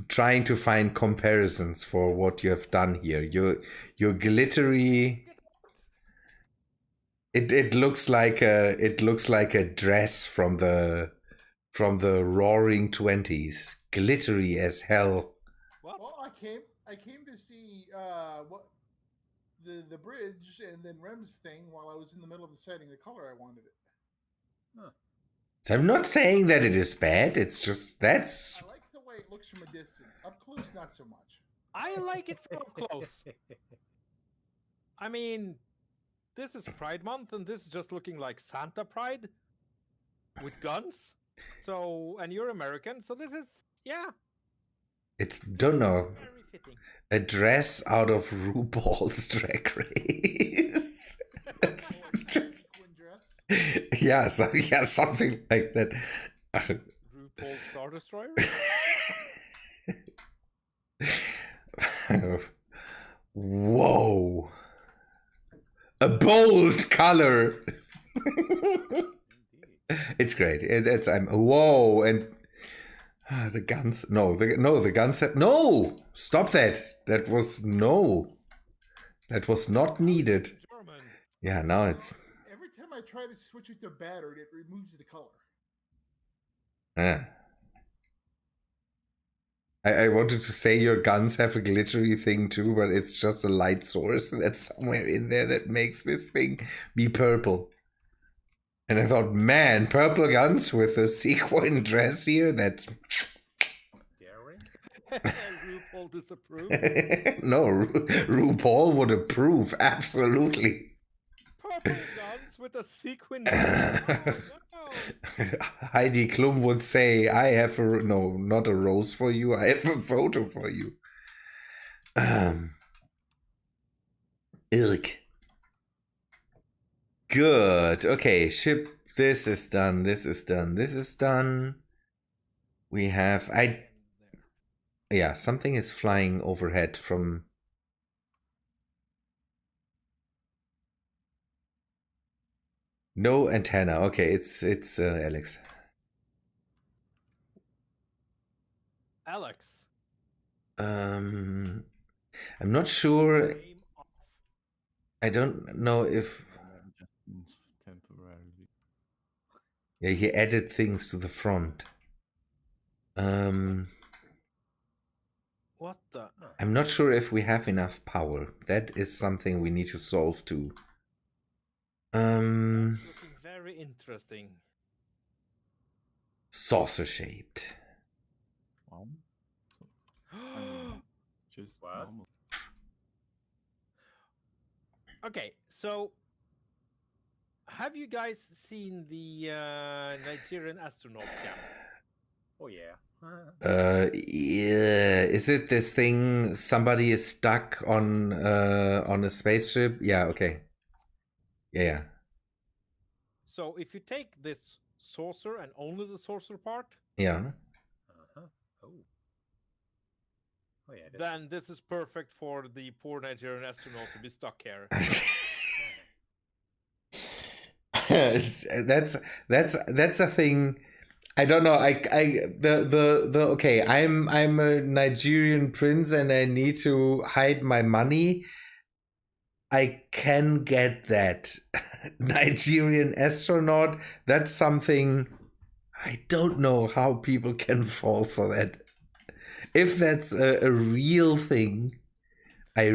trying to find comparisons for what you have done here. Your glittery. It looks like a dress from the Roaring 20s. Glittery as hell. What? Well, I came to see what the bridge and then Rem's thing while I was in the middle of deciding the color I wanted it. So I'm not saying that it is bad. It's just that's. I like the way it looks from a distance. Up close, not so much. I like it from up close. I mean, this is Pride Month, and this is just looking like Santa Pride with guns. So, and you're American, so this is, yeah, It's don't know. very fitting. A dress out of RuPaul's Drag Race. It's just Sequin dress. yeah, something like that. RuPaul Star Destroyer? Whoa! A bold color. Indeed. It's great. It's I'm whoa and the guns. No, the guns. No, stop that. That was not needed. German. Yeah, now it's. Every time I try to switch it to battered, it removes the color. I wanted to say your guns have a glittery thing too, but it's just a light source that's somewhere in there that makes this thing be purple. And I thought, man, purple guns with a sequin dress here, that's... Daring? RuPaul disapprove. No, RuPaul would approve, absolutely. Purple guns with a sequin. Oh, no. Heidi Klum would say, I have no, not a rose for you, I have a photo for you. Ilk. Good. Okay, ship. This is done. This is done. This is done. We have yeah, something is flying overhead from. No antenna. Okay, it's Alex. Alex. I'm not sure. Name off. I don't know if. Just means temporarily. Yeah, he added things to the front. What the? I'm not sure if we have enough power. That is something we need to solve too. Looking very interesting. Saucer shaped. Wow. So, I mean, just What? normal. Okay, so have you guys seen the Nigerian astronaut scam? Oh yeah. Yeah. Is it this thing? Somebody is stuck on a spaceship. Yeah. Okay. Yeah. So if you take this saucer and only the saucer part, Yeah. Uh-huh. Oh. Oh yeah. That's then this is perfect for the poor Nigerian astronaut to be stuck here. That's a thing. I don't know. The okay. I'm a Nigerian prince and I need to hide my money. I can get that. Nigerian astronaut. That's something. I don't know how people can fall for that. If that's a real thing, I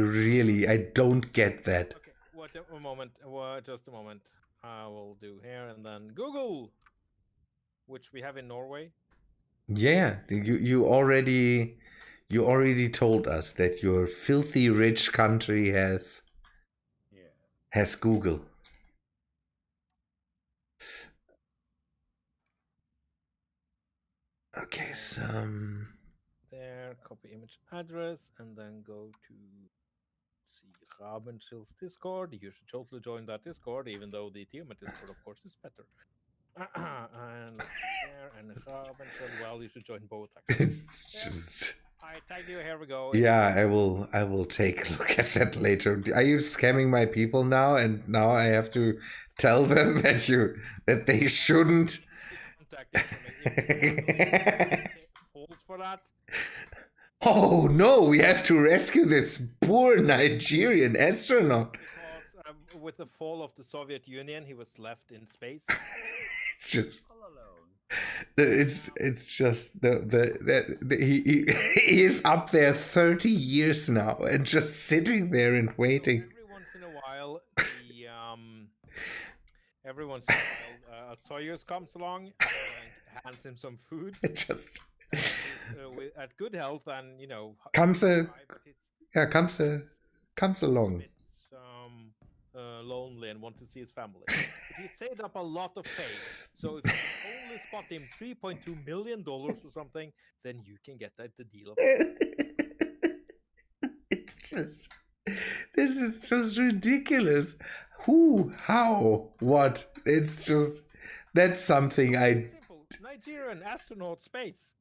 don't get that. Okay, what a moment. Just a moment. I will do here and then Google, which we have in Norway. Yeah, you already told us that your filthy rich country has Google. Okay, some there, copy image address, and then go to see Raben's Discord. You should totally join that Discord, even though the Tiamat Discord, of course, is better. And let's see there, and Raben, well, you should join both. Actually. It's just. I tagged you. Here we go. Yeah, I will take a look at that later. Are you scamming my people now? And now I have to tell them that they shouldn't. Falls for that. Oh no, we have to rescue this poor Nigerian astronaut. Because with the fall of the Soviet Union, he was left in space. It's just. all alone. It's just he is up there 30 years now and just sitting there and waiting. So every once in a while, Soyuz comes along and hands him some food. It just At good health and comes comes along. Lonely and want to see his family. But he saved up a lot of pay. So if you only spot him $3.2 million or something, then you can get the deal. It's just, this is just ridiculous. Who, how, what? It's just, that's something Simple. Nigerian astronaut space.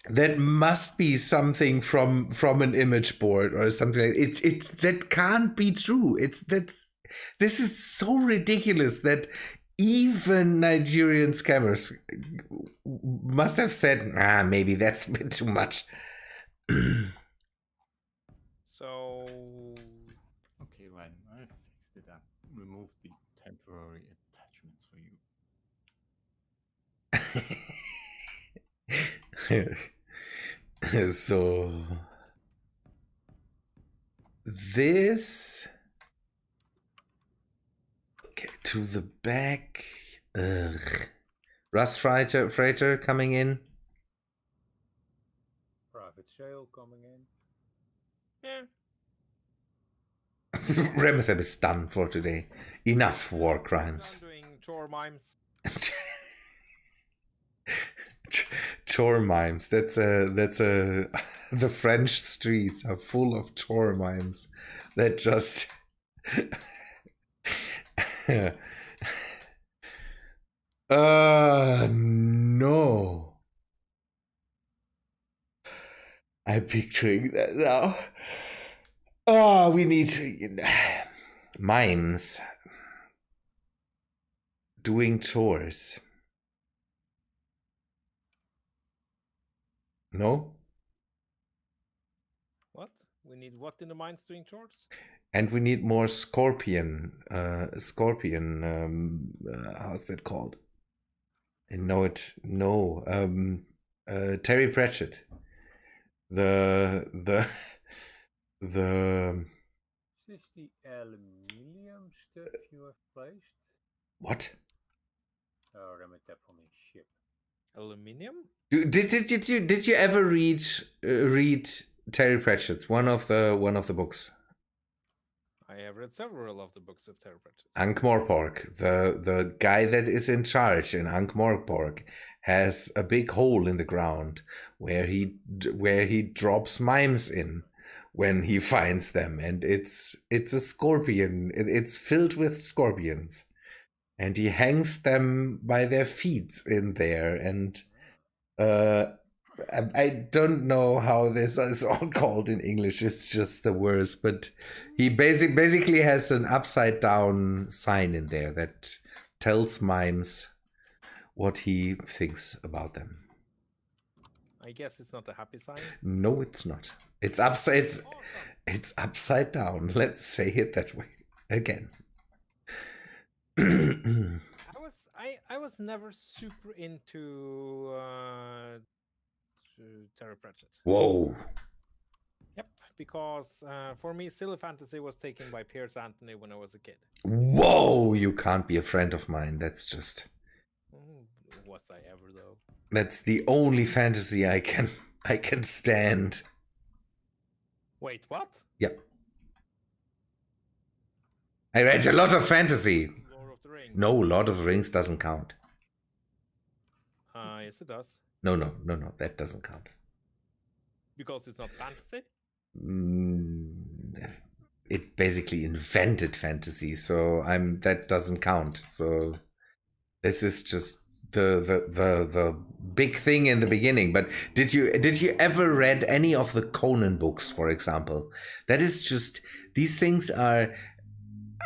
That must be something from an image board or something. It's that can't be true. This is so ridiculous that even Nigerian scammers must have said, maybe that's a bit too much. So Okay, Ryan, I fixed it up. Remove the temporary attachments for you. So this. Okay, to the back. Ugh. Rust freighter coming in. Private shale coming in. yeah. Remethep is done for today. Enough war crimes. I'm doing chore mimes. Chore mimes. That's a the French streets are full of chore mimes that just no. I'm picturing that now. Oh, we need mimes doing chores. No? What? We need what in the mines doing chores? And we need more scorpion. How's that called? No. Terry Pratchett. The Is this the aluminium stuff you have placed? what? Remethep on his ship. Aluminium? Did you ever read Terry Pratchett's one of the books? I have read several of the books of Terry Pratchett. Ankh-Morpork, the guy that is in charge in Ankh-Morpork, has a big hole in the ground where he drops mimes in when he finds them, and it's a scorpion. It's filled with scorpions, and he hangs them by their feet in there. And I don't know how this is all called in English. It's just the worst. But he basically has an upside down sign in there that tells mimes what he thinks about them. I guess it's not a happy sign. No, it's not. It's upside. Awesome. It's upside down. Let's say it that way again. I was never super into Terry Pratchett. Whoa. Yep, because for me, silly fantasy was taken by Piers Anthony when I was a kid. Whoa, you can't be a friend of mine. That's just... Was I ever, though? That's the only fantasy I can stand. Wait, what? Yep. I read a lot of fantasy. Lord of the Rings. No, Lord of the Rings doesn't count. Yes, it does. No, that doesn't count. Because it's not fantasy? It basically invented fantasy, so that doesn't count. So this is just the big thing in the beginning. But did you ever read any of the Conan books, for example? That is just, these things are,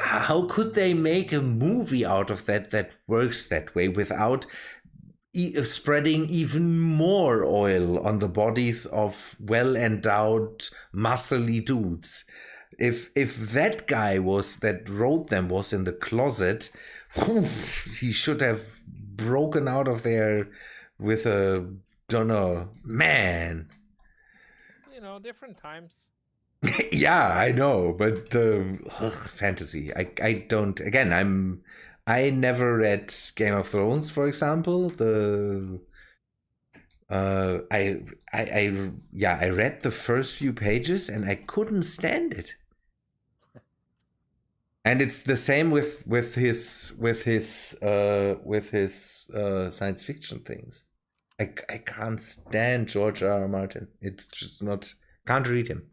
how could they make a movie out of that works that way without spreading even more oil on the bodies of well-endowed, muscly dudes? If that guy that wrote them was in the closet, he should have broken out of there with a, don't know, man. You know, different times. Yeah, I know, but the fantasy. I don't. Again, I never read Game of Thrones, for example. I read the first few pages and I couldn't stand it. And it's the same with his science fiction things. I can't stand George R. R. Martin. It's just not, can't read him.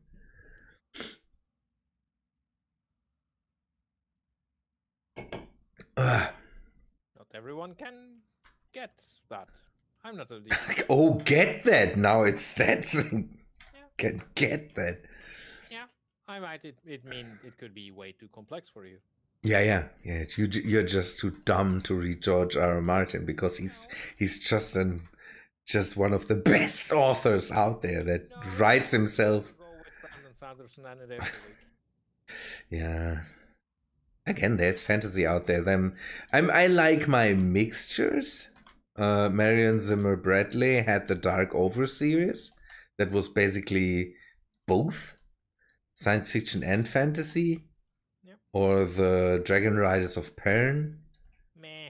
Not everyone can get that. I'm not a Oh, get that. Now it's that thing. Yeah. Can get that. Yeah, I might. It mean it could be way too complex for you. Yeah. You're just too dumb to read George R. R. Martin because he's just one of the best authors out there that writes himself. Go with Brandon Sanderson any day of the week. Yeah. Again, there's fantasy out there. I like my mixtures. Marion Zimmer Bradley had the Dark Over series that was basically both science fiction and fantasy. Yep. Or the Dragon Riders of Pern. Meh.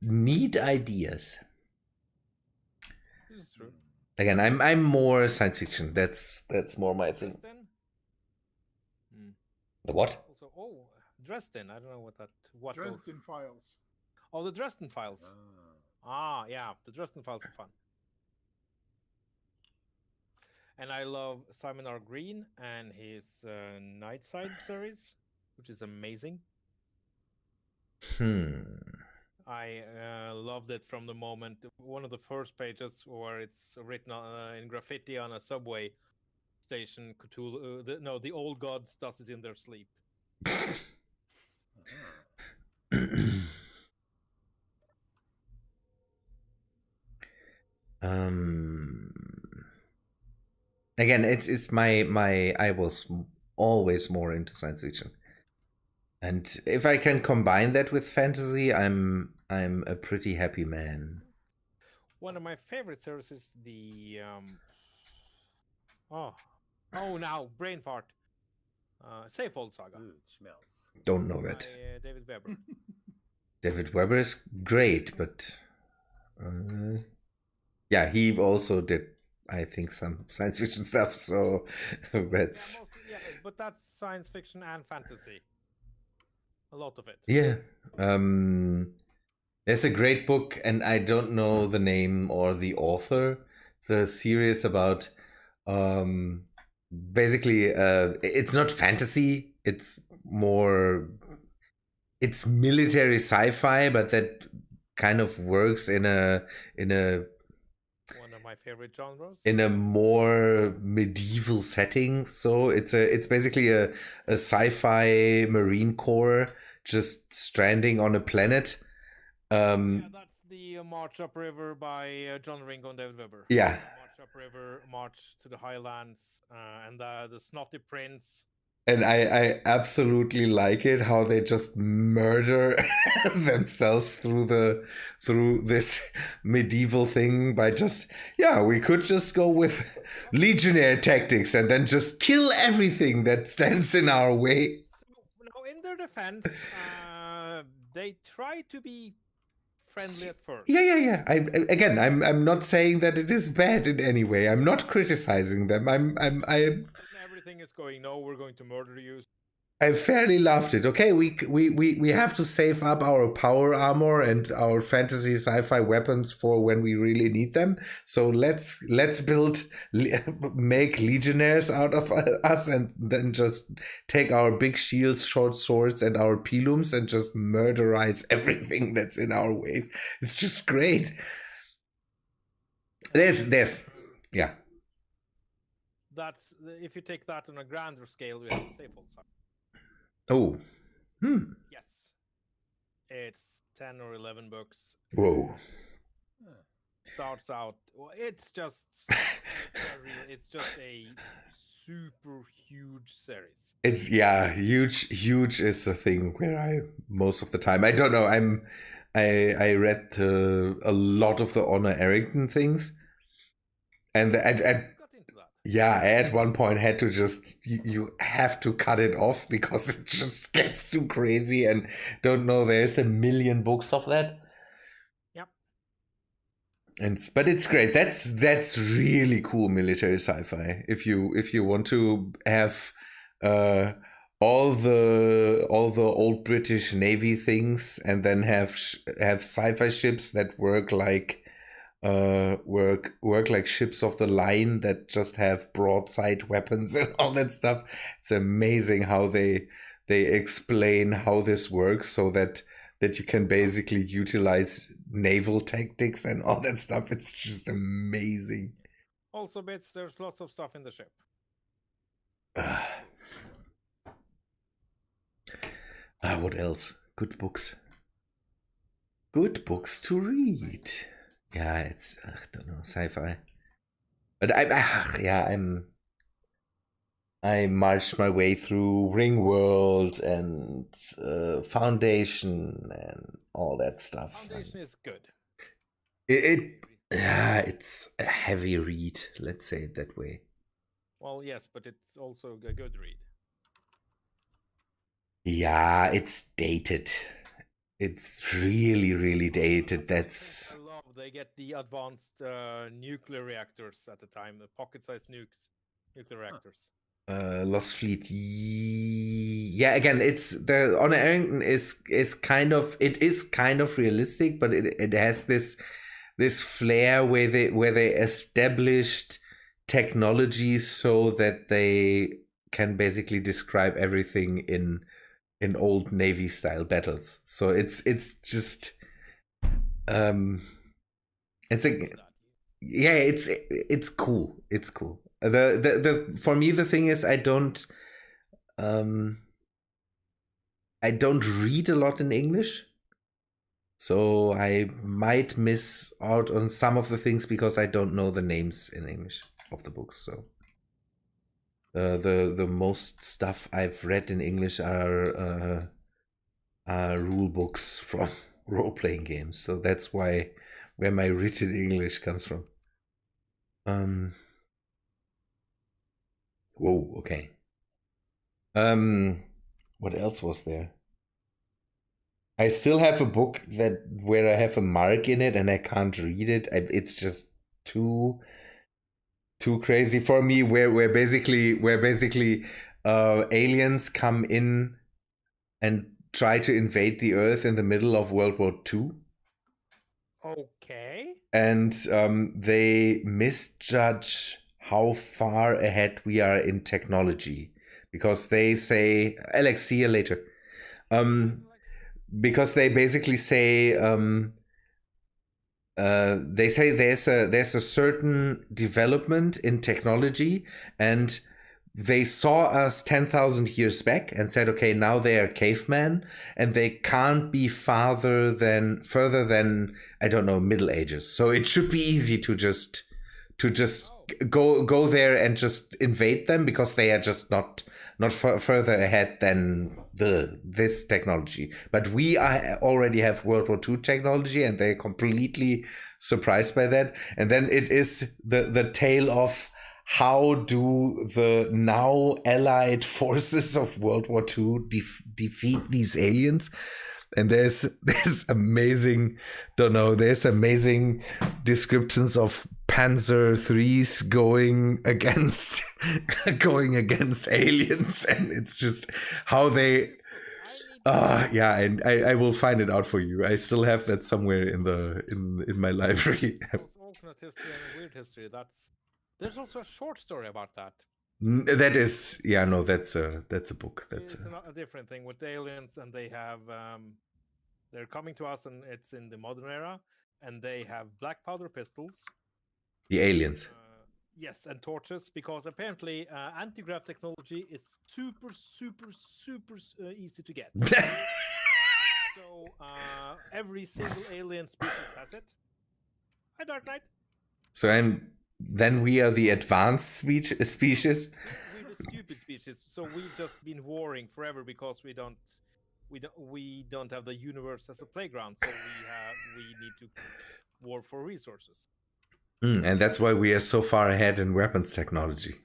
Neat ideas. This is true. Again, I'm more science fiction. That's more my thing. Dresden? The what? Also, Dresden. I don't know what that. What? Dresden Files. Oh, the Dresden Files. Yeah, the Dresden Files are fun. And I love Simon R. Green and his Nightside series, which is amazing. I loved it from the moment. One of the first pages where it's written in graffiti on a subway station. Cthulhu, the old gods does it in their sleep. Again, it's my I was always more into science fiction, and if I can combine that with fantasy, I'm a pretty happy man. One of my favorite series is the now brain fart. Safehold Saga. Ooh, it smells. Don't know that. By David Weber. David Weber is great, but yeah, he also did, I think, some science fiction stuff. So that's but that's science fiction and fantasy. A lot of it. Yeah. There's a great book, and I don't know the name or the author. It's a series about basically it's not fantasy, it's military sci-fi, but that kind of works in a one of my favorite genres, in a more medieval setting. So it's basically a sci-fi Marine Corps just stranding on a planet. That's the March Upriver by John Ringo and David Weber. Yeah. March Upriver, March to the Highlands, and the Snotty Prince. And I absolutely like it how they just murder themselves through this medieval thing by we could just go with legionnaire tactics and then just kill everything that stands in our way. So now, in their defense, they try to be friendly at first. Yeah. I'm not saying that it is bad in any way. I'm not criticizing them. Everything is going, no, we're going to murder you. I fairly loved it. Okay, we have to save up our power armor and our fantasy sci-fi weapons for when we really need them. So let's make legionnaires out of us, and then just take our big shields, short swords, and our pilums and just murderize everything that's in our ways. It's just great. Yeah. That's if you take that on a grander scale, we have the Safehold Saga. Oh. Yes. It's 10 or 11 books. Whoa. Starts out. It's just a super huge series. It's huge is a thing where I most of the time, I don't know, I read a lot of the Honor Errington things, and I at one point had to just you have to cut it off because it just gets too crazy, and don't know, there's a million books of that. Yep. But it's great. That's really cool military sci-fi. If you want to have all the old British Navy things, and then have sci-fi ships that work like ships of the line that just have broadside weapons and all that stuff. It's amazing how they explain how this works, so that you can basically utilize naval tactics and all that stuff. It's just amazing. Also, there's lots of stuff in the ship. What else? Good books. Good books to read. Yeah, it's I don't know, sci-fi. But I marched my way through Ringworld and Foundation and all that stuff. Foundation is good. It's a heavy read, let's say it that way. Well, yes, but it's also a good read. Yeah, it's dated. It's really, really dated. That's. I love they get the advanced nuclear reactors at the time, the pocket-sized nuclear reactors. Lost Fleet. Yeah, again, it's the Honor Errington is kind of realistic, but it has this flair where they established technology so that they can basically describe everything in old Navy style battles. So it's just it's a yeah, it's cool. It's cool. The for me the thing is I don't read a lot in English. So I might miss out on some of the things because I don't know the names in English of the books. So the most stuff I've read in English are rule books from role-playing games. So that's where my written English comes from. Whoa, okay. What else was there? I still have a book where I have a mark in it and I can't read it. It's just too crazy for me. Where basically aliens come in and try to invade the Earth in the middle of World War II. Okay. And they misjudge how far ahead we are in technology because they say, Alex, see you later. Because they basically say there's a certain development in technology, and they saw us 10,000 years back and said, okay, now they are cavemen, and they can't be further than I don't know, Middle Ages. So it should be easy to just go there and just invade them because they are just not further ahead than this technology. But we already have World War II technology, and they're completely surprised by that. And then it is the tale of how do the now allied forces of World War II defeat these aliens. And there's amazing, there's amazing descriptions of Panzer IIIs going against aliens, and it's just how they yeah, and I will find it out for you. I still have that somewhere in my library. Alternate history and weird history. There's also a short story about that. That is, yeah, no, that's a book. That's it's a different thing with the aliens, and they have they're coming to us, and it's in the modern era, and they have black powder pistols. The aliens. Yes, and torches, because apparently anti-grav technology is super easy to get. So every single alien species has it. Hi, Dark Knight. So then we are the advanced species. We're the stupid species. So we've just been warring forever because we don't have the universe as a playground. So we need to war for resources. And that's why we are so far ahead in weapons technology.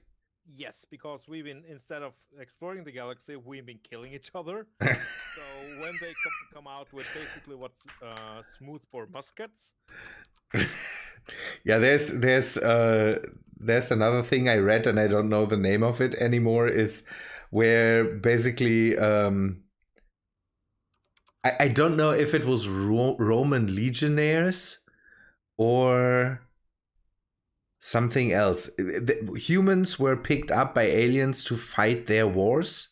Yes, because we've been, instead of exploring the galaxy, we've been killing each other. So when they come out with basically what's smoothbore muskets. Yeah, there's another thing I read, and I don't know the name of it anymore, is where basically I don't know if it was Roman legionnaires or something else. Humans were picked up by aliens to fight their wars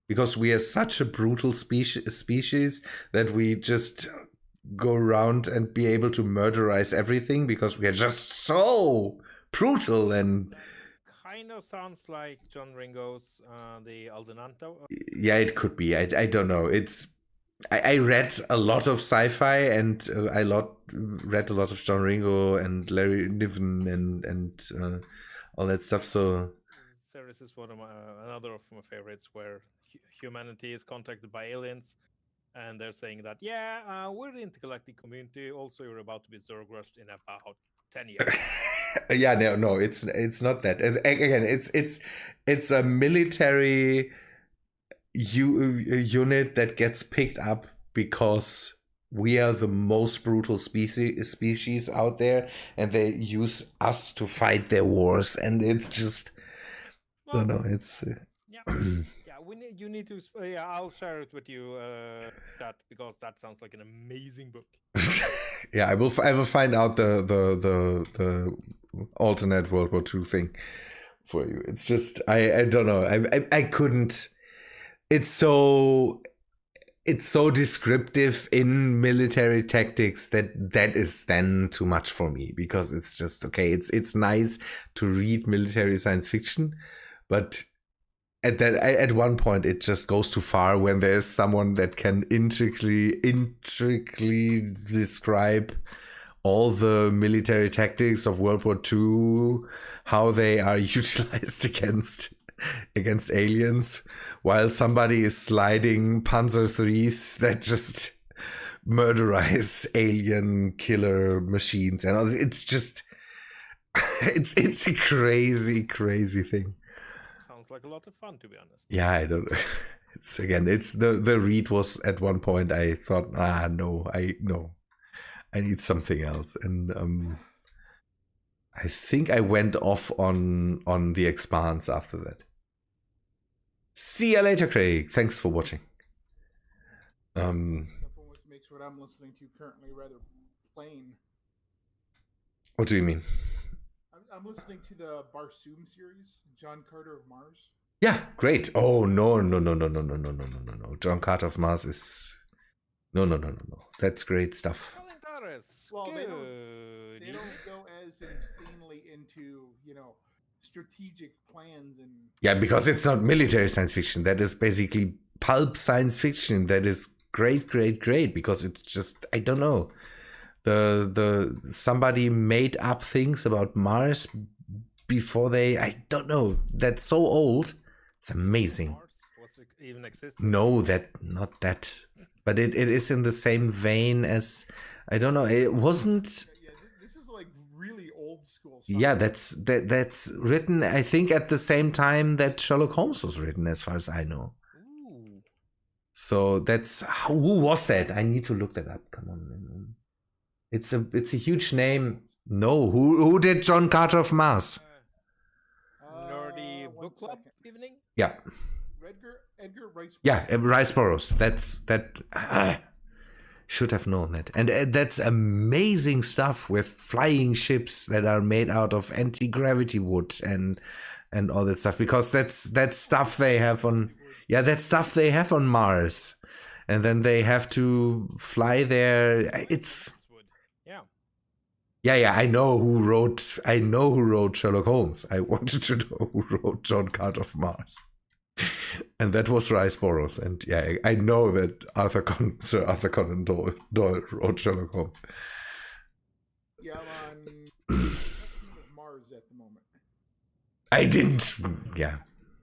because we are such a brutal species that we just go around and be able to murderize everything because we are just so brutal. And kind of sounds like John Ringo's the Aldenanto. Yeah, it could be. I don't know. I read a lot of sci-fi, and read a lot of John Ringo and Larry Niven and all that stuff. So series is another of my favorites, where humanity is contacted by aliens, and they're saying that we're the intergalactic community. Also, you're about to be Zergrust in about 10 years. Yeah, no, it's not that. Again, it's a military unit that gets picked up because we are the most brutal species out there, and they use us to fight their wars. And it's just, well, no, it's you need to. I'll share it with you, because that sounds like an amazing book. Yeah, I will find out the alternate World War II thing for you. It's just I don't know. I couldn't. It's so it's so descriptive in military tactics that is then too much for me, because it's just okay. It's nice to read military science fiction, but at one point it just goes too far when there's someone that can intricately describe all the military tactics of World War II, how they are utilized against aliens, while somebody is sliding Panzer IIIs that just murderize alien killer machines and all this. It's just it's a crazy thing. Sounds like a lot of fun, to be honest. Yeah, I don't. It's the read was at one point I thought, no, I need something else, and I think I went off on The Expanse after that. See you later, Craig. Thanks for watching. That almost makes what I'm listening to currently rather plain. What do you mean? I'm listening to the Barsoom series, John Carter of Mars. Yeah, great. Oh no. John Carter of Mars is no. That's great stuff. Well, they don't go as insanely into, strategic plans and... Yeah, because it's not military science fiction. That is basically pulp science fiction. That is great, because it's just, I don't know. The somebody made up things about Mars before I don't know. That's so old. It's amazing. Mars was even existed? No, not that. But it is in the same vein as, I don't know. It wasn't. Yeah, this is like really old school stuff. Yeah, that's written, I think, at the same time that Sherlock Holmes was written, as far as I know. Ooh. So that's who was that? I need to look that up. Come on. It's a huge name. No, who did John Carter of Mars? Nerdy One book club second. evening? Yeah. Edgar Rice. Yeah, Rice Burroughs. Should have known that. And that's amazing stuff with flying ships that are made out of anti-gravity wood and all that stuff, because that's stuff they have on. Yeah, that's stuff they have on Mars, and then they have to fly there. It's yeah. I know who wrote Sherlock Holmes. I wanted to know who wrote John Carter of Mars. And that was Rice Burroughs, and yeah, I know that Sir Arthur Conan Doyle wrote Sherlock Holmes. Yeah, I'm on Mars at the moment. I didn't. Yeah.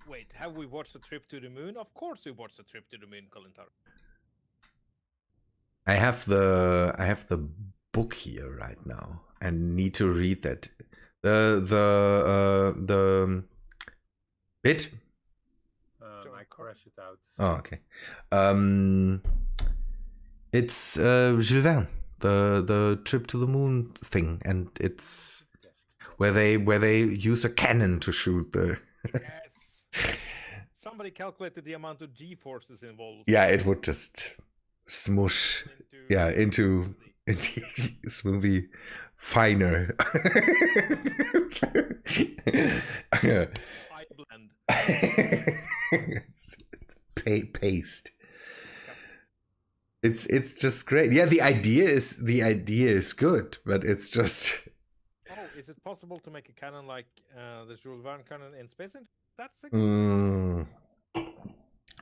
Wait, have we watched A Trip to the Moon? Of course we watched A Trip to the Moon, Colin Tarr. I have the book here right now and need to read that. The bit. I crash it out. Oh, okay. It's Jules Verne, the Trip to the Moon thing, and it's where they use a cannon to shoot the. Yes. Somebody calculated the amount of G-forces involved. Yeah, it would just smoosh. Into smoothie finer. I blend. it's paste. It's just great. Yeah, the idea is good, but it's just. Oh, is it possible to make a cannon like the Jules Verne cannon in space? That's a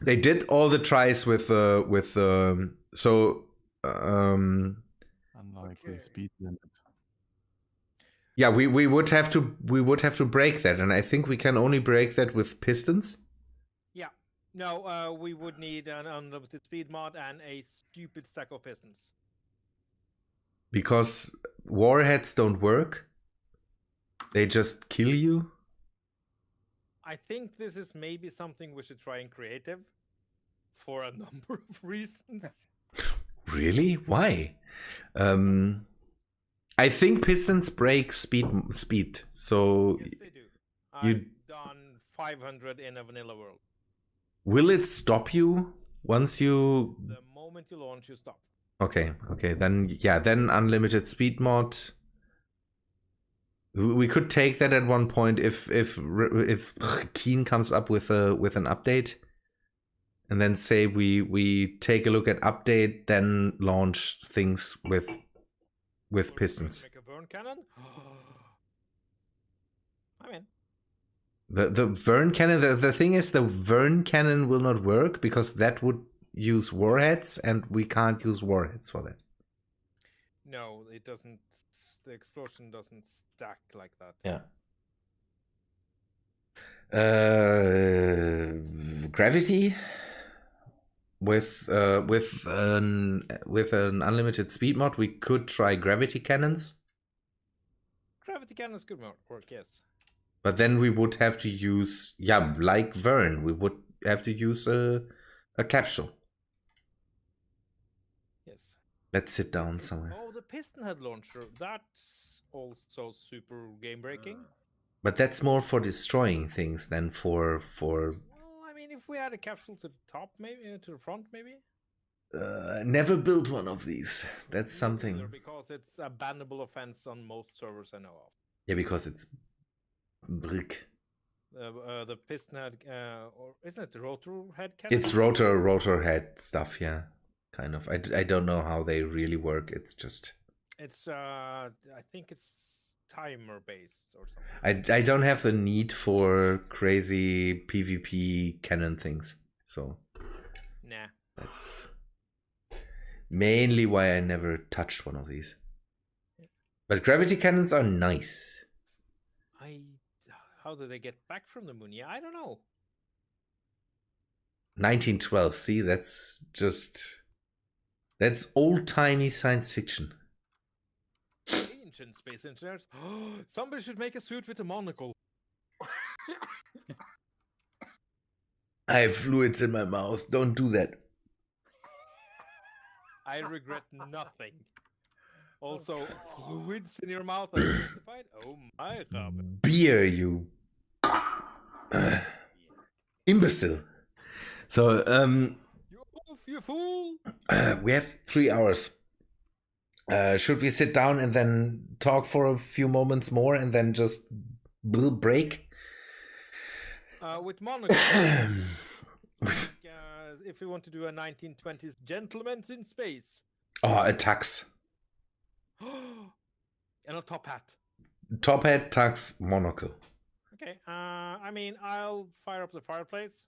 They did all the tries with unlikely speed limit. Yeah, we would have to break that, and I think we can only break that with pistons. Yeah. No, we would need an unlimited speed mod and a stupid stack of pistons. Because warheads don't work. They just kill you. I think this is maybe something we should try in creative for a number of reasons. Really? Why? I think pistons break speed. So Yes, they do. I've done 500 in a vanilla world. Will it stop you once you? The moment you launch, you stop. Okay. Then unlimited speed mod. We could take that at one point if Keen comes up with an update. and then say we take a look at update, then launch things with Would you like to pistons. make a burn cannon? I'm in. The Vern cannon, the thing is, the Vern cannon will not work because that would use warheads, and we can't use warheads for that. No, it doesn't. The explosion doesn't stack like that. Yeah. Gravity with an unlimited speed mod, we could try gravity cannons, Gravity cannons could work, yes. but then we would have to use, yeah, like Vern, we would have to use a capsule. Yes. Let's sit down somewhere. Oh, the piston head launcher. That's also super game breaking. But that's more for destroying things than for Well, I mean, if we had a capsule to the top, maybe to the front, maybe. never built one of these. That's something. Because it's a bannable offense on most servers I know of. Yeah, because it's brick. The piston head, or isn't it the rotor head cannon? It's rotor head stuff, yeah. Kind of. I don't know how they really work. It's just. It's I think it's timer based or something. I don't have the need for crazy PvP cannon things, so Nah. that's mainly why I never touched one of these. But gravity cannons are nice. How did they get back from the moon? Yeah, I don't know. 1912. See, that's old-timey science fiction. Ancient space engineers. Somebody should make a suit with a monocle. I have fluids in my mouth. Don't do that. I regret nothing. Also, fluids in your mouth are justified? Oh my god. Beer, you imbecile. So, You fool! we have 3 hours. Should we sit down and then talk for a few moments more and then just break? With monocle. If we want to do a 1920s gentleman's in space. Oh, a tux. And a top hat. Top hat, tux, monocle. Okay, I mean, I'll fire up the fireplace.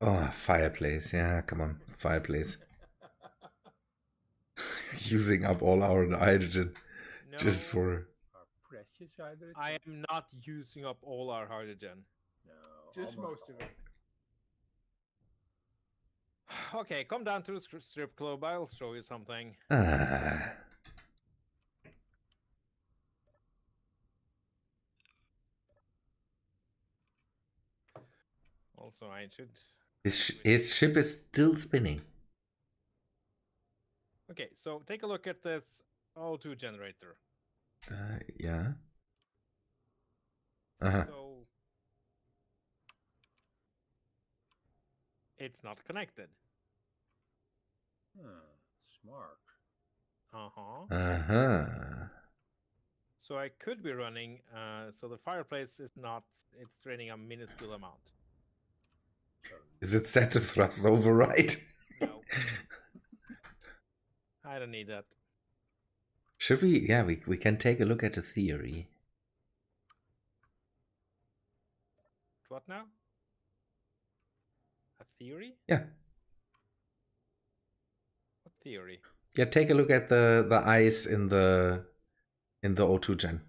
Oh, fireplace. Yeah, come on. Fireplace. Using up all our hydrogen just for... Our precious hydrogen? I am not using up all our hydrogen. No, Just most of it. Okay, come down to the strip club. I'll show you something. Ah. Also, I should... His ship is still spinning. Okay, so take a look at this O2 generator. Yeah. Uh-huh. So it's not connected. Smart. Uh-huh. Uh-huh. So I could be running, so the fireplace is not, it's draining a minuscule amount. Is it set to thrust override? No. I don't need that. Should we? Yeah, we can take a look at the theory. What now? A theory? Yeah. What theory? Yeah, take a look at the ice in the O2 gen.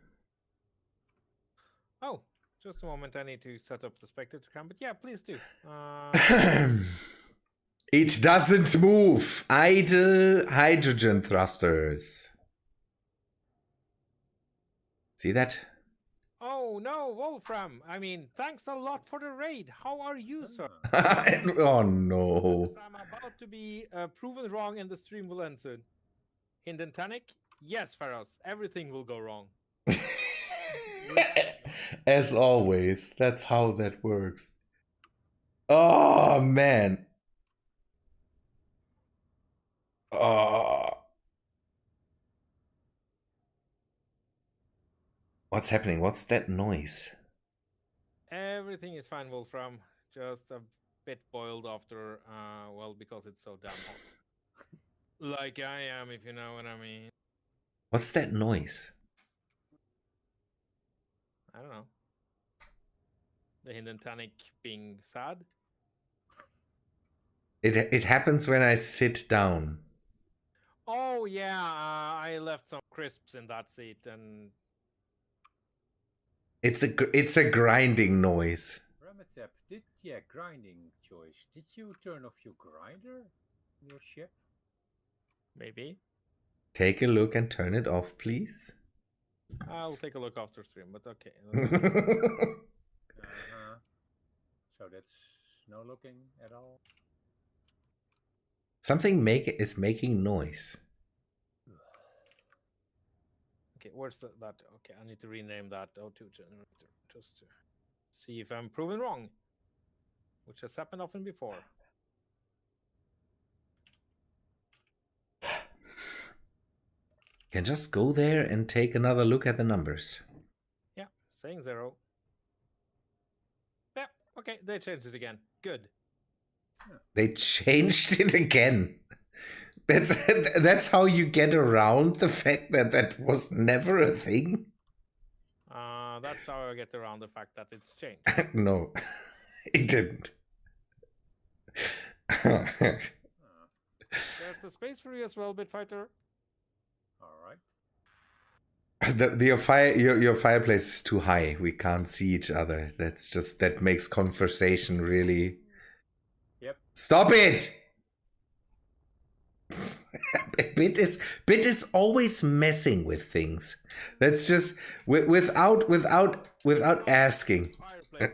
Oh, just a moment. I need to set up the spectator cam. But yeah, please do. It doesn't move. Idle hydrogen thrusters. See that? Oh no, Wolfram! I mean, thanks a lot for the raid. How are you, sir? Oh no. I'm about to be proven wrong and the stream will end soon. Hindentanic? Yes, Faros. Everything will go wrong. As always, that's how that works. Oh man. Oh. What's happening? What's that noise? Everything is fine, Wolfram. Just a bit boiled after, well, because it's so damn hot. Like I am, if you know what I mean. What's that noise? I don't know. The hidden tonic being sad. It happens when I sit down. Oh yeah, I left some crisps in that seat, and It's a grinding noise. Remethep, grinding choice. Did you turn off your grinder in your ship? maybe Take a look and turn it off, please. I'll take a look after stream. But okay. So that's no looking at all. Something is making noise. Okay, where's that? Okay, I need to rename that O2 generator just to see if I'm proven wrong, which has happened often before. Can just go there and take another look at the numbers. Yeah, saying 0. Yeah, okay, they changed it again. Good. They changed it again. That's how you get around the fact that that was never a thing. That's how I get around the fact that it's changed. No, it didn't. There's a space for you as well, Bitfighter. All right. Your fireplace is too high. We can't see each other. That makes conversation really. Yep. Stop it! Bit is always messing with things. That's just without asking. Fireplace.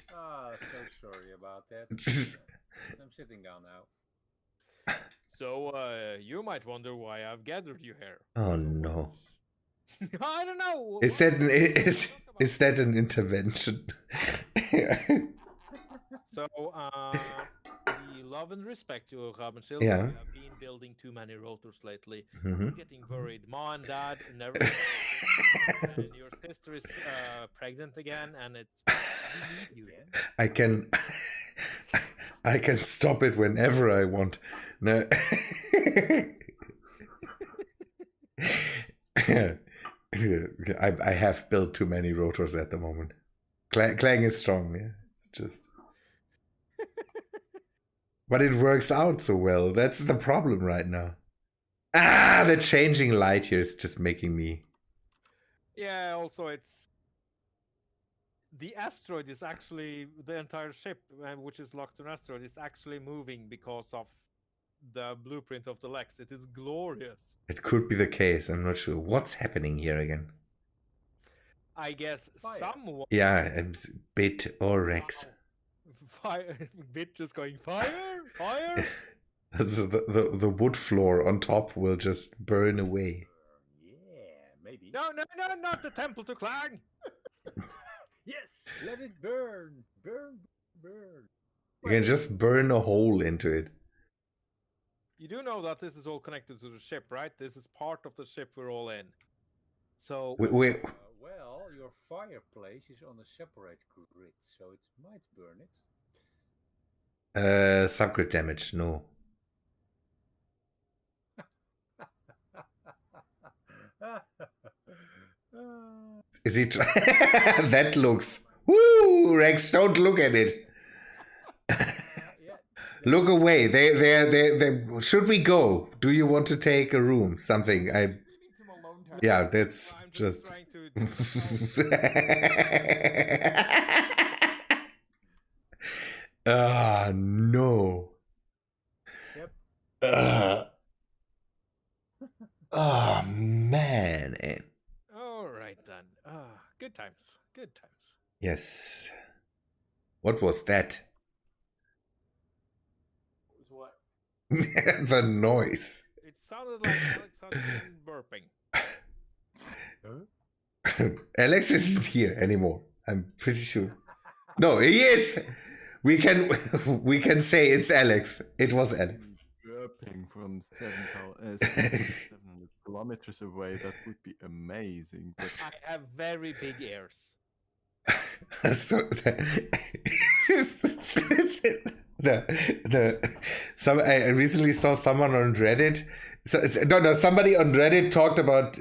So sorry about that. I'm sitting down now. So, you might wonder why I've gathered you here. Oh no! I don't know. Is that an intervention? So, we love and respect you, Raben. Yeah. You have been building too many rotors lately. Mhm. We're getting worried. Mom and Dad never. And your sister is pregnant again, and it's. We need you. I can stop it whenever I want. No. I have built too many rotors at the moment. Clang is strong, yeah. It's just. But it works out so well. That's the problem right now. The changing light here is just making me. Yeah, also it's the asteroid is actually the entire ship, which is locked to an asteroid, is actually moving because of the blueprint of the Lex. It is glorious. It could be the case. I'm not sure. What's happening here again? I guess Fire. someone. Yeah, Bit or Rex. Fire. Bit just going fire, fire. That's the wood floor on top will just burn away. Yeah, maybe. No, not the temple to Clang. Yes, let it burn, burn, burn. You can just burn a hole into it. You do know that this is all connected to the ship, right? This is part of the ship we're all in. So Wait. Well, your fireplace is on a separate grid, so it might burn it. Subgrid damage, no. Is he that looks... Woo! Rex, don't look at it. Look away. They should we go? Do you want to take a room? Something. We need some alone time. Yeah, that's I'm just... trying to. No. Yep. Man. All right then. Good times. Good times. Yes. What was that? Was what? The noise. It sounded like Alexander burping. Alex isn't here anymore. I'm pretty sure. No, he is. We can say it's Alex. It was Alex. Burping from 700 kilometers away, that would be amazing. But I have very big ears. So I recently saw someone on Reddit. Somebody on Reddit talked about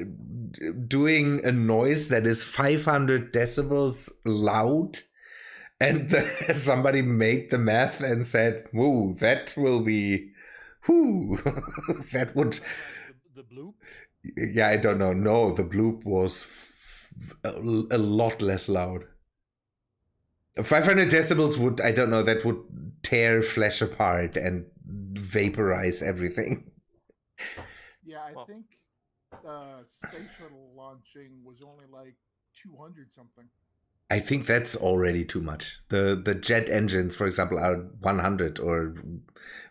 doing a noise that is 500 decibels loud, and somebody made the math and said, "Whoa, that will be, whoo, that would." The bloop. Yeah, I don't know. No, the bloop was a lot less loud. 500 decibels would, I don't know, that would tear flesh apart and vaporize everything. Yeah, I Well- think space shuttle launching was only like 200 something. I think that's already too much. The jet engines, for example, are 100 or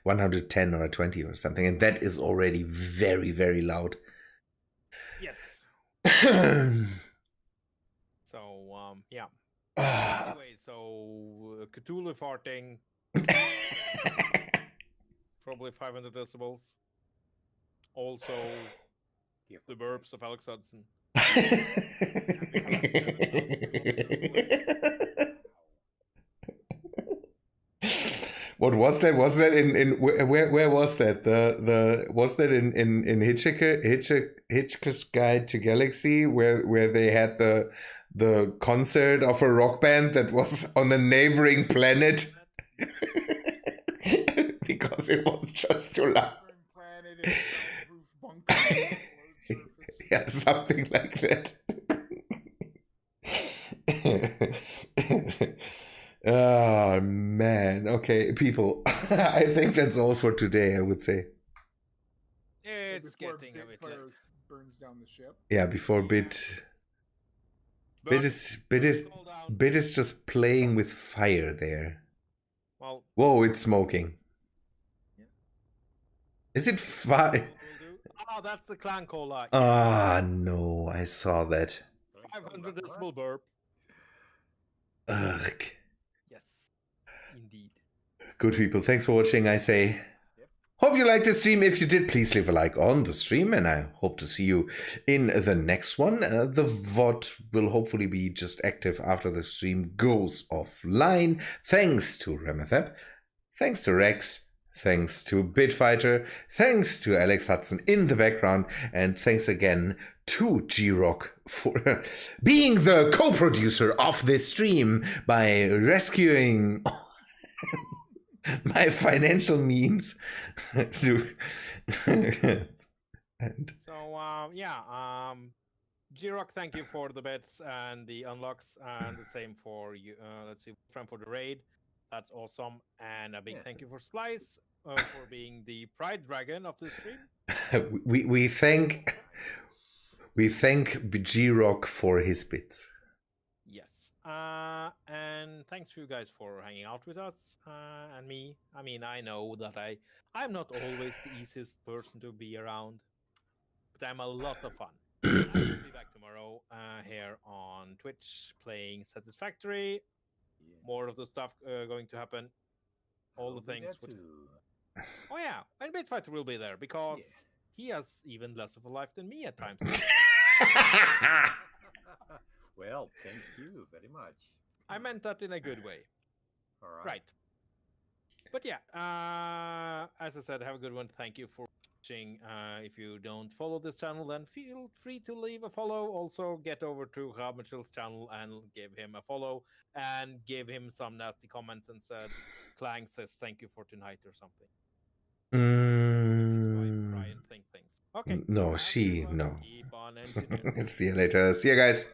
110 or 20 or something, and that is already very, very loud. Yes. So yeah. Ah. Anyway, so Cthulhu farting, probably 500 decibels. Also, the burps of Alex Hudson. What was that? Was that in where was that? The was that in Hitchhiker's Guide to Galaxy where they had the concert of a rock band that was on the neighboring planet because it was just too loud. Planet and soundproof bunker on the surface. Yeah, something like that. Oh man. Okay, people. I think that's all for today, I would say. It's Before getting a bit late. Bitfire burns down the ship. Yeah, before Bit But Bit is just playing with fire there. well, Whoa, it's smoking. Yeah. Is it fire? Oh, that's the clan cola. Ah, no, I saw that. 500 decibel burp. Ugh. Yes, indeed. Good people, thanks for watching, I say. Hope you liked the stream. If you did, please leave a like on the stream, and I hope to see you in the next one. The VOD will hopefully be just active after the stream goes offline. Thanks to Remethep, thanks to Rex, thanks to Bitfighter, thanks to Alex Hudson in the background, and thanks again to G-Rock for being the co-producer of this stream by rescuing my financial means. So G-Rock, thank you for the bets and the unlocks, and the same for you. Let's see, friend for the raid. That's awesome, and a big thank you for Splice for being the pride dragon of the stream. we thank G-Rock for his bits. Yes, and thanks to you guys for hanging out with us and me. I mean, I know that I'm not always the easiest person to be around, but I'm a lot of fun. I will be back tomorrow here on Twitch playing Satisfactory. More of the stuff going to happen. All the things. Oh yeah, and Bitfighter will be there because he has even less of a life than me at times. Well, thank you very much. I meant that in a good way. All right. Right. But yeah, as I said, have a good one. Thank you for watching. If you don't follow this channel, then feel free to leave a follow. Also, get over to Raben's channel and give him a follow and give him some nasty comments and said, Clang says thank you for tonight or something. His wife cry and think things. Okay. No, she, no. Keep on engineering. See you later. See you guys.